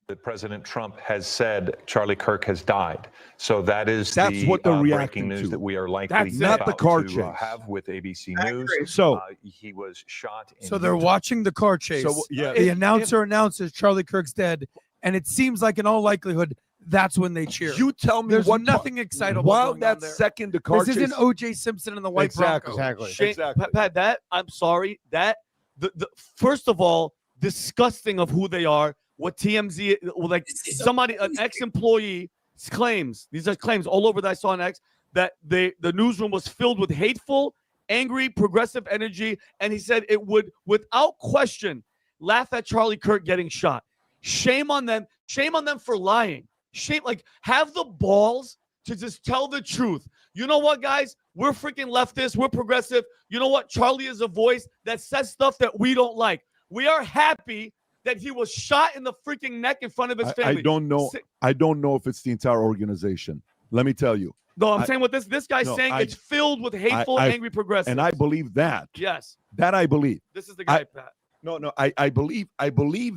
That President Trump has said Charlie Kirk has died. So that's what they're breaking reacting news to. that we are likely Not the car to chase. have with ABC News. So he was shot in So they're watching the car chase. So, yeah. The announcer announces Charlie Kirk's dead, and it seems like in all likelihood that's when they cheer. You tell me There's what nothing excitable while going that on there. second the car This chase. isn't O.J. Simpson and the White Bronco. Pat, that I'm sorry. That the first of all, disgusting of who they are. What TMZ, like somebody, an ex-employee claims. These are claims all over that I saw on X that the newsroom was filled with hateful, angry, progressive energy, and he said it would, without question, laugh at Charlie Kirk getting shot. Shame on them. Shame on them for lying. Shame, like, have the balls to just tell the truth. You know what, guys? We're freaking leftists. We're progressive. You know what? Charlie is a voice that says stuff that we don't like. We are happy that he was shot in the freaking neck in front of his family. I don't know. I don't know if it's the entire organization. Let me tell you. No, I'm saying what this guy's saying. It's filled with hateful, angry progressives. And I believe that. Yes. That I believe. This is the guy, Pat. No. I believe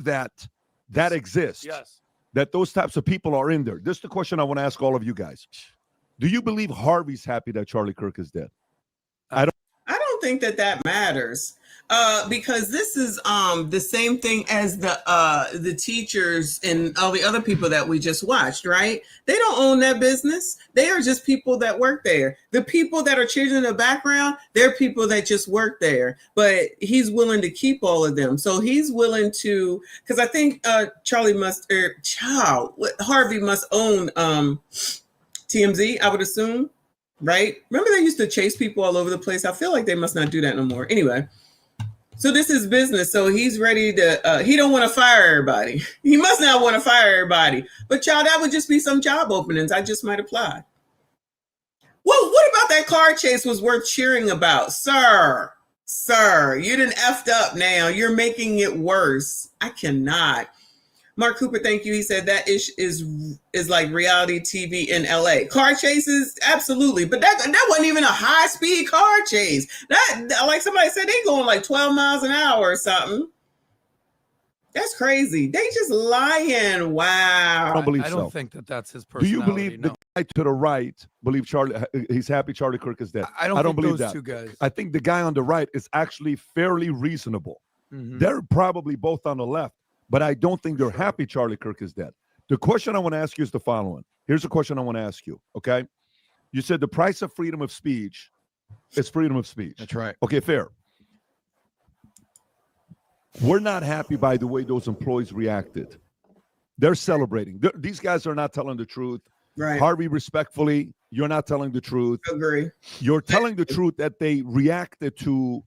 that exists. Yes. That those types of people are in there. This is the question I want to ask all of you guys. Do you believe Harvey's happy that Charlie Kirk is dead? I don't think that matters. Because this is the same thing as the teachers and all the other people that we just watched, right? They don't own that business. They are just people that work there. The people that are cheering in the background, they're people that just work there. But he's willing to keep all of them. So he's willing to, because I think Harvey must own TMZ, I would assume, right? Remember they used to chase people all over the place? I feel like they must not do that no more. Anyway. So this is business. So he's ready to, he don't want to fire everybody. He must not want to fire everybody. But child, that would just be some job openings. I just might apply. Well, what about that car chase was worth cheering about? Sir, you done effed up now. You're making it worse. I cannot. Mark Cooper, thank you. He said that is like reality TV in LA. Car chases, absolutely. But that wasn't even a high-speed car chase. That, like somebody said, they going like 12 miles an hour or something. That's crazy. They just lying. Wow. I don't believe I so. don't think that's his Do personality. you believe the guy to the right believe he's happy Charlie Kirk is dead? I don't think believe those that. two guys. I think the guy on the right is actually fairly reasonable. Mhm. They're probably both on the left, but I don't think they're happy Charlie Kirk is dead. The question I want to ask you is the following. Here's the question I want to ask you, okay? You said the price of freedom of speech is freedom of speech. That's right. Okay, fair. We're not happy by the way those employees reacted. They're celebrating. These guys are not telling the truth. Right. Harvey, respectfully, you're not telling the truth. Agree. You're telling the truth that they reacted to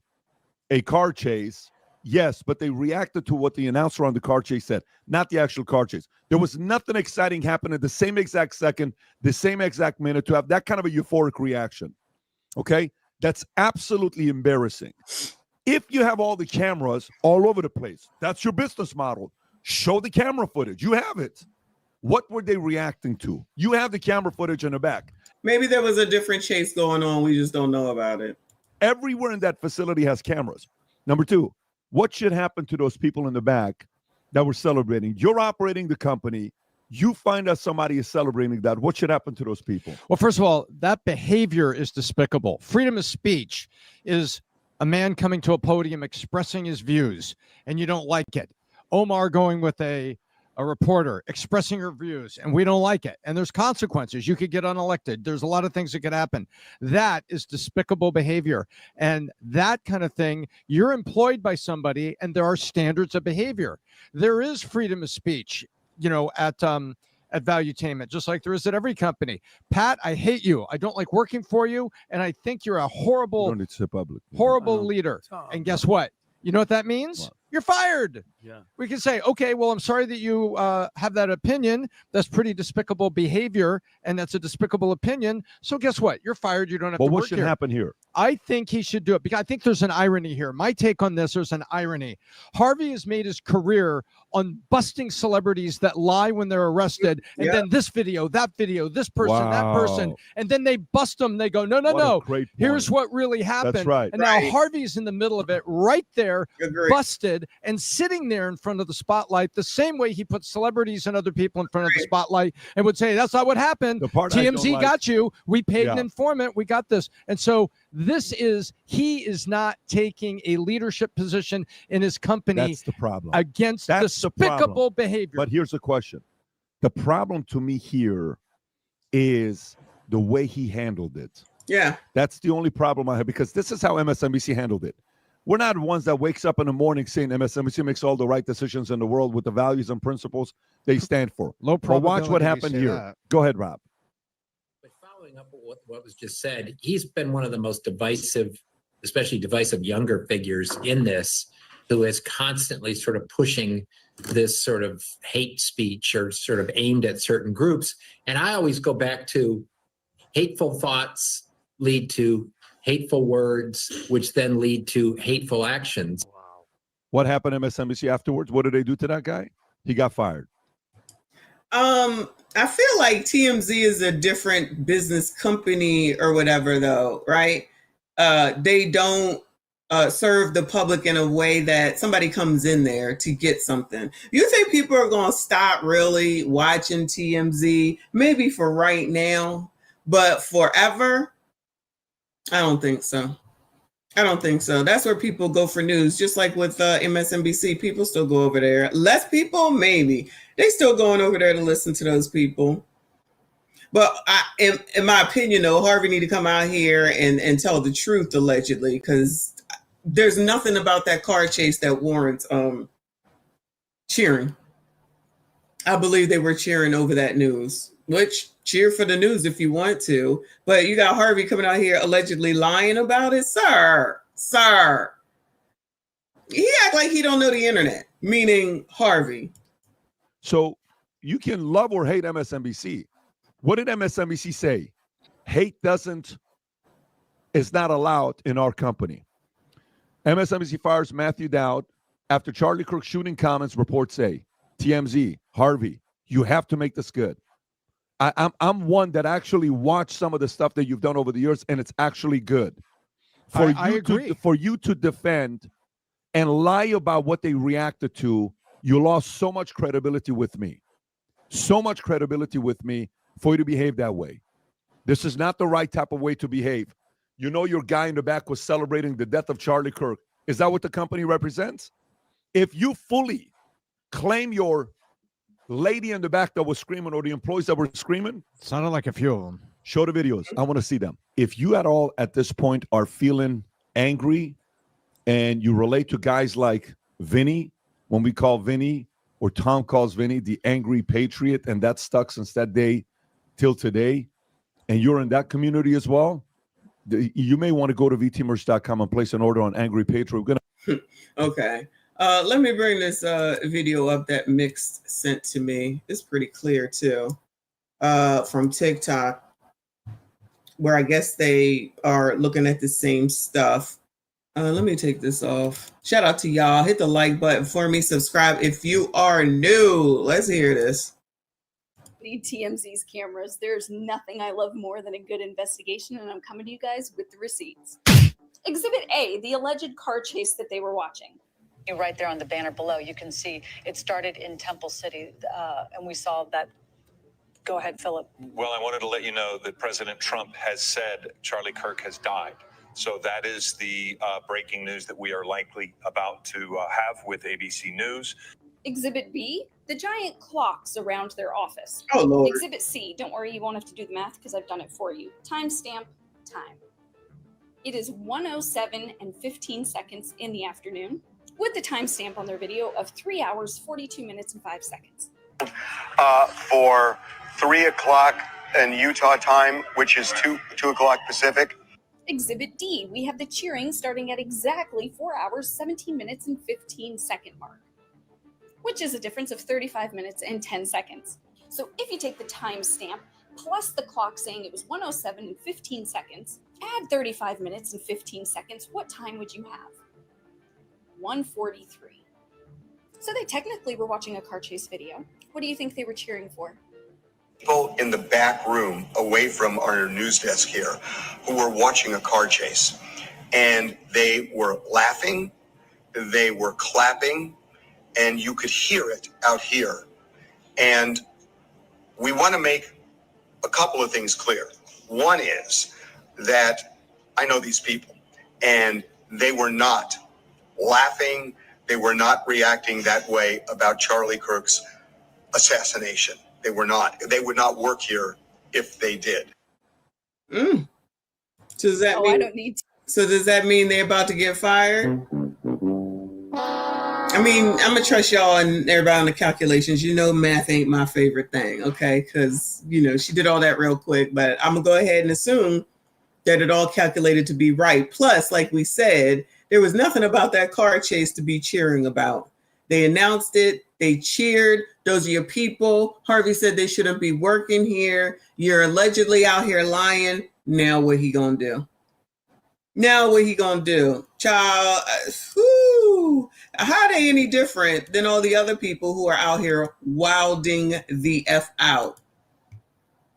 a car chase Yes, but they reacted to what the announcer on the car chase said, not the actual car chase. There was nothing exciting happening the same exact second, the same exact minute to have that kind of a euphoric reaction. Okay? That's absolutely embarrassing. If you have all the cameras all over the place, that's your business model. Show the camera footage. You have it. What were they reacting to? You have the camera footage in the back. Maybe there was a different chase going on. We just don't know about it. Everywhere in that facility has cameras. Number two, what should happen to those people in the back that were celebrating? You're operating the company. You find out somebody is celebrating that. What should happen to those people? Well, first of all, that behavior is despicable. Freedom of speech is a man coming to a podium expressing his views, and you don't like it. Omar going with a reporter expressing her views, and we don't like it. And there's consequences. You could get unelected. There's a lot of things that could happen. That is despicable behavior. And that kind of thing, you're employed by somebody, and there are standards of behavior. There is freedom of speech, at Valuetainment, just like there is at every company. Pat, I hate you. I don't like working for you, and I think you're a horrible leader. And guess what? You know what that means? What? You're fired. Yeah. We can say, okay, well, I'm sorry that you have that opinion. That's pretty despicable behavior, and that's a despicable opinion. So guess what? You're fired. You don't have to work here. What should happen here? I think he should do it because I think there's an irony here. My take on this, there's an irony. Harvey has made his career on busting celebrities that lie when they're arrested, and then this video, that video, this person, that person, and then they bust them. They go, no. Here's what really happened. That's right. And now Harvey's in the middle of it, right there, busted, and sitting there in front of the spotlight, the same way he puts celebrities and other people in front of the spotlight and would say, that's not what happened. TMZ got you. We paid an informant. We got this. And so he is not taking a leadership position in his company. That's the problem. Against despicable behavior. But here's the question. The problem to me here is the way he handled it. Yeah. That's the only problem I have, because this is how MSNBC handled it. We're not ones that wakes up in the morning saying MSNBC makes all the right decisions in the world with the values and principles they stand for. Low probability. But watch what happened here. That. Go ahead, Rob. Following up with what was just said, he's been one of the most divisive, especially divisive younger figures in this, who is constantly sort of pushing this sort of hate speech or sort of aimed at certain groups. And I always go back to hateful thoughts lead to hateful words, which then lead to hateful actions. Wow. What happened to MSNBC afterwards? What did they do to that guy? He got fired. I feel like TMZ is a different business company or whatever, though, right? They don't serve the public in a way that somebody comes in there to get something. You think people are going to stop really watching TMZ? Maybe for right now, but forever? I don't think so. That's where people go for news. Just like with MSNBC, people still go over there. Less people, maybe. They still going over there to listen to those people. But in my opinion, though, Harvey need to come out here and tell the truth, allegedly, because there's nothing about that car chase that warrants cheering. I believe they were cheering over that news, which cheer for the news if you want to. But you got Harvey coming out here allegedly lying about it. Sir. He act like he don't know the internet, meaning Harvey. So you can love or hate MSNBC. What did MSNBC say? Hate is not allowed in our company. MSNBC fires Matthew Dowd after Charlie Kirk shooting comments, reports say. TMZ, Harvey, you have to make this good. I'm one that actually watched some of the stuff that you've done over the years, and it's actually good. I agree. For you to defend and lie about what they reacted to, you lost so much credibility with me. So much credibility with me for you to behave that way. This is not the right type of way to behave. You know your guy in the back was celebrating the death of Charlie Kirk. Is that what the company represents? If you fully claim your lady in the back that was screaming or the employees that were screaming, sounded like a few of them. Show the videos. I want to see them. If you at all at this point are feeling angry and you relate to guys like Vinny, when we call Vinny or Tom calls Vinny the angry patriot, and that stuck since that day till today, and you're in that community as well, you may want to go to vtmerch.com and place an order on Angry Patriot. We're going to Okay. Let me bring this video up that Mixed sent to me. It's pretty clear too. From TikTok, where I guess they are looking at the same stuff. Let me take this off. Shout out to y'all. Hit the like button for me. Subscribe if you are new. Let's hear this. Need TMZ's cameras. There's nothing I love more than a good investigation, and I'm coming to you guys with the receipts. Exhibit A, the alleged car chase that they were watching. Right there on the banner below, you can see it started in Temple City, and we saw that. Go ahead, Philip. Well, I wanted to let you know that President Trump has said Charlie Kirk has died. So that is the breaking news that we are likely about to have with ABC News. Exhibit B, the giant clocks around their office. Oh, Lord. Exhibit C, don't worry, you won't have to do the math because I've done it for you. Timestamp time. It is 1:07 and 15 seconds in the afternoon with the timestamp on their video of 3 hours, 42 minutes and 5 seconds. For 3 o'clock in Utah time, which is 2 o'clock Pacific. Exhibit D, we have the cheering starting at exactly 4 hours, 17 minutes and 15 second mark, which is a difference of 35 minutes and 10 seconds. So if you take the timestamp plus the clock saying it was 1:07 and 15 seconds, add 35 minutes and 15 seconds, what time would you have? 1:43. So they technically were watching a car chase video. What do you think they were cheering for? People in the back room away from our news desk here who were watching a car chase, and they were laughing, they were clapping, and you could hear it out here. And we want to make a couple of things clear. One is that I know these people, and they were not laughing, they were not reacting that way about Charlie Kirk's assassination. They were not. They would not work here if they did. So does that mean? I don't need to. So does that mean they're about to get fired? I mean, I'm gonna trust y'all and everybody on the calculations. You know, math ain't my favorite thing, okay? Because she did all that real quick. But I'm gonna go ahead and assume that it all calculated to be right. Plus, like we said, there was nothing about that car chase to be cheering about. They announced it. They cheered. Those are your people. Harvey said they shouldn't be working here. You're allegedly out here lying. Now what he gonna do? Child, how are they any different than all the other people who are out here wilding the F out?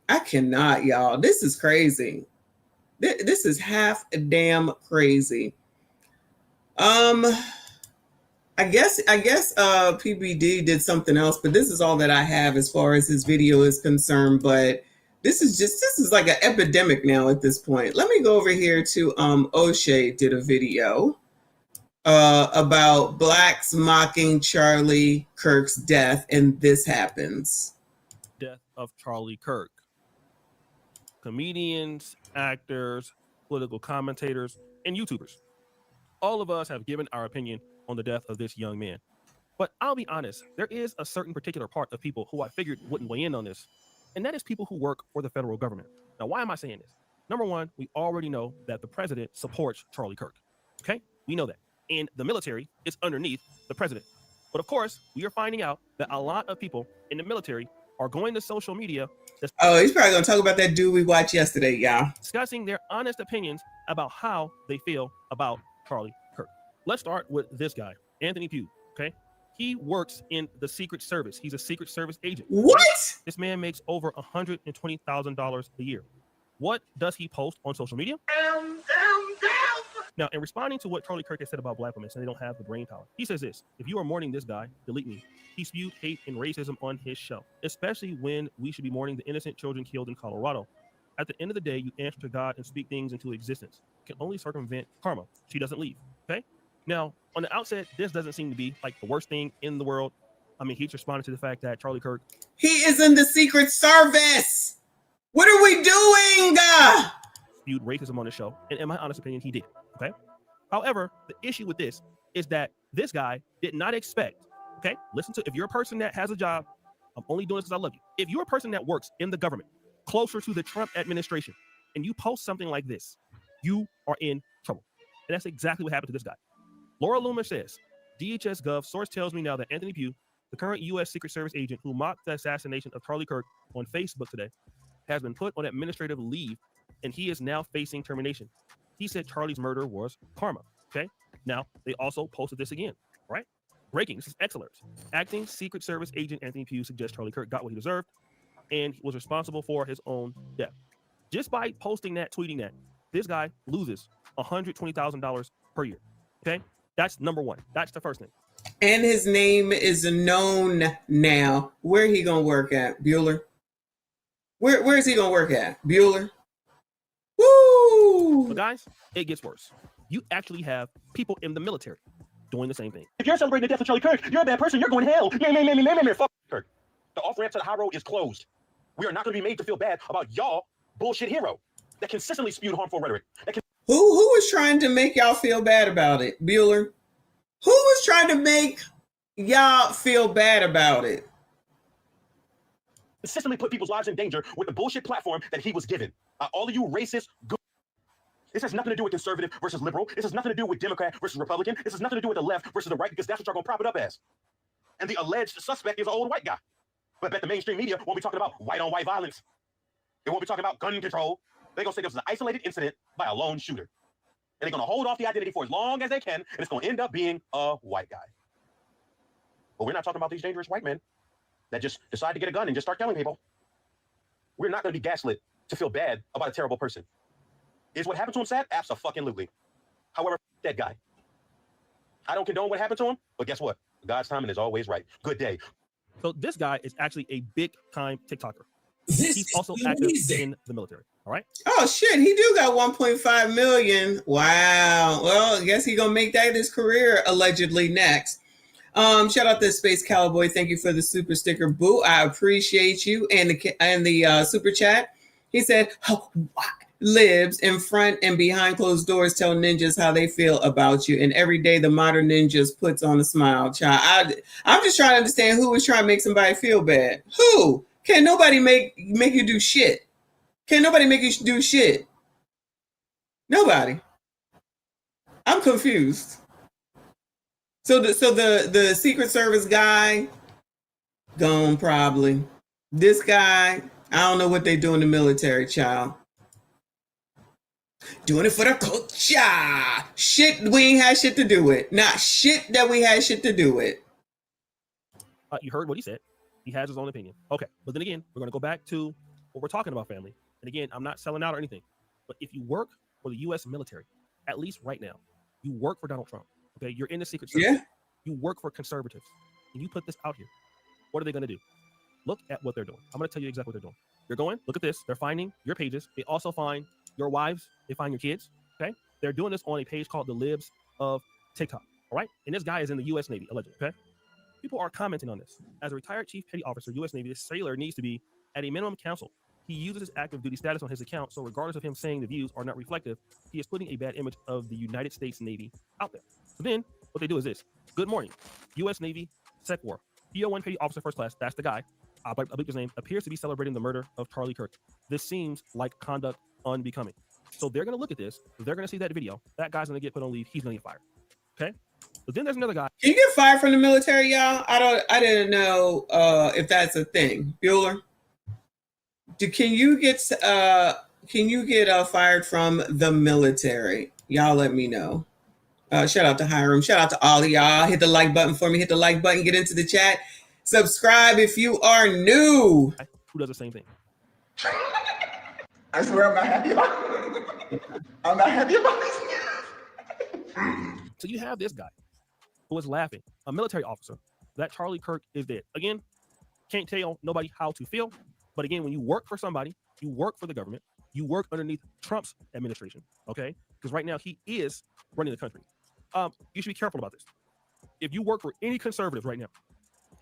I cannot, y'all. This is crazy. This is half damn crazy. I guess PBD did something else, but this is all that I have as far as his video is concerned. But this is like an epidemic now at this point. Let me go over here to O'Shea did a video about blacks mocking Charlie Kirk's death, and this happens. Death of Charlie Kirk. Comedians, actors, political commentators, and YouTubers. All of us have given our opinion on the death of this young man. But I'll be honest, there is a certain particular part of people who I figured wouldn't weigh in on this, and that is people who work for the federal government. Now, why am I saying this? Number one, we already know that the president supports Charlie Kirk. Okay? We know that. And the military is underneath the president. But of course, we are finding out that a lot of people in the military are going to social media. Oh, he's probably going to talk about that dude we watched yesterday, y'all. Discussing their honest opinions about how they feel about Charlie Kirk. Let's start with this guy, Anthony Pugh, okay? He works in the Secret Service. He's a Secret Service agent. What? This man makes over $120,000 a year. What does he post on social media? Now, in responding to what Charlie Kirk has said about black women, saying they don't have the brain power, he says this: if you are mourning this guy, delete me. He spewed hate and racism on his show, especially when we should be mourning the innocent children killed in Colorado. At the end of the day, you answer to God and speak things into existence. You can only circumvent karma. She doesn't leave, okay? Now, on the outset, this doesn't seem to be like the worst thing in the world. I mean, he's responded to the fact that Charlie Kirk... He is in the Secret Service. What are we doing? Spewed racism on his show, and in my honest opinion, he did, okay? However, the issue with this is that this guy did not expect, okay? Listen to, if you're a person that has a job, I'm only doing this because I love you. If you're a person that works in the government, closer to the Trump administration, and you post something like this, you are in trouble. And that's exactly what happened to this guy. Laura Loomer says, DHS Gov source tells me now that Anthony Pugh, the current U.S. Secret Service agent who mocked the assassination of Charlie Kirk on Facebook today, has been put on administrative leave, and he is now facing termination. He said Charlie's murder was karma. Okay. Now, they also posted this again, right? Breaking. This is excellent. Acting Secret Service agent Anthony Pugh suggests Charlie Kirk got what he deserved and was responsible for his own death. Just by posting that, tweeting that, this guy loses $120,000 per year. Okay. That's number one. That's the first thing. And his name is known now. Where he gonna work at? Bueller? Where is he gonna work at? Bueller? Woo! But guys, it gets worse. You actually have people in the military doing the same thing. If you're celebrating the death of Charlie Kirk, you're a bad person. You're going to hell. Fuck Kirk. The off-ramp to the high road is closed. We are not going to be made to feel bad about y'all bullshit hero that consistently spewed harmful rhetoric. Who was trying to make y'all feel bad about it? Bueller? Who was trying to make y'all feel bad about it? Consistently put people's lives in danger with the bullshit platform that he was given. All of you racist. This has nothing to do with conservative versus liberal. This has nothing to do with Democrat versus Republican. This has nothing to do with the left versus the right, because that's what y'all gonna prop it up as. And the alleged suspect is an old white guy. But I bet the mainstream media won't be talking about white-on-white violence. They won't be talking about gun control. They're gonna say this was an isolated incident by a lone shooter. And they're gonna hold off the identity for as long as they can, and it's gonna end up being a white guy. But we're not talking about these dangerous white men that just decide to get a gun and just start killing people. We're not gonna be gaslit to feel bad about a terrible person. Is what happened to him sad? Abso-fucking-lutely. However, that guy. I don't condone what happened to him, but guess what? God's timing is always right. Good day. So this guy is actually a big-time TikToker. He's also active in the military. All right. Oh shit, he do got 1.5 million. Wow. Well, I guess he gonna make that his career allegedly next. Shout out to Space Cowboy. Thank you for the super sticker, boo. I appreciate you. And the super chat. He said, oh, libs in front and behind closed doors tell ninjas how they feel about you, and every day the modern ninjas puts on a smile. Child, I'm just trying to understand who is trying to make somebody feel bad. Who? Can't nobody make you do shit. Can't nobody make you do shit. Nobody. I'm confused. So the Secret Service guy gone probably. This guy, I don't know what they do in the military, child. Doing it for the culture. Shit we ain't had shit to do with. Not shit that we had shit to do with. You heard what he said. He has his own opinion. Okay. But then again, we're going to go back to what we're talking about, family. And again, I'm not selling out or anything. But if you work for the U.S. military, at least right now, you work for Donald Trump. Okay. You're in the Secret Service. Yeah. You work for conservatives. And you put this out here. What are they going to do? Look at what they're doing. I'm going to tell you exactly what they're doing. They're going, look at this. They're finding your pages. They also find your wives. They find your kids. Okay. They're doing this on a page called the Libs of TikTok. All right. And this guy is in the U.S. Navy, allegedly. Okay. People are commenting on this. As a retired chief petty officer, U.S. Navy, this sailor needs to be at a minimum counsel. He uses his active duty status on his account. So regardless of him saying the views are not reflective, he is putting a bad image of the United States Navy out there. So then what they do is this. Good morning. U.S. Navy Sec War. PO1 petty officer first class. That's the guy. I believe his name appears to be celebrating the murder of Charlie Kirk. This seems like conduct unbecoming. So they're going to look at this. They're going to see that video. That guy's going to get put on leave. He's going to get fired. Okay. But then there's another guy. Can you get fired from the military, y'all? I didn't know if that's a thing. Bueller, can you get fired from the military? Y'all let me know. Shout out to Hiram. Shout out to all of y'all. Hit the like button for me. Hit the like button. Get into the chat. Subscribe if you are new. Who does the same thing? I swear I'm not happy about it. I'm not happy about this. So you have this guy who is laughing, a military officer, that Charlie Kirk is dead. Again, can't tell nobody how to feel. But again, when you work for somebody, you work for the government, you work underneath Trump's administration, okay? Because right now he is running the country. You should be careful about this. If you work for any conservatives right now,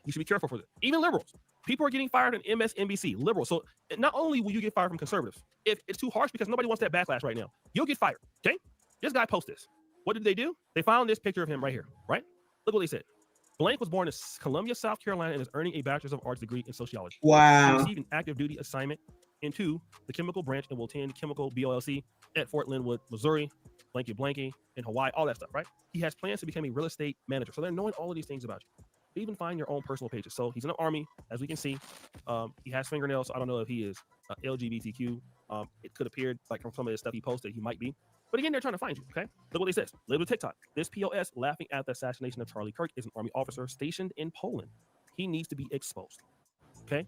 you should be careful for this. Even liberals. People are getting fired on MSNBC, liberals. So not only will you get fired from conservatives, if it's too harsh because nobody wants that backlash right now, you'll get fired, okay? This guy posted this. What did they do? They found this picture of him right here, right? Look what they said. Blank was born in Columbia, South Carolina, and is earning a Bachelor's of Arts degree in sociology. Wow. He received an active duty assignment and 2, the chemical branch and will attend Chemical BLC at Fort Linwood, Missouri, blanky, in Hawaii, all that stuff, right? He has plans to become a real estate manager. So they're knowing all of these things about you. They even find your own personal pages. So he's in the Army, as we can see. He has fingernails. So I don't know if he is LGBTQ. It could appear like from some of the stuff he posted, he might be. But again, they're trying to find you, okay? Look what he says. Label TikTok. This POS laughing at the assassination of Charlie Kirk is an Army officer stationed in Poland. He needs to be exposed, okay?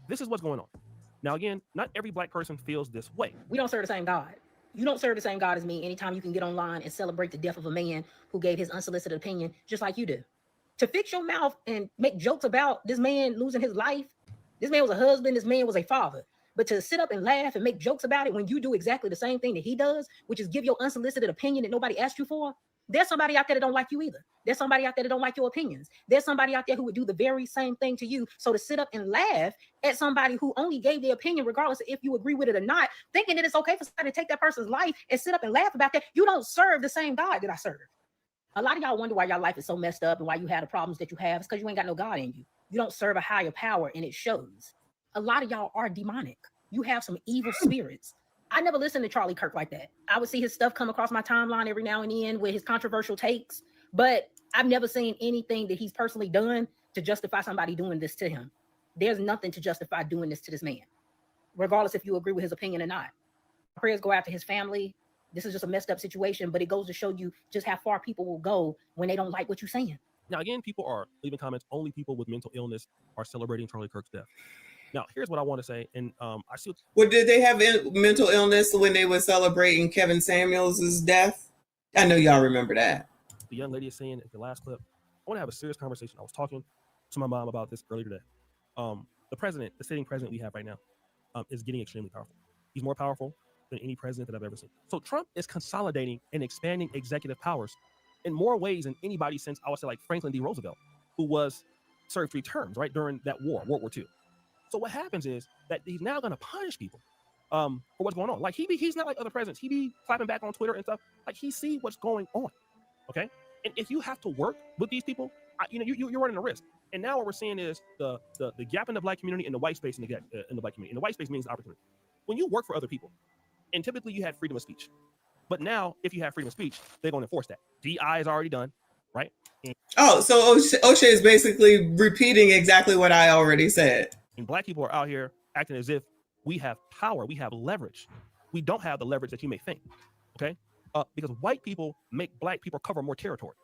This is what's going on. Now, again, not every black person feels this way. We don't serve the same God. You don't serve the same God as me anytime you can get online and celebrate the death of a man who gave his unsolicited opinion just like you do. To fix your mouth and make jokes about this man losing his life, this man was a husband, this man was a father. But to sit up and laugh and make jokes about it when you do exactly the same thing that he does, which is give your unsolicited opinion that nobody asked you for, there's somebody out there that don't like you either. There's somebody out there that don't like your opinions. There's somebody out there who would do the very same thing to you. So to sit up and laugh at somebody who only gave their opinion, regardless of if you agree with it or not, thinking that it's okay for somebody to take that person's life and sit up and laugh about that, you don't serve the same God that I serve. A lot of y'all wonder why your life is so messed up and why you have the problems that you have. It's because you ain't got no God in you. You don't serve a higher power, and it shows. A lot of y'all are demonic. You have some evil spirits. I never listened to Charlie Kirk like that. I would see his stuff come across my timeline every now and then with his controversial takes, but I've never seen anything that he's personally done to justify somebody doing this to him. There's nothing to justify doing this to this man, regardless if you agree with his opinion or not. Prayers go out to his family. This is just a messed up situation, but it goes to show you just how far people will go when they don't like what you're saying. Now, again, people are leaving comments. Only people with mental illness are celebrating Charlie Kirk's death. Now, here's what I want to say, and I see. Well, did they have mental illness when they were celebrating Kevin Samuels' death? I know y'all remember that. The young lady is saying in the last clip, I want to have a serious conversation. I was talking to my mom about this earlier today. The president, the sitting president we have right now, is getting extremely powerful. He's more powerful than any president that I've ever seen. So Trump is consolidating and expanding executive powers in more ways than anybody since, I would say, like Franklin D. Roosevelt, who served 3 terms, right, during that war, World War II. So what happens is that he's now going to punish people for what's going on. Like he's not like other presidents. He be clapping back on Twitter and stuff. Like he see what's going on, okay? And if you have to work with these people, you're running a risk. And now what we're seeing is the gap in the black community and the white space in the black community. And the white space means opportunity. When you work for other people, and typically you had freedom of speech, but now if you have freedom of speech, they're going to enforce that. DI is already done, right? So O'Shea is basically repeating exactly what I already said. And black people are out here acting as if we have power, we have leverage. We don't have the leverage that you may think, okay? Because white people make black people cover more territory.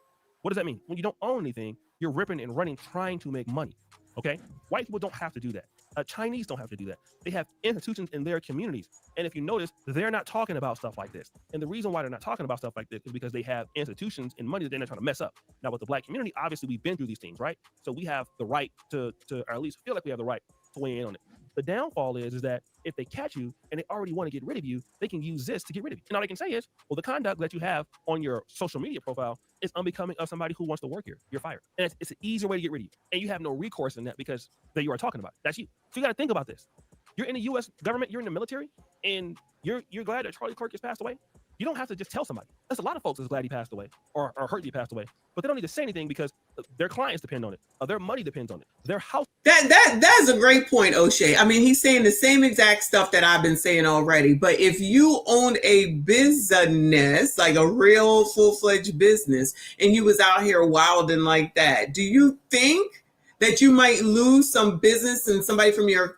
What does that mean? When you don't own anything, you're ripping and running, trying to make money, okay? White people don't have to do that. Chinese don't have to do that. They have institutions in their communities. And if you notice, they're not talking about stuff like this. And the reason why they're not talking about stuff like this is because they have institutions and money that they're not trying to mess up. Now, with the black community, obviously, we've been through these things, right? So we have the right to or at least feel like we have the right to weigh in on it. The downfall is that if they catch you and they already want to get rid of you, they can use this to get rid of you. And all they can say is, well, the conduct that you have on your social media profile is unbecoming of somebody who wants to work here. You're fired. And it's an easier way to get rid of you. And you have no recourse in that because that you are talking about. That's you. So you got to think about this. You're in the U.S. government, you're in the military, and you're glad that Charlie Kirk has passed away. You don't have to just tell somebody. There's a lot of folks that's glad he passed away or heard he passed away, but they don't need to say anything because their clients depend on it. Their money depends on it. Their house. That's a great point, O'Shea. I mean, he's saying the same exact stuff that I've been saying already. But if you own a business, like a real full-fledged business, and you was out here wilding like that, do you think that you might lose some business and somebody from your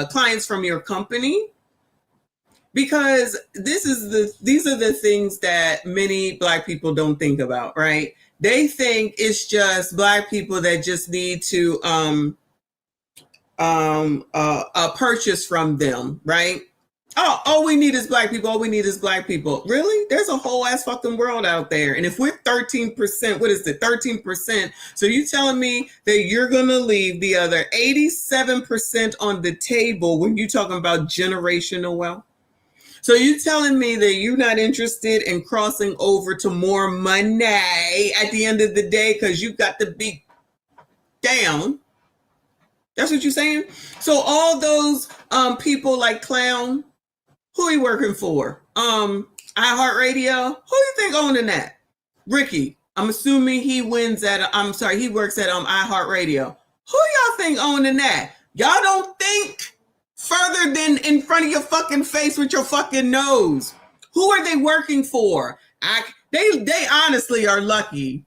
clients from your company? Because these are the things that many Black people don't think about, right? They think it's just Black people that just need to purchase from them, right? Oh, all we need is Black people. All we need is Black people. Really? There's a whole ass fucking world out there. And if we're 13%, what is it? 13%. So you telling me that you're going to leave the other 87% on the table when you're talking about generational wealth? So you telling me that you're not interested in crossing over to more money at the end of the day because you got to be down? That's what you're saying? So all those people like Clown, who he working for? iHeartRadio? Who you think owning that? Ricky. I'm assuming he works at iHeartRadio. Who y'all think owning that? Y'all don't think further than in front of your fucking face with your fucking nose. Who are they working for? They honestly are lucky.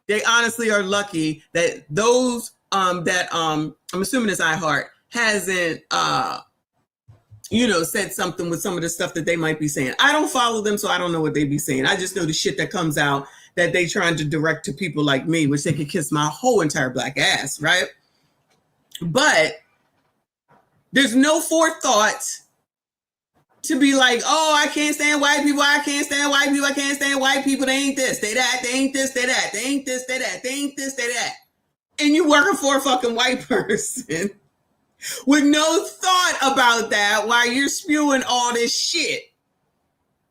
They honestly are lucky that those I'm assuming it's iHeart hasn't said something with some of the stuff that they might be saying. I don't follow them, so I don't know what they be saying. I just know the shit that comes out that they trying to direct to people like me, which they could kiss my whole entire black ass, right? But there's no forethought to be like, oh, I can't stand white people. I can't stand white people. I can't stand white people. They ain't this, they that, they ain't this, they that, they ain't this, they that, they ain't this, they that. And you working for a fucking white person with no thought about that while you're spewing all this shit.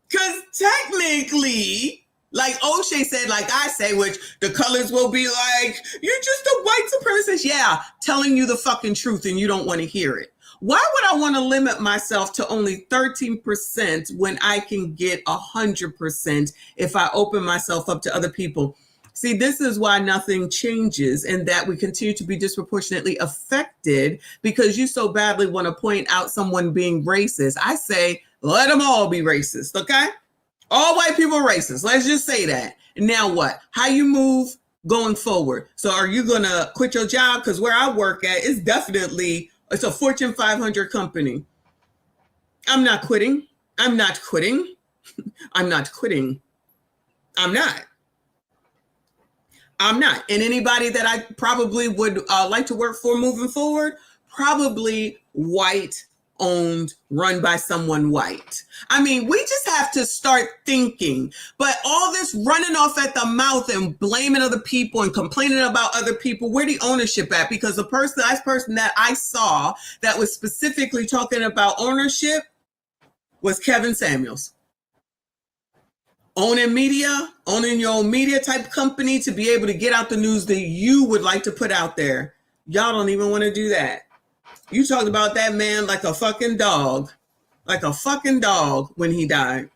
Because technically, like O'Shea said, like I say, which the colors will be like, you're just a white supremacist. Yeah, telling you the fucking truth and you don't want to hear it. Why would I want to limit myself to only 13% when I can get 100% if I open myself up to other people? See, this is why nothing changes and that we continue to be disproportionately affected because you so badly want to point out someone being racist. I say, let them all be racist, okay? All white people are racist. Let's just say that. Now what? How you move going forward? So are you going to quit your job? Because where I work at is definitely, it's a Fortune 500 company. I'm not quitting. I'm not quitting. I'm not quitting. I'm not. I'm not. And anybody that I probably would like to work for moving forward, probably white owned, run by someone white. I mean, we just have to start thinking, but all this running off at the mouth and blaming other people and complaining about other people, where the ownership at? Because the last person that I saw that was specifically talking about ownership was Kevin Samuels. Owning media, owning your own media type company to be able to get out the news that you would like to put out there. Y'all don't even want to do that. You talked about that man like a fucking dog when he died.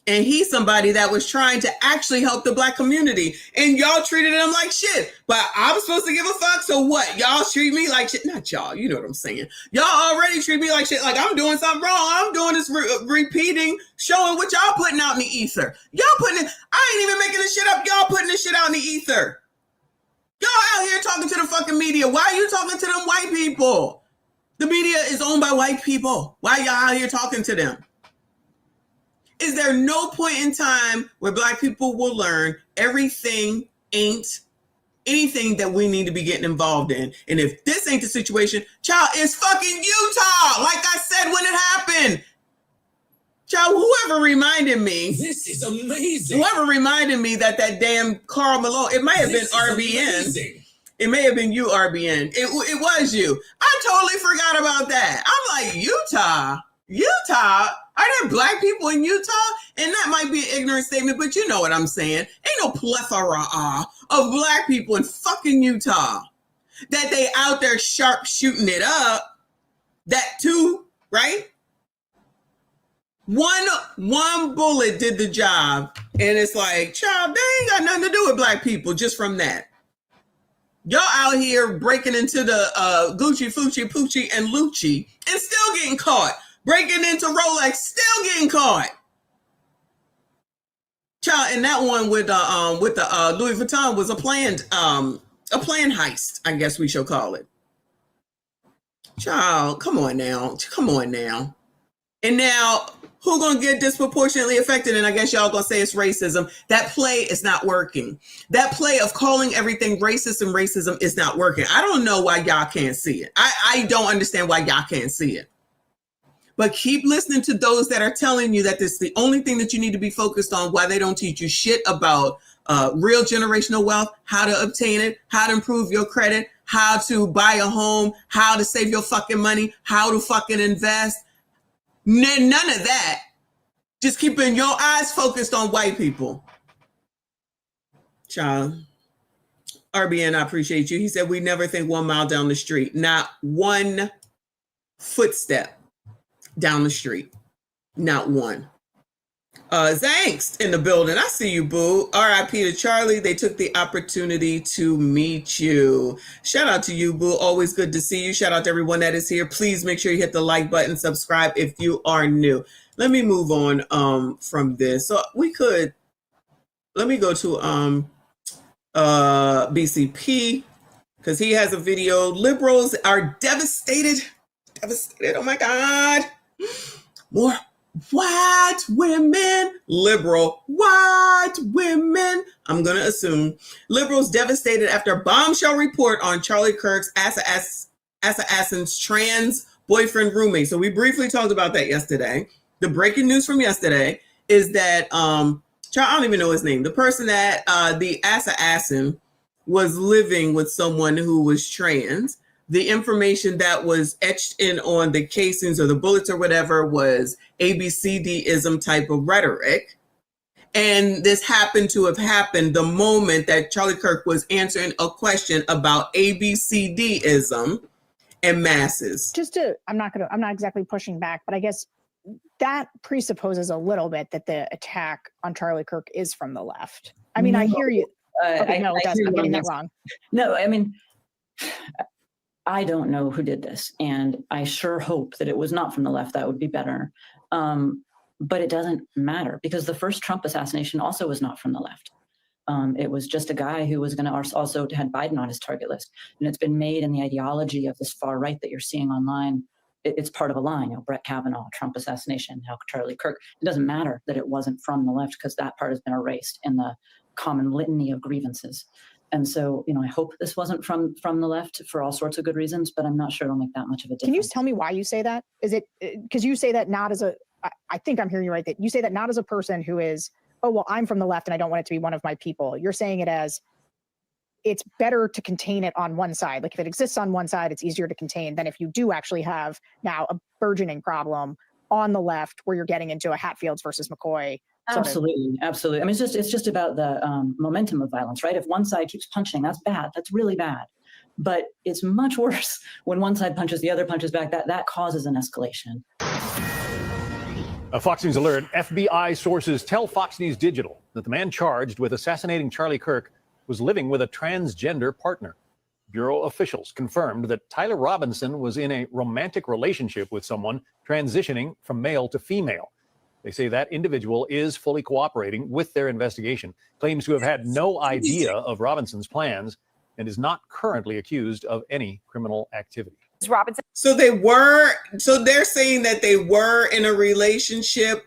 And he's somebody that was trying to actually help the black community. And y'all treated him like shit. But I'm supposed to give a fuck? So what? Y'all treat me like shit? Not y'all. You know what I'm saying. Y'all already treat me like shit. Like I'm doing something wrong. I'm doing this repeating, showing what y'all putting out in the ether. Y'all putting it. I ain't even making this shit up. Y'all putting this shit out in the ether. Y'all out here talking to the fucking media. Why are you talking to them white people? The media is owned by white people. Why y'all out here talking to them? Is there no point in time where black people will learn everything ain't anything that we need to be getting involved in? And if this ain't the situation, child, it's fucking Utah. Like I said when it happened. Child, whoever reminded me. This is amazing. Whoever reminded me that damn Carl Malone, it might have been RBN. Amazing. It may have been you, RBN. It was you. I totally forgot about that. I'm like, Utah? Are there black people in Utah? And that might be an ignorant statement, but you know what I'm saying. Ain't no plethora of black people in fucking Utah that they out there sharp shooting it up. That too, right? One bullet did the job. And it's like, child, they ain't got nothing to do with black people just from that. Y'all out here breaking into the Gucci, Fucci, Poochie, and Lucci and still getting caught. Breaking into Rolex, still getting caught. Child, and that one with the Louis Vuitton was a planned heist, I guess we shall call it. Child, come on now. And now, who gonna get disproportionately affected? And I guess y'all gonna say it's racism. That play is not working. That play of calling everything racist and racism is not working. I don't know why y'all can't see it. I don't understand why y'all can't see it. But keep listening to those that are telling you that this is the only thing that you need to be focused on, why they don't teach you shit about real generational wealth, how to obtain it, how to improve your credit, how to buy a home, how to save your fucking money, how to fucking invest. None of that. Just keeping your eyes focused on white people. Child. RBN, I appreciate you. He said, we never think 1 mile down the street. Not one footstep down the street. Not one. Zangst in the building. I see you, boo. R.I.P. to Charlie. They took the opportunity to meet you. Shout out to you, boo. Always good to see you. Shout out to everyone that is here. Please make sure you hit the like button, subscribe if you are new. Let me move on from this. So let me go to BCP because he has a video. Liberals are devastated. Devastated. Oh my God. More white women, liberal white women. I'm going to assume liberals devastated after bombshell report on Charlie Kirk's assassin's trans boyfriend roommate. So we briefly talked about that yesterday. The breaking news from yesterday is that, I don't even know his name. The person that the assassin was living with someone who was trans. The information that was etched in on the casings or the bullets or whatever was ABCDism type of rhetoric. And this happened to have happened the moment that Charlie Kirk was answering a question about ABCDism and masses. I'm not exactly pushing back, but I guess that presupposes a little bit that the attack on Charlie Kirk is from the left. I mean, I hear you. Okay, no, it doesn't. I'm getting that wrong. No, I mean, I don't know who did this, and I sure hope that it was not from the left. That would be better. But it doesn't matter because the first Trump assassination also was not from the left. It was just a guy who was going to also had Biden on his target list. And it's been made in the ideology of this far right that you're seeing online. It's part of a line, you know, Brett Kavanaugh, Trump assassination, now Charlie Kirk. It doesn't matter that it wasn't from the left because that part has been erased in the common litany of grievances. And so, you know, I hope this wasn't from the left for all sorts of good reasons, but I'm not sure it'll make that much of a difference. Can you tell me why you say that? Is it because you say that not as a, I think I'm hearing you right, that you say that not as a person who is, oh, well, I'm from the left and I don't want it to be one of my people. You're saying it as it's better to contain it on one side. Like if it exists on one side, it's easier to contain than if you do actually have now a burgeoning problem on the left where you're getting into a Hatfields versus McCoy. Absolutely. Absolutely. I mean, it's just about the momentum of violence, right? If one side keeps punching, that's bad. That's really bad. But it's much worse when one side punches, the other punches back. That causes an escalation. A Fox News alert. FBI sources tell Fox News Digital that the man charged with assassinating Charlie Kirk was living with a transgender partner. Bureau officials confirmed that Tyler Robinson was in a romantic relationship with someone transitioning from male to female. They say that individual is fully cooperating with their investigation, claims to have had no idea of Robinson's plans, and is not currently accused of any criminal activity. Robinson. So they're saying that they were in a relationship.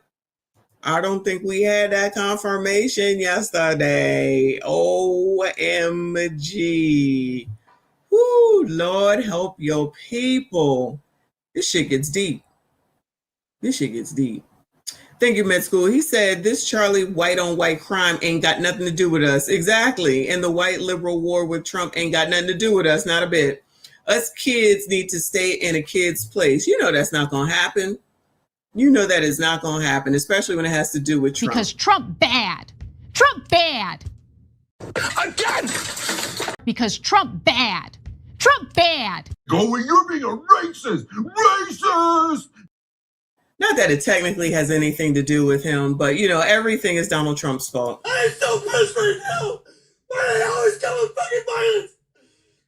I don't think we had that confirmation yesterday. OMG. Woo, Lord help your people. This shit gets deep. Thank you, Med School. He said this Charlie white on white crime ain't got nothing to do with us. Exactly. And the white liberal war with Trump ain't got nothing to do with us. Not a bit. Us kids need to stay in a kid's place. You know that's not going to happen. You know that is not going to happen, especially when it has to do with Trump. Because Trump bad. Trump bad. Again! Because Trump bad. Trump bad. Go where you're being a racist! Racist! Not that it technically has anything to do with him, but, you know, everything is Donald Trump's fault. I'm so pissed right now! Why do they always come with fucking violence?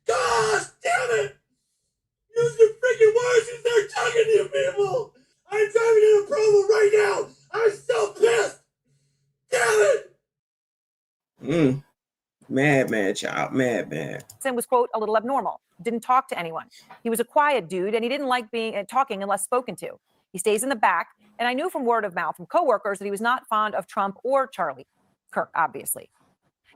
Gosh damn it! Use your freaking words and start talking to you people! I'm driving in a promo right now! I'm so pissed! Damn it! Mad, child. Mad. And was, quote, a little abnormal. Didn't talk to anyone. He was a quiet dude, and he didn't like talking unless spoken to. He stays in the back, and I knew from word of mouth from coworkers that he was not fond of Trump or Charlie Kirk, obviously.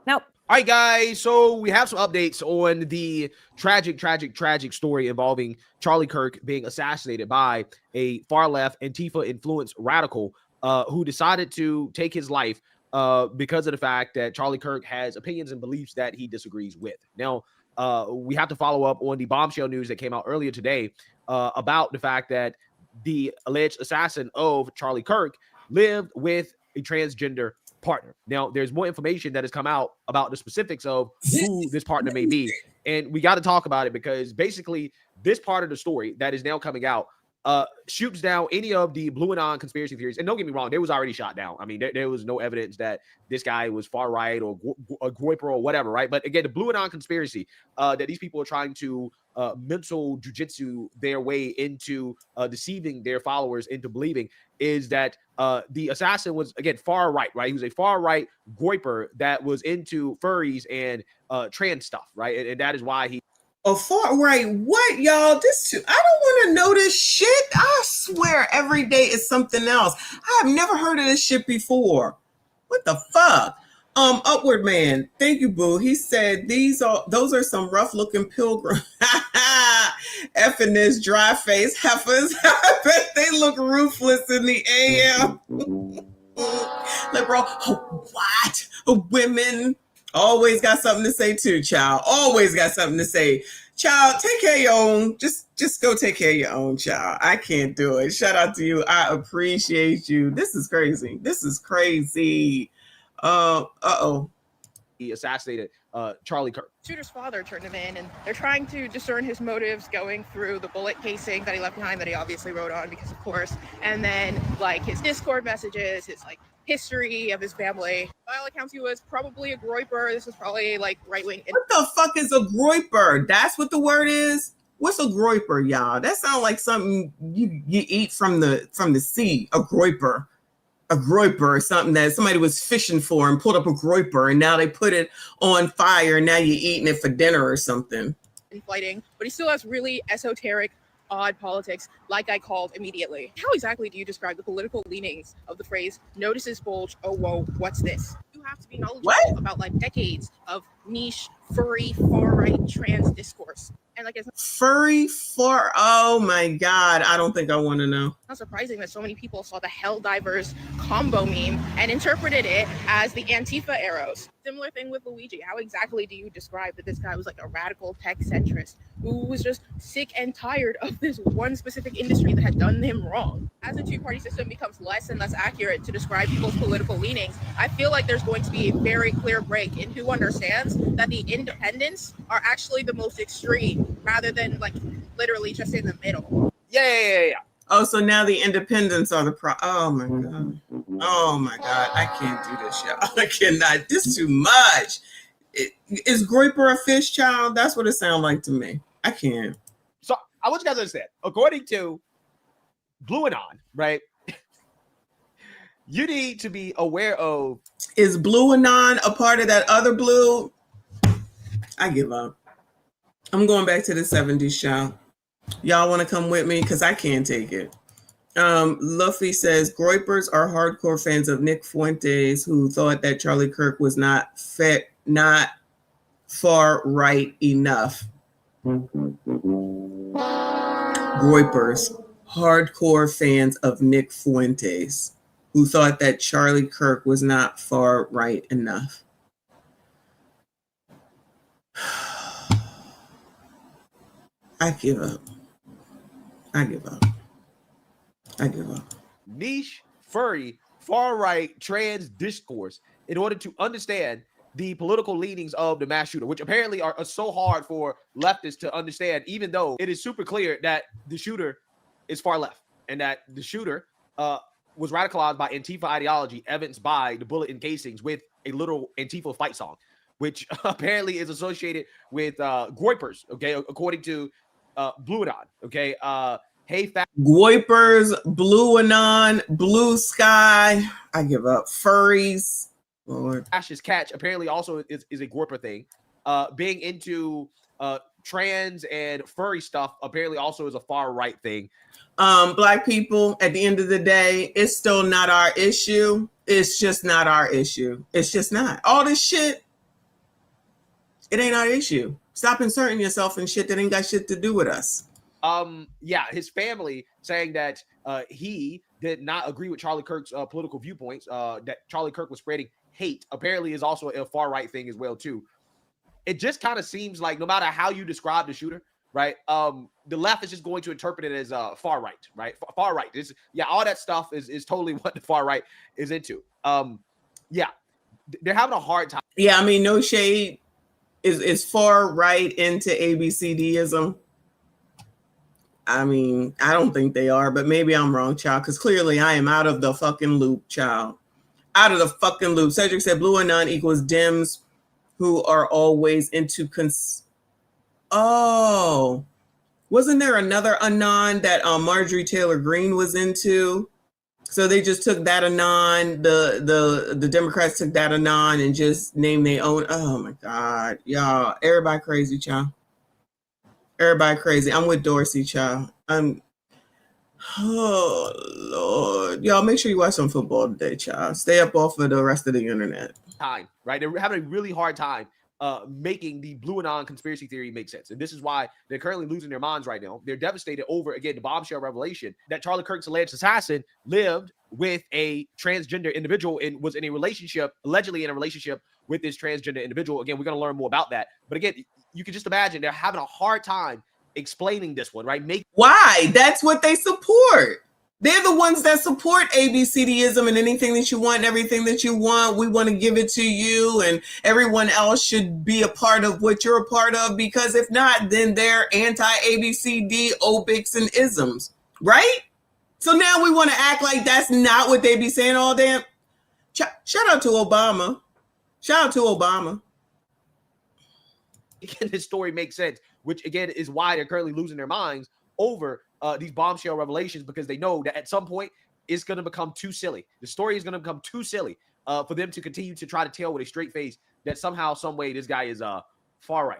Now, all right, guys, so we have some updates on the tragic story involving Charlie Kirk being assassinated by a far-left Antifa-influenced radical who decided to take his life because of the fact that Charlie Kirk has opinions and beliefs that he disagrees with. Now, we have to follow up on the bombshell news that came out earlier today about the fact that the alleged assassin of Charlie Kirk lived with a transgender partner. Now, there's more information that has come out about the specifics of who this partner may be. And we got to talk about it because basically this part of the story that is now coming out shoots down any of the Blue Anon conspiracy theories. And don't get me wrong, they was already shot down. I mean, there was no evidence that this guy was far right or a Groiper or whatever, right? But again, the Blue Anon conspiracy that these people are trying to mental jujitsu their way into deceiving their followers into believing is that the assassin was, again, far right, right? He was a far right Groiper that was into furries and trans stuff, right? And that is why he. A far right what, y'all? This too. I don't want to know this shit. I swear every day is something else. I have never heard of this shit before. What the fuck? Upward Man, thank you, boo. He said those are some rough looking pilgrims. Effing this dry face heifers. I bet they look ruthless in the AM. Liberal, what? Women always got something to say too, child. Always got something to say. Child, take care of your own. Just go take care of your own, child. I can't do it. Shout out to you. I appreciate you. This is crazy. This is crazy. He assassinated Charlie Kirk. Shooter's father turned him in, and they're trying to discern his motives going through the bullet casing that he left behind that he obviously wrote on because of course, and then like his Discord messages, his like history of his family. By all accounts, he was probably a Groiper. This was probably like right-wing. What the fuck is a Groiper? That's what the word is? What's a Groiper, y'all? That sounds like something you eat from the sea, a Groiper. A Groiper is something that somebody was fishing for and pulled up a Groiper, and now they put it on fire, and now you're eating it for dinner or something. And fighting, but he still has really esoteric, odd politics, like I called immediately. How exactly do you describe the political leanings of the phrase "notices bulge, oh whoa, what's this"? You have to be knowledgeable about like decades of niche, furry, far-right trans discourse. And like it's furry far, oh my God, I don't think I want to know. Not surprising that so many people saw the Hell Divers combo meme and interpreted it as the Antifa arrows. Similar thing with Luigi. How exactly do you describe that this guy was like a radical tech centrist who was just sick and tired of this one specific industry that had done him wrong? As the two-party system becomes less and less accurate to describe people's political leanings, I feel like there's going to be a very clear break in who understands that the independents are actually the most extreme rather than like literally just in the middle. Yeah. Oh, so now the independents are the oh my God. Oh my God. I can't do this, y'all. I cannot. This is too much. Is Groiper a fish, child? That's what it sounds like to me. I can't. So I want you guys to understand, according to Blue Anon, right? You need to be aware of. Is Blue Anon a part of that other blue? I give up. I'm going back to the 70s, child. Y'all want to come with me? Because I can't take it. Luffy says, Groipers are hardcore fans of Nick Fuentes who thought that Charlie Kirk was not far right enough. Groipers, hardcore fans of Nick Fuentes who thought that Charlie Kirk was not far right enough. I give up. I give up. I give up. Niche, furry, far-right, trans discourse in order to understand the political leanings of the mass shooter, which apparently are so hard for leftists to understand, even though it is super clear that the shooter is far left and that the shooter was radicalized by Antifa ideology, evidenced by the bullet encasings with a literal Antifa fight song, which apparently is associated with Groipers, okay, according to Blue Anon, okay? Groipers, Blue Anon, Blue Sky. I give up. Furries. Lord. Ash's catch apparently also is a Groiper thing. Being into trans and furry stuff apparently also is a far right thing. Black people, at the end of the day, it's still not our issue. It's just not our issue. It's just not. All this shit, it ain't our issue. Stop inserting yourself in shit that ain't got shit to do with us. Yeah, his family saying that he did not agree with Charlie Kirk's political viewpoints, that Charlie Kirk was spreading hate, apparently is also a far right thing as well too. It just kind of seems like no matter how you describe the shooter, right, the left is just going to interpret it as far right, right? Far right. Yeah, all that stuff is totally what the far right is into. Yeah, they're having a hard time. Yeah, I mean, no shade. Is far right into ABCDism? I mean, I don't think they are, but maybe I'm wrong, child, because clearly I am out of the fucking loop, child. Out of the fucking loop. Cedric said blue anon equals Dems who are always into Oh, wasn't there another anon that Marjorie Taylor Greene was into? So they just took that anon, the Democrats took that anon and just named their own. Oh my God, y'all, everybody crazy, child. Everybody crazy. I'm with Dorsey, child. Oh Lord, y'all, make sure you watch some football today, child. Stay up off of the rest of the internet. Time, right? They're having a really hard time making the blue anon conspiracy theory make sense. And this is why they're currently losing their minds right now. They're devastated over, again, the bombshell revelation that Charlie Kirk's alleged assassin lived with a transgender individual and was in a relationship, allegedly in a relationship with this transgender individual. Again, we're going to learn more about that. But again, you can just imagine they're having a hard time explaining this one, right? Why? That's what they support. They're the ones that support ABCDism and anything that you want and everything that you want. We want to give it to you, and everyone else should be a part of what you're a part of, because if not, then they're anti-ABCD, obics, and isms, right? So now we want to act like that's not what they be saying all damn. Shout out to Obama. Shout out to Obama. Again, this story makes sense, which again is why they're currently losing their minds over these bombshell revelations, because they know that at some point it's going to become too silly. The story is going to become too silly for them to continue to try to tell with a straight face that somehow, some way, this guy is far right.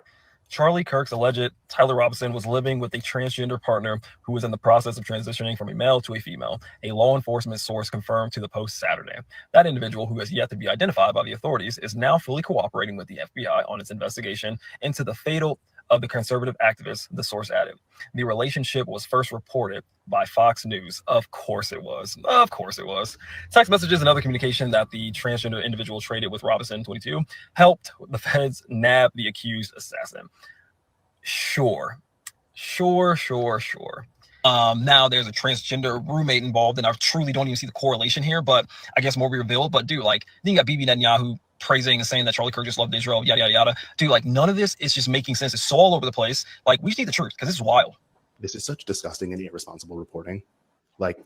Charlie Kirk's alleged Tyler Robinson was living with a transgender partner who was in the process of transitioning from a male to a female. A law enforcement source confirmed to the Post Saturday. That individual, who has yet to be identified by the authorities, is now fully cooperating with the FBI on its investigation into the fate of the conservative activist, the source added. The relationship was first reported by Fox News. Of course it was. Of course it was. Text messages and other communication that the transgender individual traded with Robinson, 22, helped the feds nab the accused assassin. Sure. Now there's a transgender roommate involved, and I truly don't even see the correlation here, but I guess more will be revealed. But dude, like, then you got Bibi Netanyahu praising and saying that Charlie Kirk just loved Israel, yada, yada, yada. Dude, like, none of this is just making sense. It's so all over the place. Like, we just need the truth, because this is wild. This is such disgusting and irresponsible reporting. Like,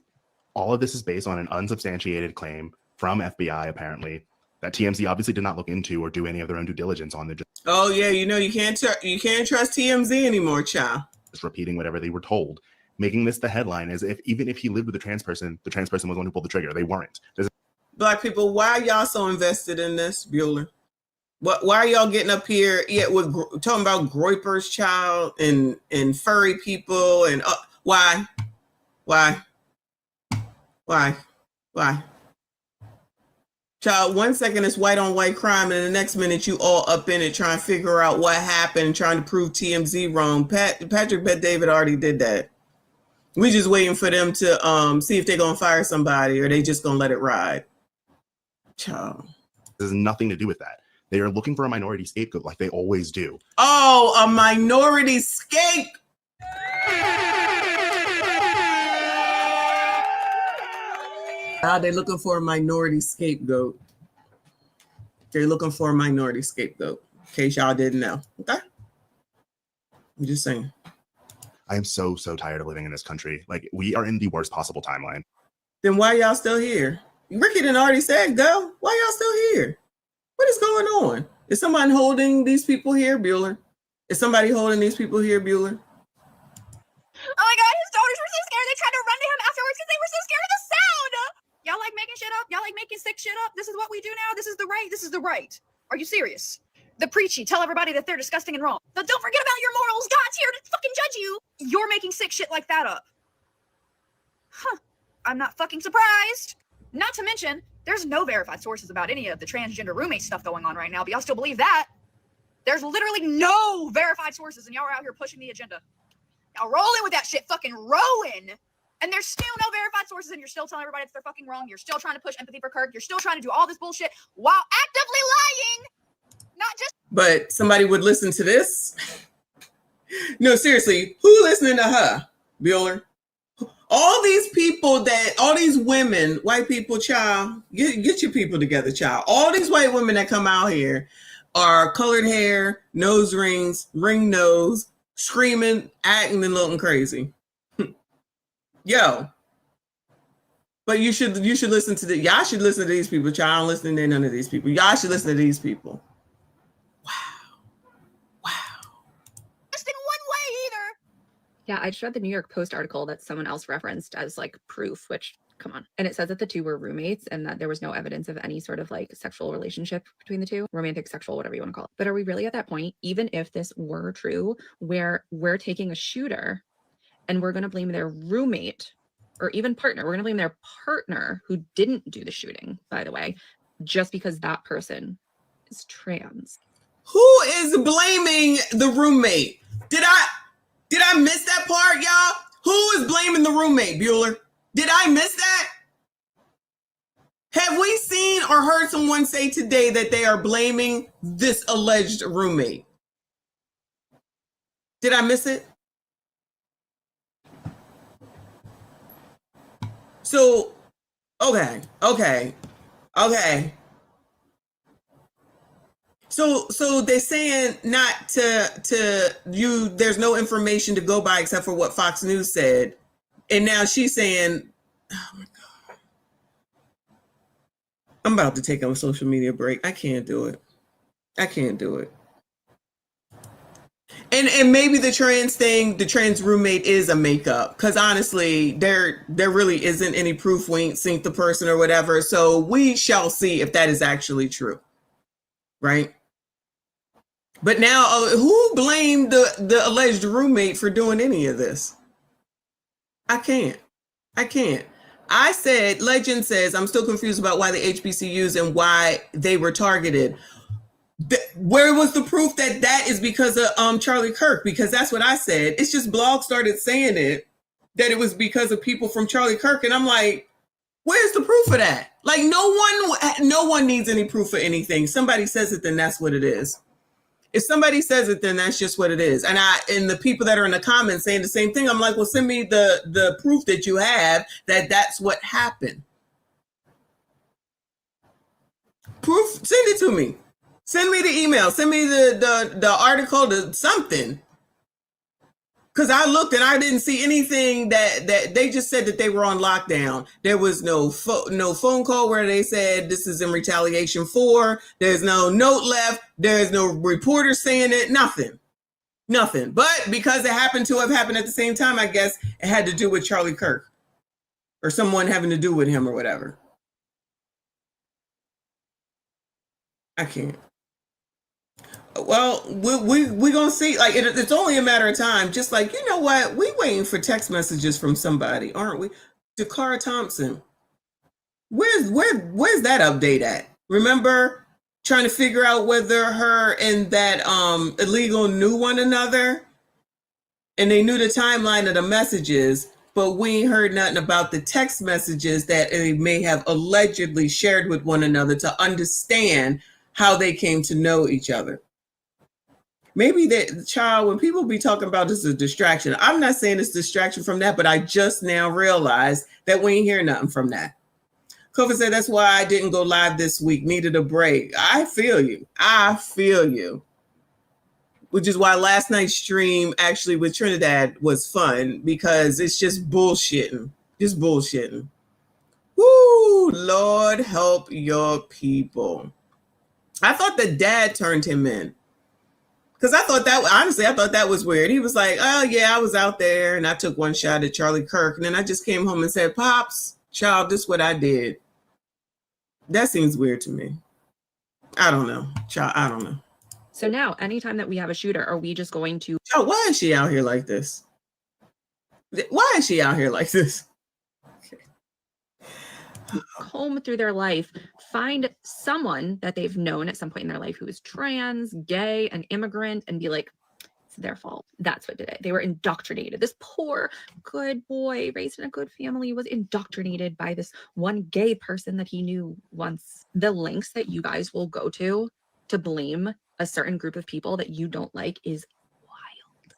all of this is based on an unsubstantiated claim from FBI, apparently, that TMZ obviously did not look into or do any of their own due diligence on. They're Oh yeah, you know, you can't trust TMZ anymore, child. Just repeating whatever they were told, making this the headline as if even if he lived with the trans person was the one who pulled the trigger. They weren't. Black people, why are y'all so invested in this, Bueller? Why are y'all getting up here with talking about groypers, child, and furry people, and why? Child, 1 second it's white on white crime, and the next minute you all up in it trying to figure out what happened, trying to prove TMZ wrong. Patrick Bet David already did that. We just waiting for them to see if they're gonna fire somebody or they just gonna let it ride. Child. This has nothing to do with that. They are looking for a minority scapegoat like they always do. Oh, a minority scapegoat. They're looking for a minority scapegoat. They're looking for a minority scapegoat. In case y'all didn't know. Okay? I'm just saying. I am so tired of living in this country. Like, we are in the worst possible timeline. Then why y'all still here? Ricky done already said go. Why y'all still here? What is going on? Is somebody holding these people here, Bueller? Is somebody holding these people here, Bueller? Oh my God, his daughters were so scared. They tried to run to him afterwards because they were so scared of the sound. Y'all like making shit up? Y'all like making sick shit up? This is what we do now? This is the right? This is the right. Are you serious? The preachy, tell everybody that they're disgusting and wrong. But don't forget about your morals. God's here to fucking judge you. You're making sick shit like that up. Huh. I'm not fucking surprised. Not to mention, there's no verified sources about any of the transgender roommate stuff going on right now, but y'all still believe that? There's literally no verified sources, and y'all are out here pushing the agenda. Y'all rolling with that shit, fucking rowing. And there's still no verified sources, and you're still telling everybody that they're fucking wrong. You're still trying to push empathy for Kirk. You're still trying to do all this bullshit while actively lying. Not just. But somebody would listen to this? No, seriously, who listening to her, Bueller? All these people all these women, white people, child, get your people together, child. All these white women that come out here are colored hair, nose rings, ring nose, screaming, acting, and looking crazy. Yo. But you should listen to y'all should listen to these people. Y'all don't listen to none of these people. Y'all should listen to these people. Just in one way either. Yeah, I just read the New York Post article that someone else referenced as like proof, which come on. And it says that the two were roommates and that there was no evidence of any sort of like sexual relationship between the two, romantic, sexual, whatever you want to call it. But are we really at that point, even if this were true, where we're taking a shooter and we're going to blame their roommate or even partner, we're going to blame their partner who didn't do the shooting, by the way, just because that person is trans? Who is blaming the roommate? Did I miss that part, y'all? Who is blaming the roommate, Bueller? Did I miss that? Have we seen or heard someone say today that they are blaming this alleged roommate? Did I miss it? So, okay. So they're saying not to you, there's no information to go by except for what Fox News said. And now she's saying, oh my God. I'm about to take a social media break. I can't do it. And maybe the trans thing, the trans roommate is a makeup. Because honestly, there really isn't any proof. We ain't seen the person or whatever. So we shall see if that is actually true. Right? But now, who blamed the alleged roommate for doing any of this? I can't. I said, Legend says, I'm still confused about why the HBCUs and why they were targeted. Where was the proof that that is because of Charlie Kirk? Because that's what I said. It's just blogs started saying it, that it was because of people from Charlie Kirk. And I'm like, where's the proof of that? Like, no one needs any proof of anything. Somebody says it, then that's what it is. If somebody says it, then that's just what it is. And the people that are in the comments saying the same thing, I'm like, well, send me the proof that you have that that's what happened. Proof, send it to me. Send me the email. Send me the article, something. Because I looked and I didn't see anything that they just said that they were on lockdown. There was no phone call where they said this is in retaliation for. There's no note left. There's no reporter saying it. Nothing. But because it happened to have happened at the same time, I guess it had to do with Charlie Kirk or someone having to do with him or whatever. I can't. Well, we're going to see. Like, it's only a matter of time. Just like, you know what? We waiting for text messages from somebody, aren't we? Dakara Thompson. Where's that update at? Remember trying to figure out whether her and that illegal knew one another? And they knew the timeline of the messages, but we ain't heard nothing about the text messages that they may have allegedly shared with one another to understand how they came to know each other. Maybe that child, when people be talking about this is a distraction, I'm not saying it's distraction from that, but I just now realized that we ain't hear nothing from that. Kofi said, that's why I didn't go live this week. Needed a break. I feel you. Which is why last night's stream actually with Trinidad was fun, because it's just bullshitting. Woo, Lord help your people. I thought the dad turned him in. Because I thought that was weird. He was like, oh, yeah, I was out there and I took one shot at Charlie Kirk. And then I just came home and said, Pops, child, this is what I did. That seems weird to me. I don't know. Child, I don't know. So now, anytime that we have a shooter, are we just going to... Child, why is she out here like this? Comb through their life, find someone that they've known at some point in their life who is trans, gay, an immigrant, and be like, it's their fault. That's what did it. They were indoctrinated. This poor, good boy raised in a good family was indoctrinated by this one gay person that he knew once. The lengths that you guys will go to blame a certain group of people that you don't like is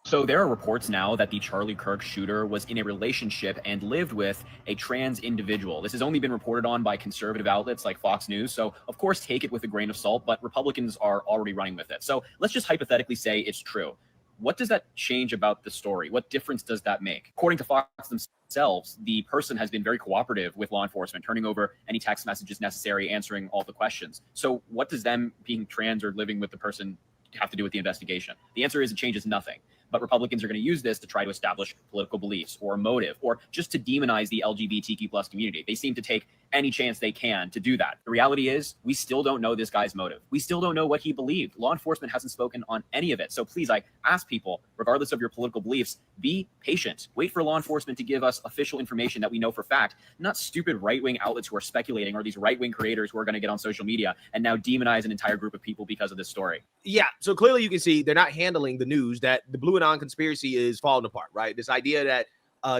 So there are reports now that the Charlie Kirk shooter was in a relationship and lived with a trans individual. This has only been reported on by conservative outlets like Fox News. So of course, take it with a grain of salt, but Republicans are already running with it. So let's just hypothetically say it's true. What does that change about the story? What difference does that make? According to Fox themselves, the person has been very cooperative with law enforcement, turning over any text messages necessary, answering all the questions. So what does them being trans or living with the person have to do with the investigation? The answer is it changes nothing. But Republicans are going to use this to try to establish political beliefs or a motive, or just to demonize the LGBTQ plus community. They seem to take any chance they can to do that. The reality is we still don't know this guy's motive. We still don't know what he believed. Law enforcement hasn't spoken on any of it. So please, I ask people, regardless of your political beliefs, be patient. Wait for law enforcement to give us official information that we know for fact, not stupid right-wing outlets who are speculating, or these right-wing creators who are going to get on social media and now demonize an entire group of people because of this story. Yeah, so clearly you can see they're not handling the news that the Blue Anon conspiracy is falling apart, right? This idea that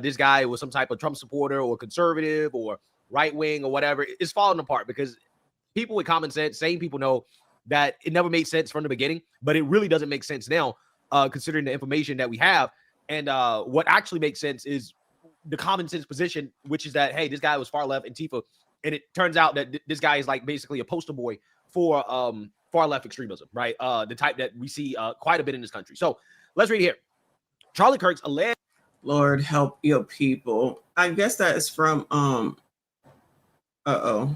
this guy was some type of Trump supporter or conservative or right wing or whatever is falling apart, because people with common sense, sane people, know that it never made sense from the beginning, but it really doesn't make sense now, considering the information that we have. And what actually makes sense is the common sense position, which is that, hey, this guy was far left Antifa, and it turns out that this guy is like basically a poster boy for far left extremism, right? The type that we see quite a bit in this country. So let's read here. Charlie Kirk's alleged. Lord help your people. I guess that is from As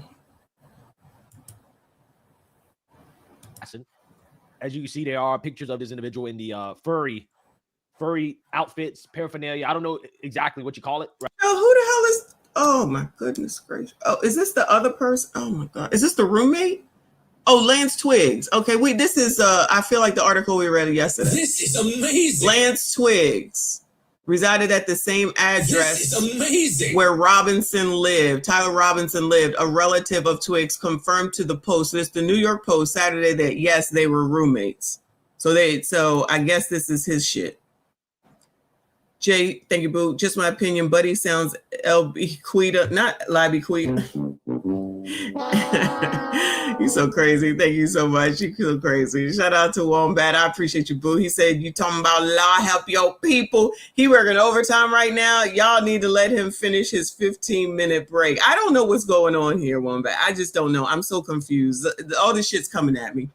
you can see, there are pictures of this individual in the furry outfits, paraphernalia. I don't know exactly what you call it. Right? Oh, who the hell is? Oh my goodness gracious! Oh, is this the other person? Oh my God, is this the roommate? Oh, Lance Twiggs. Okay, wait. This is I feel like the article we read yesterday. This is amazing. Lance Twiggs resided at the same address This is amazing. where Robinson lived. Tyler Robinson lived. A relative of Twiggs confirmed to the Post. It's the New York Post Saturday that yes, they were roommates. So I guess this is his shit. Jay, thank you, boo. Just my opinion. Buddy sounds LB Quita, not Libby Quita. You're so crazy. Thank you so much. You're so crazy. Shout out to Wombat. I appreciate you, boo. He said you talking about law help your people. He working overtime right now. Y'all need to let him finish his 15-minute break. I don't know what's going on here, Wombat. I just don't know. I'm so confused. All this shit's coming at me.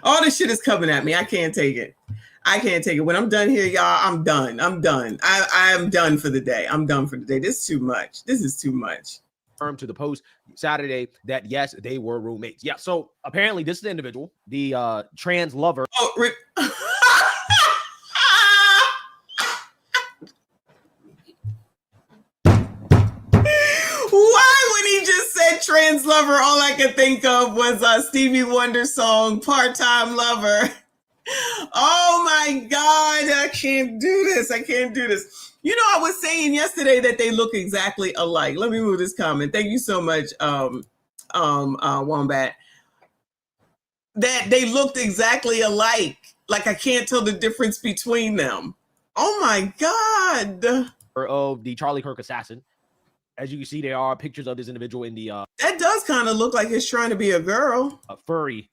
All this shit is coming at me. I can't take it. I can't take it. When I'm done here, y'all, I'm done. I'm done. I am done for the day. I'm done for the day. This is too much. This is too much. To the Post Saturday that yes, they were roommates. Yeah. So apparently, this is the individual, the trans lover. Oh, why, when he just said trans lover, all I could think of was Stevie Wonder's song "Part-Time Lover." Oh my God, I can't do this. I can't do this. You know, I was saying yesterday that they look exactly alike. Let me move this comment. Thank you so much, Wombat. That they looked exactly alike. Like I can't tell the difference between them. Oh my God. Of the Charlie Kirk assassin. As you can see, there are pictures of this individual in the that does kind of look like it's trying to be a girl. Furry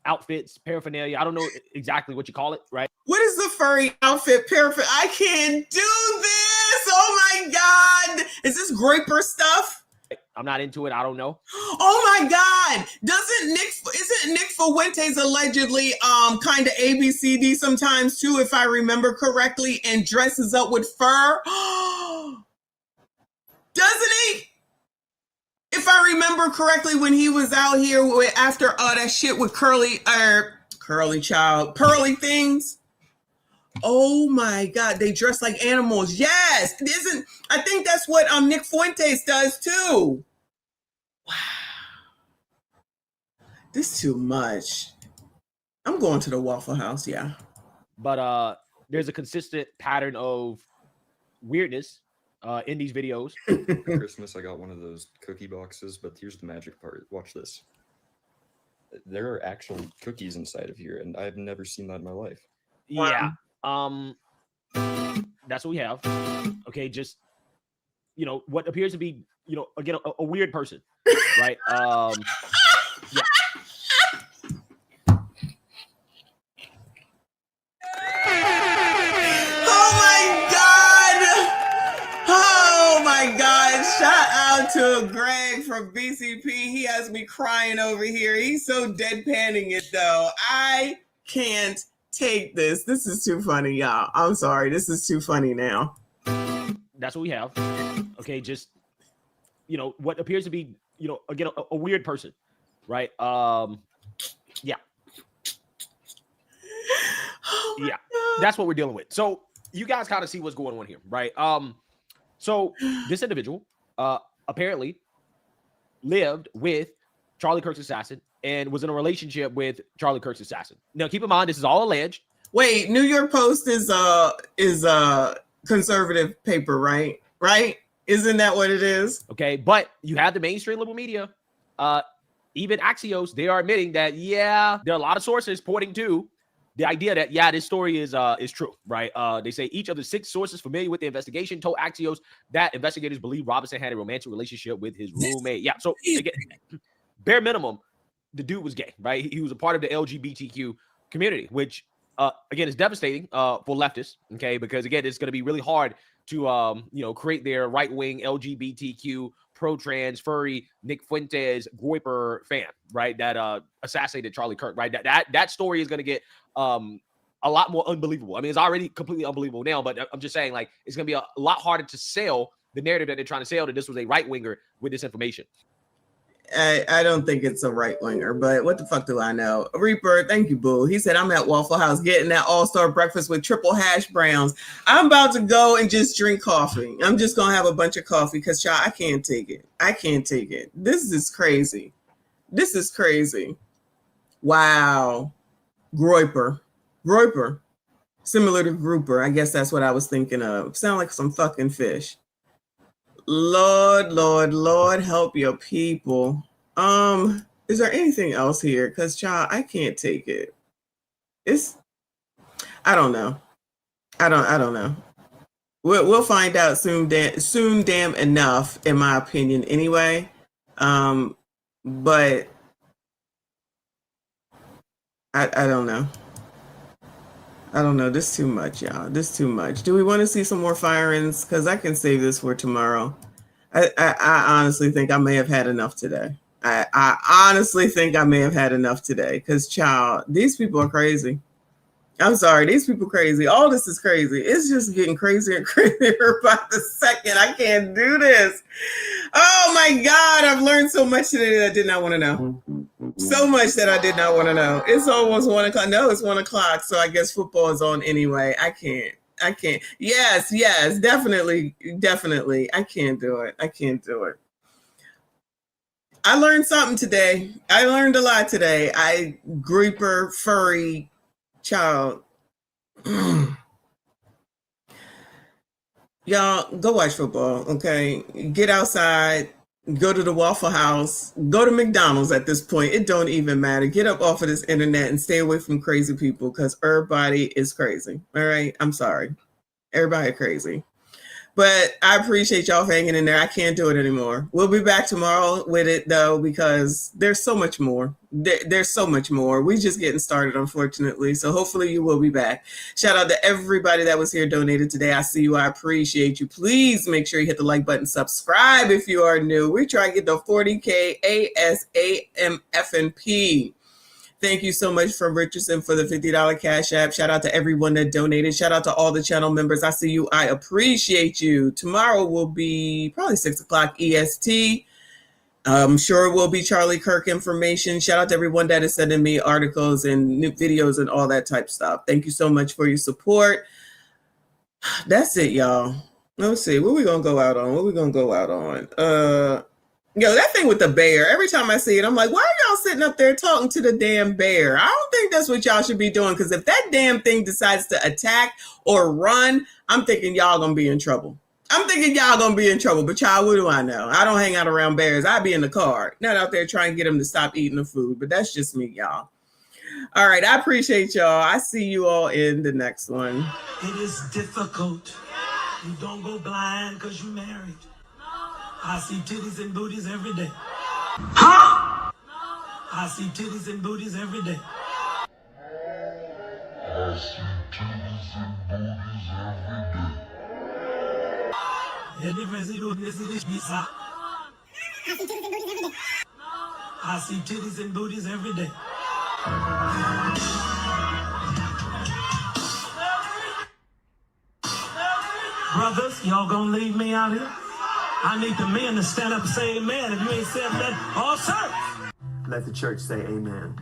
outfits, paraphernalia. I don't know exactly what you call it, right? What is the furry outfit paraphernalia? I can't do this. Oh my God. Is this Graper stuff? I'm not into it. I don't know. Oh my God. Isn't Nick Fuentes allegedly kind of ABCD sometimes too, if I remember correctly, and dresses up with fur? Doesn't he? If I remember correctly, when he was out here after that shit with Pearly things. Oh my God, they dress like animals. Yes, I think that's what Nick Fuentes does too. Wow, this is too much. I'm going to the Waffle House, yeah. But there's a consistent pattern of weirdness in these videos. For Christmas, I got one of those cookie boxes, but here's the magic part. Watch this. There are actual cookies inside of here, and I've never seen that in my life. Yeah. That's what we have. Okay, just what appears to be, again, a weird person, right? Yeah. Oh my God. Shout out to Greg from BCP. He has me crying over here. He's so deadpanning it though. I can't take this. This is too funny, y'all. I'm sorry. This is too funny now. That's what we have. Okay, just what appears to be again a weird person, right? Yeah. Yeah, that's what we're dealing with. So you guys kind of see what's going on here, right? So this individual apparently lived with Charlie Kirk's assassin and was in a relationship with Charlie Kirk's assassin. Now, keep in mind, this is all alleged. Wait, New York Post is a conservative paper, right? Right? Isn't that what it is? Okay, but you have the mainstream liberal media, even Axios, they are admitting that, yeah, there are a lot of sources pointing to the idea that, yeah, this story is true, right? They say each of the 6 sources familiar with the investigation told Axios that investigators believe Robinson had a romantic relationship with his roommate. Yeah, so again, bare minimum, the dude was gay, right? He was a part of the LGBTQ community, which, again, is devastating for leftists, okay? Because, again, it's going to be really hard to, create their right-wing LGBTQ pro-trans, furry, Nick Fuentes, Groyper fan, right? That assassinated Charlie Kirk, right? That story is going to get a lot more unbelievable. I mean, it's already completely unbelievable now, but I'm just saying, like, it's going to be a lot harder to sell the narrative that they're trying to sell that this was a right-winger with this information. I don't think it's a right-winger, but what the fuck do I know? Reaper, thank you, boo. He said, I'm at Waffle House getting that all-star breakfast with triple hash browns. I'm about to go and just drink coffee. I'm just going to have a bunch of coffee because, y'all, I can't take it. I can't take it. This is crazy. This is crazy. Wow. Groyper. Similar to grouper. I guess that's what I was thinking of. Sound like some fucking fish. Lord, help your people. Is there anything else here? Because, child, I can't take it. I don't know. I don't know. We'll find out soon damn enough, in my opinion, anyway. But I don't know. I don't know. This is too much, y'all. This is too much. Do we want to see some more firings? Because I can save this for tomorrow. I honestly think I may have had enough today. I honestly think I may have had enough today. Because, child, these people are crazy. I'm sorry. These people are crazy. All this is crazy. It's just getting crazier and crazier by the second. I can't do this. Oh, my God. I've learned so much today that I did not want to know. So much that I did not want to know. It's almost 1 o'clock. No, it's 1 o'clock. So I guess football is on anyway. I can't. Yes, definitely. I can't do it. I learned something today. I learned a lot today. Grouper, furry, child. Y'all, go watch football, okay? Get outside. Go to the Waffle House, go to McDonald's at this point. It don't even matter. Get up off of this internet and stay away from crazy people because everybody is crazy. All right. I'm sorry. Everybody crazy. But I appreciate y'all hanging in there. I can't do it anymore. We'll be back tomorrow with it, though, because there's so much more. There's so much more. We're just getting started, unfortunately. So hopefully you will be back. Shout out to everybody that was here donated today. I see you. I appreciate you. Please make sure you hit the like button. Subscribe if you are new. We're trying to get the 40K ASAMFNP. Thank you so much from Richardson for the $50 Cash App. Shout out to everyone that donated. Shout out to all the channel members. I see you. I appreciate you. Tomorrow will be probably 6 o'clock EST. I'm sure it will be Charlie Kirk information. Shout out to everyone that is sending me articles and new videos and all that type stuff. Thank you so much for your support. That's it, y'all. Let's see. What we going to go out on? Yo, that thing with the bear, every time I see it, I'm like, why are y'all sitting up there talking to the damn bear? I don't think that's what y'all should be doing, because if that damn thing decides to attack or run, I'm thinking y'all gonna be in trouble. But y'all, what do I know? I don't hang out around bears. I'd be in the car, not out there trying to get them to stop eating the food, but that's just me, y'all. All right, I appreciate y'all. I see you all in the next one. It is difficult. You don't go blind because you're married. I see titties and booties every day. Huh? I see titties and booties every day. I see titties and booties every day. I see titties and booties every day. Brothers, y'all gonna leave me out here? I need the men to stand up and say amen. If you ain't said that, all church. Let the church say amen.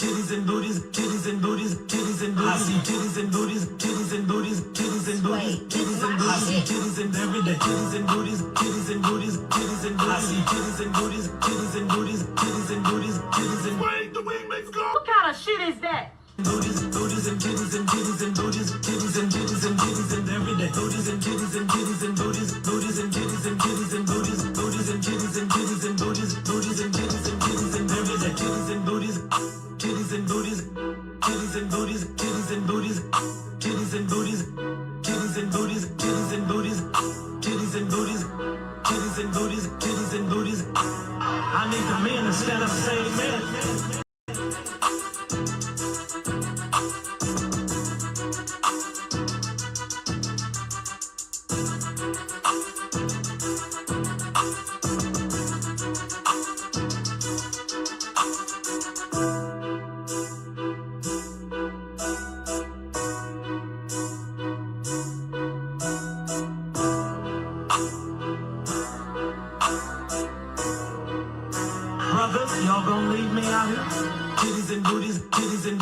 Titties and booties, titties and booties, titties and booties. I see titties and booties, titties and booties, titties and booties, titties and booties. I see titties and every day. Titties and booties, titties and booties, titties and booties. I see titties and booties, titties and booties, titties and booties, titties and wait, the wing makes go. What kind of shit is that? Booties, booties and titties and titties and booties, titties and titties and titties and every day. Booties and titties and titties and booties, booties and titties and titties and booties, booties and titties and titties and booties, booties and titties and titties and every day. Titties and booties, titties and booties, titties and booties, titties and booties, titties and booties, titties and booties, titties and booties, titties and booties, titties and booties, titties and booties. I need the men to stand up and say amen. Brothers, y'all gonna leave me out here? Titties and booties, titties and